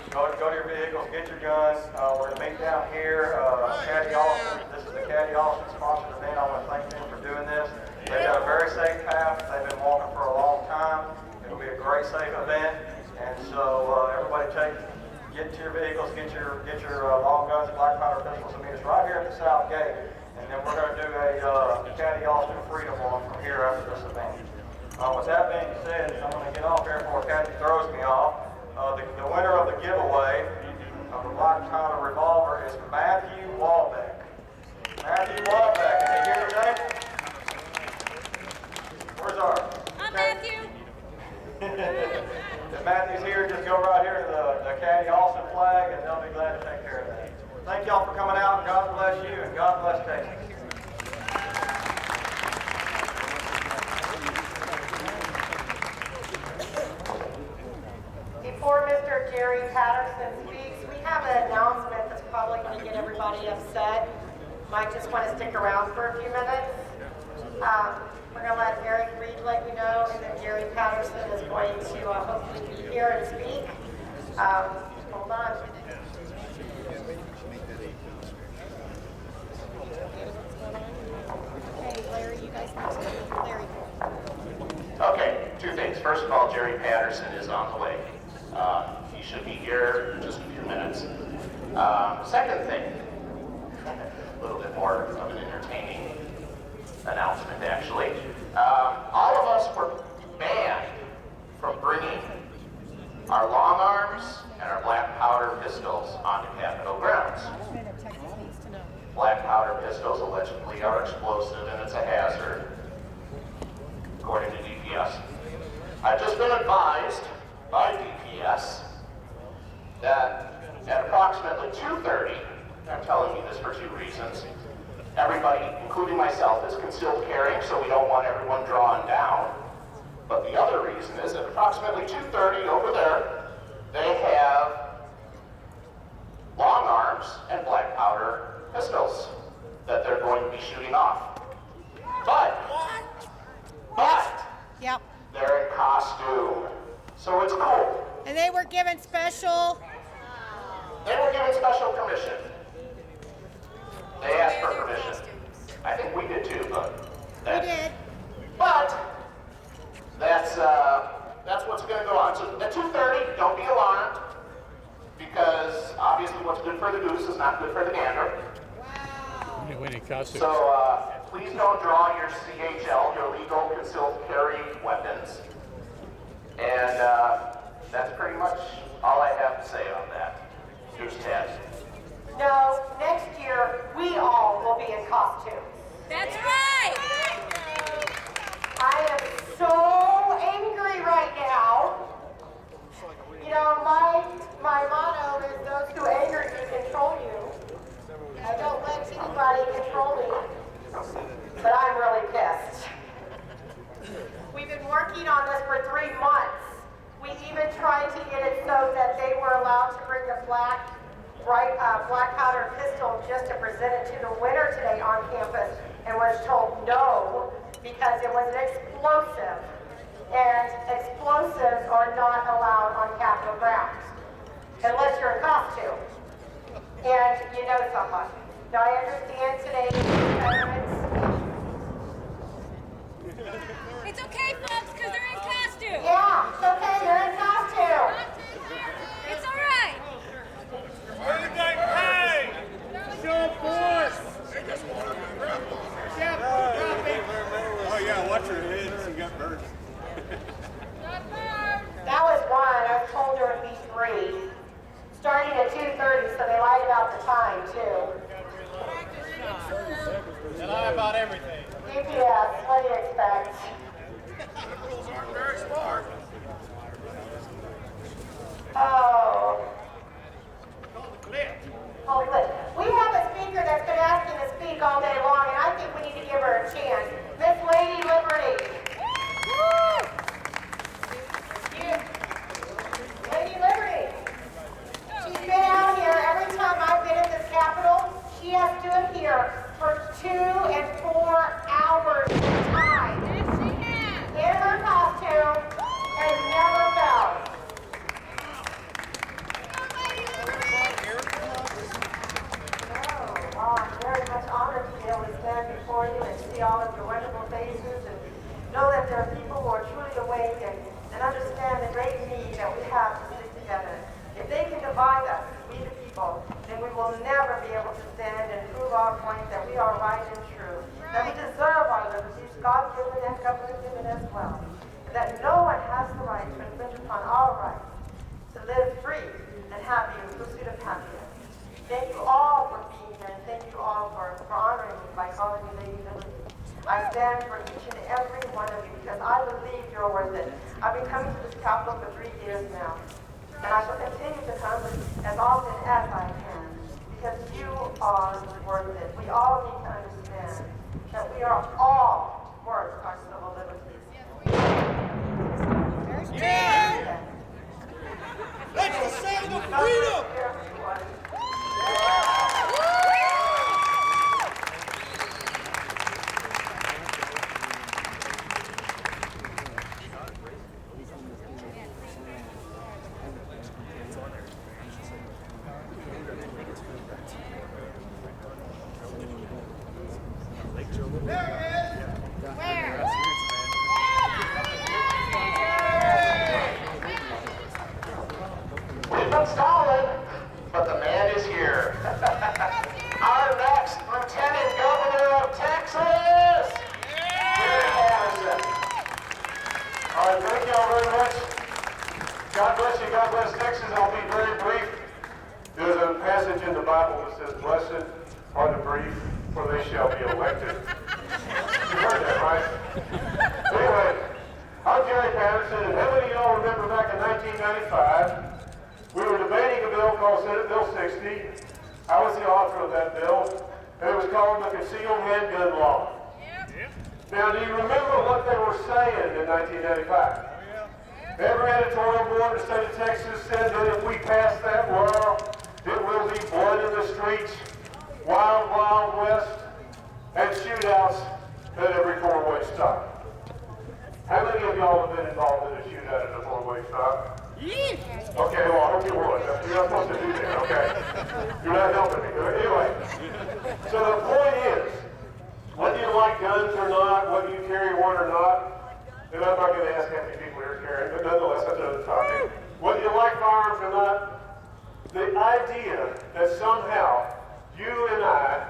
Go to your vehicles, get your guns. We're going to meet down here. Cathie Austin, this is the Cathie Austin sponsored event. I want to thank them for doing this. They've got a very safe path. They've been walking for a long time. It'll be a great safe event. And so everybody get to your vehicles, get your long guns, black powder pistols, and meet us right here at the South Gate. And then we're going to do a Cathie Austin Freedom Walk from here after this event. With that being said, I'm going to get off here before Cathie throws me off. The winner of the giveaway of the black powder revolver is Matthew Wallbeck. Matthew Wallbeck, is he here today? Where's our? I'm Matthew. If Matthew's here, just go right here to the Cathie Austin flag, and they'll be glad to take care of that. Thank y'all for coming out. God bless you, and God bless Texas. Before Mr. Jerry Patterson speaks, we have an announcement that's probably going to get everybody upset. Might just want to stick around for a few minutes. We're going to let Eric Reed let you know, and then Jerry Patterson is going to hopefully be here and speak. Hold on. Okay, Larry, you guys need to go. Larry. Okay, two things. First of all, Jerry Patterson is on the way. He should be here in just a few minutes. Second thing, a little bit more of an entertaining announcement, actually. All of us were banned bringing our long arms and our black powder pistols onto Capitol grounds. Black powder pistols allegedly are explosive and it's a hazard, according to DPS. I've just been advised by DPS that at approximately 2:30, I'm telling you this for two reasons, everybody, including myself, is concealed carrying, so we don't want everyone drawn down. But the other reason is at approximately 2:30 over there, they have long arms and black powder pistols that they're going to be shooting off. But Yep. they're in costume, so it's cool. And they were given special. They were given special permission. They asked for permission. I think we did too, but We did. But that's what's going to go on. So at 2:30, don't be alarmed, because obviously what's good for the goose is not good for the gander. So please don't draw your CHL, your legal concealed carry weapons. And that's pretty much all I have to say on that. Here's Ted. No, next year we all will be in costume. That's right! I am so angry right now. You know, my motto is those who anger you control you. I don't let anybody control me, but I'm really pissed. We've been working on this for 3 months. We even tried to get it so that they were allowed to bring the black powder pistol just to present it to the winner today on campus, and was told no because it was an explosive, and explosives are not allowed on Capitol grounds unless you're in costume and you know someone. Now I understand today It's okay, folks, because they're in costume. Yeah, it's okay, they're in costume. It's all right. Hey! Show force! Oh yeah, watch her head. She got burned. That was one. I was told there would be 3. Starting at 2:30, so they lied about the time, too. They lie about everything. GPS, what do you expect? Liberals aren't very smart. Oh. Oh, good. We have a speaker that's been asking to speak all day long, and I think we need to give her a chance. Miss Lady Liberty. Lady Liberty. She's been out here every time I've been in this Capitol. She has stood here for 2 and 4 hours at a time. In her costume and never fell. Oh, I'm very much honored to be able to stand before you and see all of your wonderful faces and know that there are people who are truly awake and understand the great need that we have to stick together. If they can divide us, we the people, then we will never be able to stand and prove our point that we are right and true, that we deserve our liberties, God-given and government-given as well, and that no one has the right to infringe upon our rights to live free and happy in pursuit of happiness. Thank you all for being here, and thank you all for honoring me by calling me Lady Liberty. I stand for each and every one of you because I believe you're worth it. I've been coming to this Capitol for 3 years now, and I shall continue to come as often as I can because you are worth it. We all need to understand that we are all worth our civil liberties. Yeah! That's the sound of freedom! We've been stalling, but the man is here. Our next Lieutenant Governor of Texas, here in Patterson. All right, thank you all very much. God bless Texas. I'll be very brief. There's a passage in the Bible that says, "Blessed are the brief, for they shall be elected." You heard that, right? Anyway, I'm Jerry Patterson, and how many of y'all remember back in 1995, we were debating a bill called Senate Bill 60. I was the author of that bill, and it was called the Concealed Handgun Law. Now, do you remember what they were saying in 1995? Every editorial board in the state of Texas said that if we pass that law, it will be blood in the streets, wild, wild west, and shootouts at every four-way stop. How many of y'all have been involved in a shootout at a four-way stop? Okay, well, I hope you would. You're not supposed to do that, okay? You're not helping me. Anyway, so the point is, whether you like guns or not, whether you carry one or not, and I'm not going to ask how many people here carrying, but nonetheless, that's another topic. Whether you like firearms or not, the idea that somehow you and I,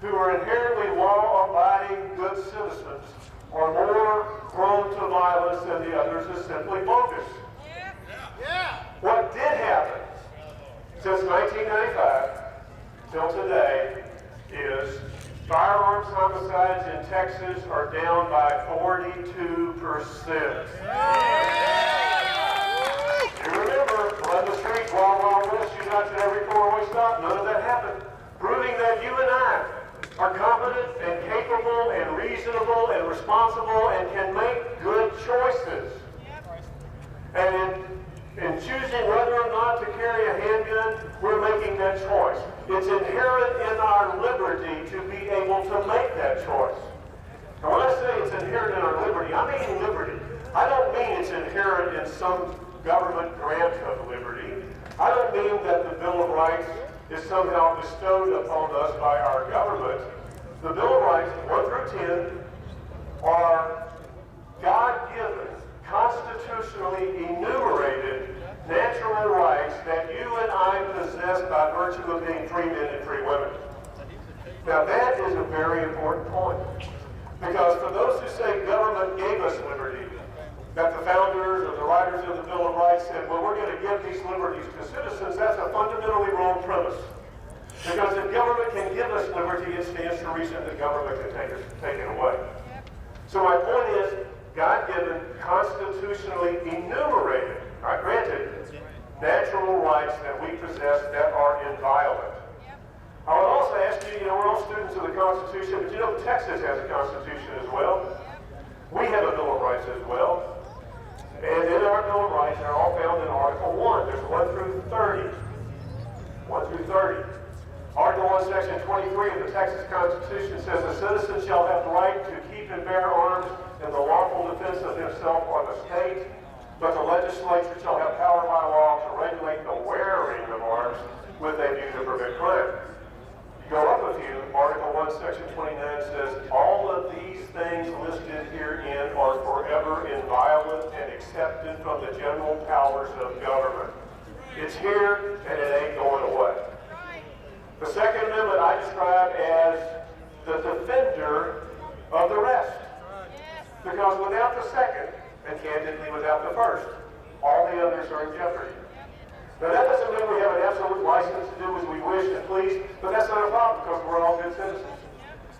who are inherently law-abiding good citizens, are more prone to violence than the others is simply bogus. What did happen since 1995 till today is firearms homicides in Texas are down by 42%. You remember, flood the streets, wild, wild west, shootouts at every four-way stop, none of that happened. Proving that you and I are competent and capable and reasonable and responsible and can make good choices. And in choosing whether or not to carry a handgun, we're making that choice. It's inherent in our liberty to be able to make that choice. And when I say it's inherent in our liberty, I mean liberty. I don't mean it's inherent in some government grant of liberty. I don't mean that the Bill of Rights is somehow bestowed upon us by our government. The Bill of Rights, 1 through 10, are God-given, constitutionally enumerated natural rights that you and I possess by virtue of being free men and free women. Now that is a very important point, because for those who say government gave us liberty, that the founders or the writers of the Bill of Rights said, well, we're going to give these liberties to citizens, that's a fundamentally wrong premise. Because if government can give us liberty, it stands to reason that government can take it away. So my point is, God-given, constitutionally enumerated, not granted, natural rights that we possess that are inviolate. I would also ask you, we're all students of the Constitution, but you know Texas has a Constitution as well. We have a Bill of Rights as well. And in our Bill of Rights, they're all found in Article 1. There's 1 through 30. 1 through 30. Article 1, Section 23 of the Texas Constitution says a citizen shall have the right to keep and bear arms in the lawful defense of himself or the state, but the legislature shall have power by law to regulate the wearing of arms with a view to prevent crime. Go up a few, Article 1, Section 29 says, all of these things listed herein are forever inviolate and accepted from the general powers of government. It's here and it ain't going away. The Second Amendment I describe as the defender of the rest. Because without the second, and candidly without the first, all the others are in jeopardy. Now that doesn't mean we have an absolute license to do as we wish and please, but that's not a problem because we're all good citizens.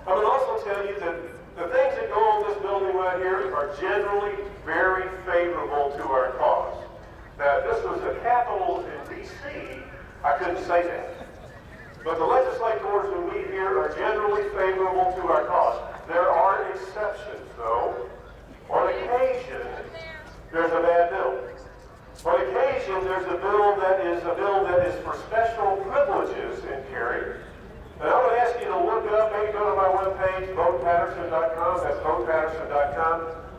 I would also tell you that the things that go on this building right here are generally very favorable to our cause. Now if this was the Capitol in D.C., I couldn't say that. But the legislators who meet here are generally favorable to our cause. There are exceptions, though. On occasion, there's a bad bill. On occasion, there's a bill that is for special privileges in carry. And I would ask you to look up, maybe go to my webpage, votepatterson.com, that's votepatterson.com.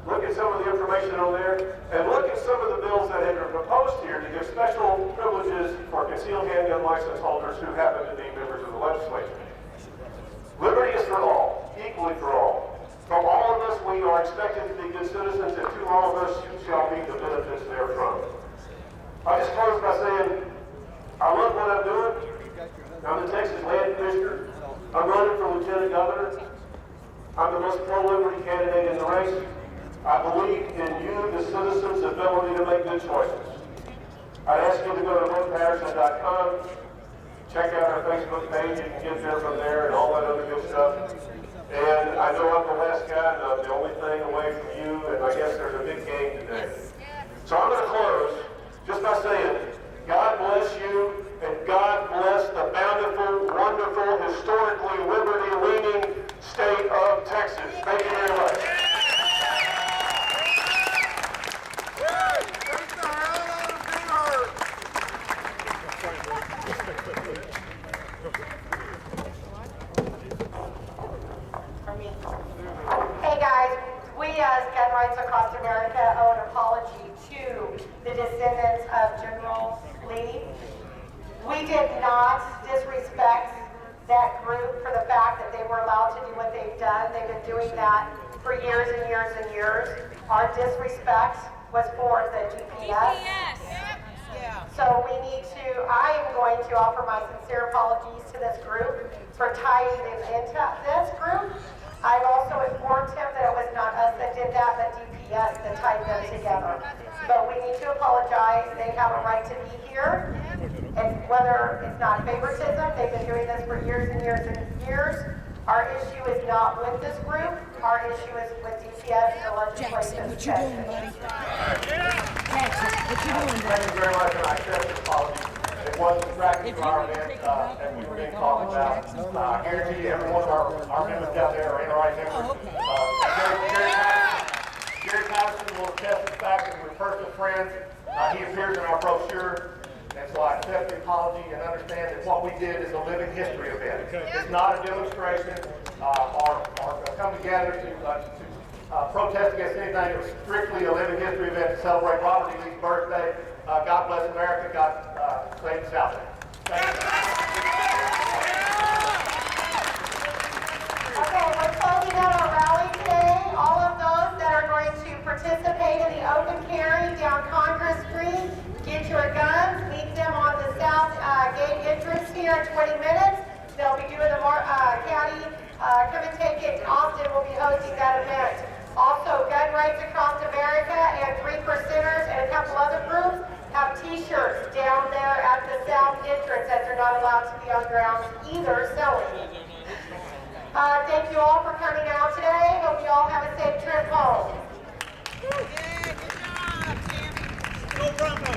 Look at some of the information on there, and look at some of the bills that have been proposed here to give special privileges for concealed handgun license holders who happen to be members of the legislature. Liberty is for all, equally for all. From all of us, we are expected to be good citizens, and to all of us shall be the benefits therefrom. I just close by saying, I love what I'm doing. I'm the Texas Land Commissioner. I'm running for Lieutenant Governor. I'm the most pro-liberty candidate in the race. I believe in you, the citizens' ability to make good choices. I'd ask you to go to votepatterson.com, check out our Facebook page. You can get there from there and all that other good stuff. And I know I'm the last guy, and I'm the only thing away from you, and I guess there's a big game today. So I'm going to close just by saying, God bless you, and God bless the bountiful, wonderful, historically liberty-leaning state of Texas. Thank you very much. Hey guys, we as Gun Rights Across America owe an apology to the descendants of General Lee. We did not disrespect that group for the fact that they were allowed to do what they've done. They've been doing that for years and years and years. Our disrespect was for the GPS. So we need to, I am going to offer my sincere apologies to this group for tying them into this group. I've also informed him that it was not us that did that, but DPS that tied them together. But we need to apologize. They have a right to be here. And whether it's not favoritism, they've been doing this for years and years and years. Our issue is not with this group. Our issue is with DPS and the legislative session. Thank you very much, and I accept this apology. It was distracting to our event, and we were being talked about. I guarantee you, every one of our members down there are NRA members. Gary Patterson will attest to the fact that we're personal friends. He appears in our brochure. And so I accept the apology and understand that what we did is a living history event. It's not a demonstration or come together to protest against anything. It was strictly a living history event to celebrate Robert E. Lee's birthday. God bless America. God save the South. Thank you. Okay, we're closing out our rally today. All of those that are going to participate in the open carry down Congress Street, get your guns, meet them on the south gate entrance here in 20 minutes. They'll be doing the Kathie, come and take it. Austin will be hosting that event. Also, Gun Rights Across America and 3%ers and a couple other groups have t-shirts down there at the south entrance that they're not allowed to be on grounds either selling. Thank you all for coming out today. Hope you all have a safe trip home. Go Broncos!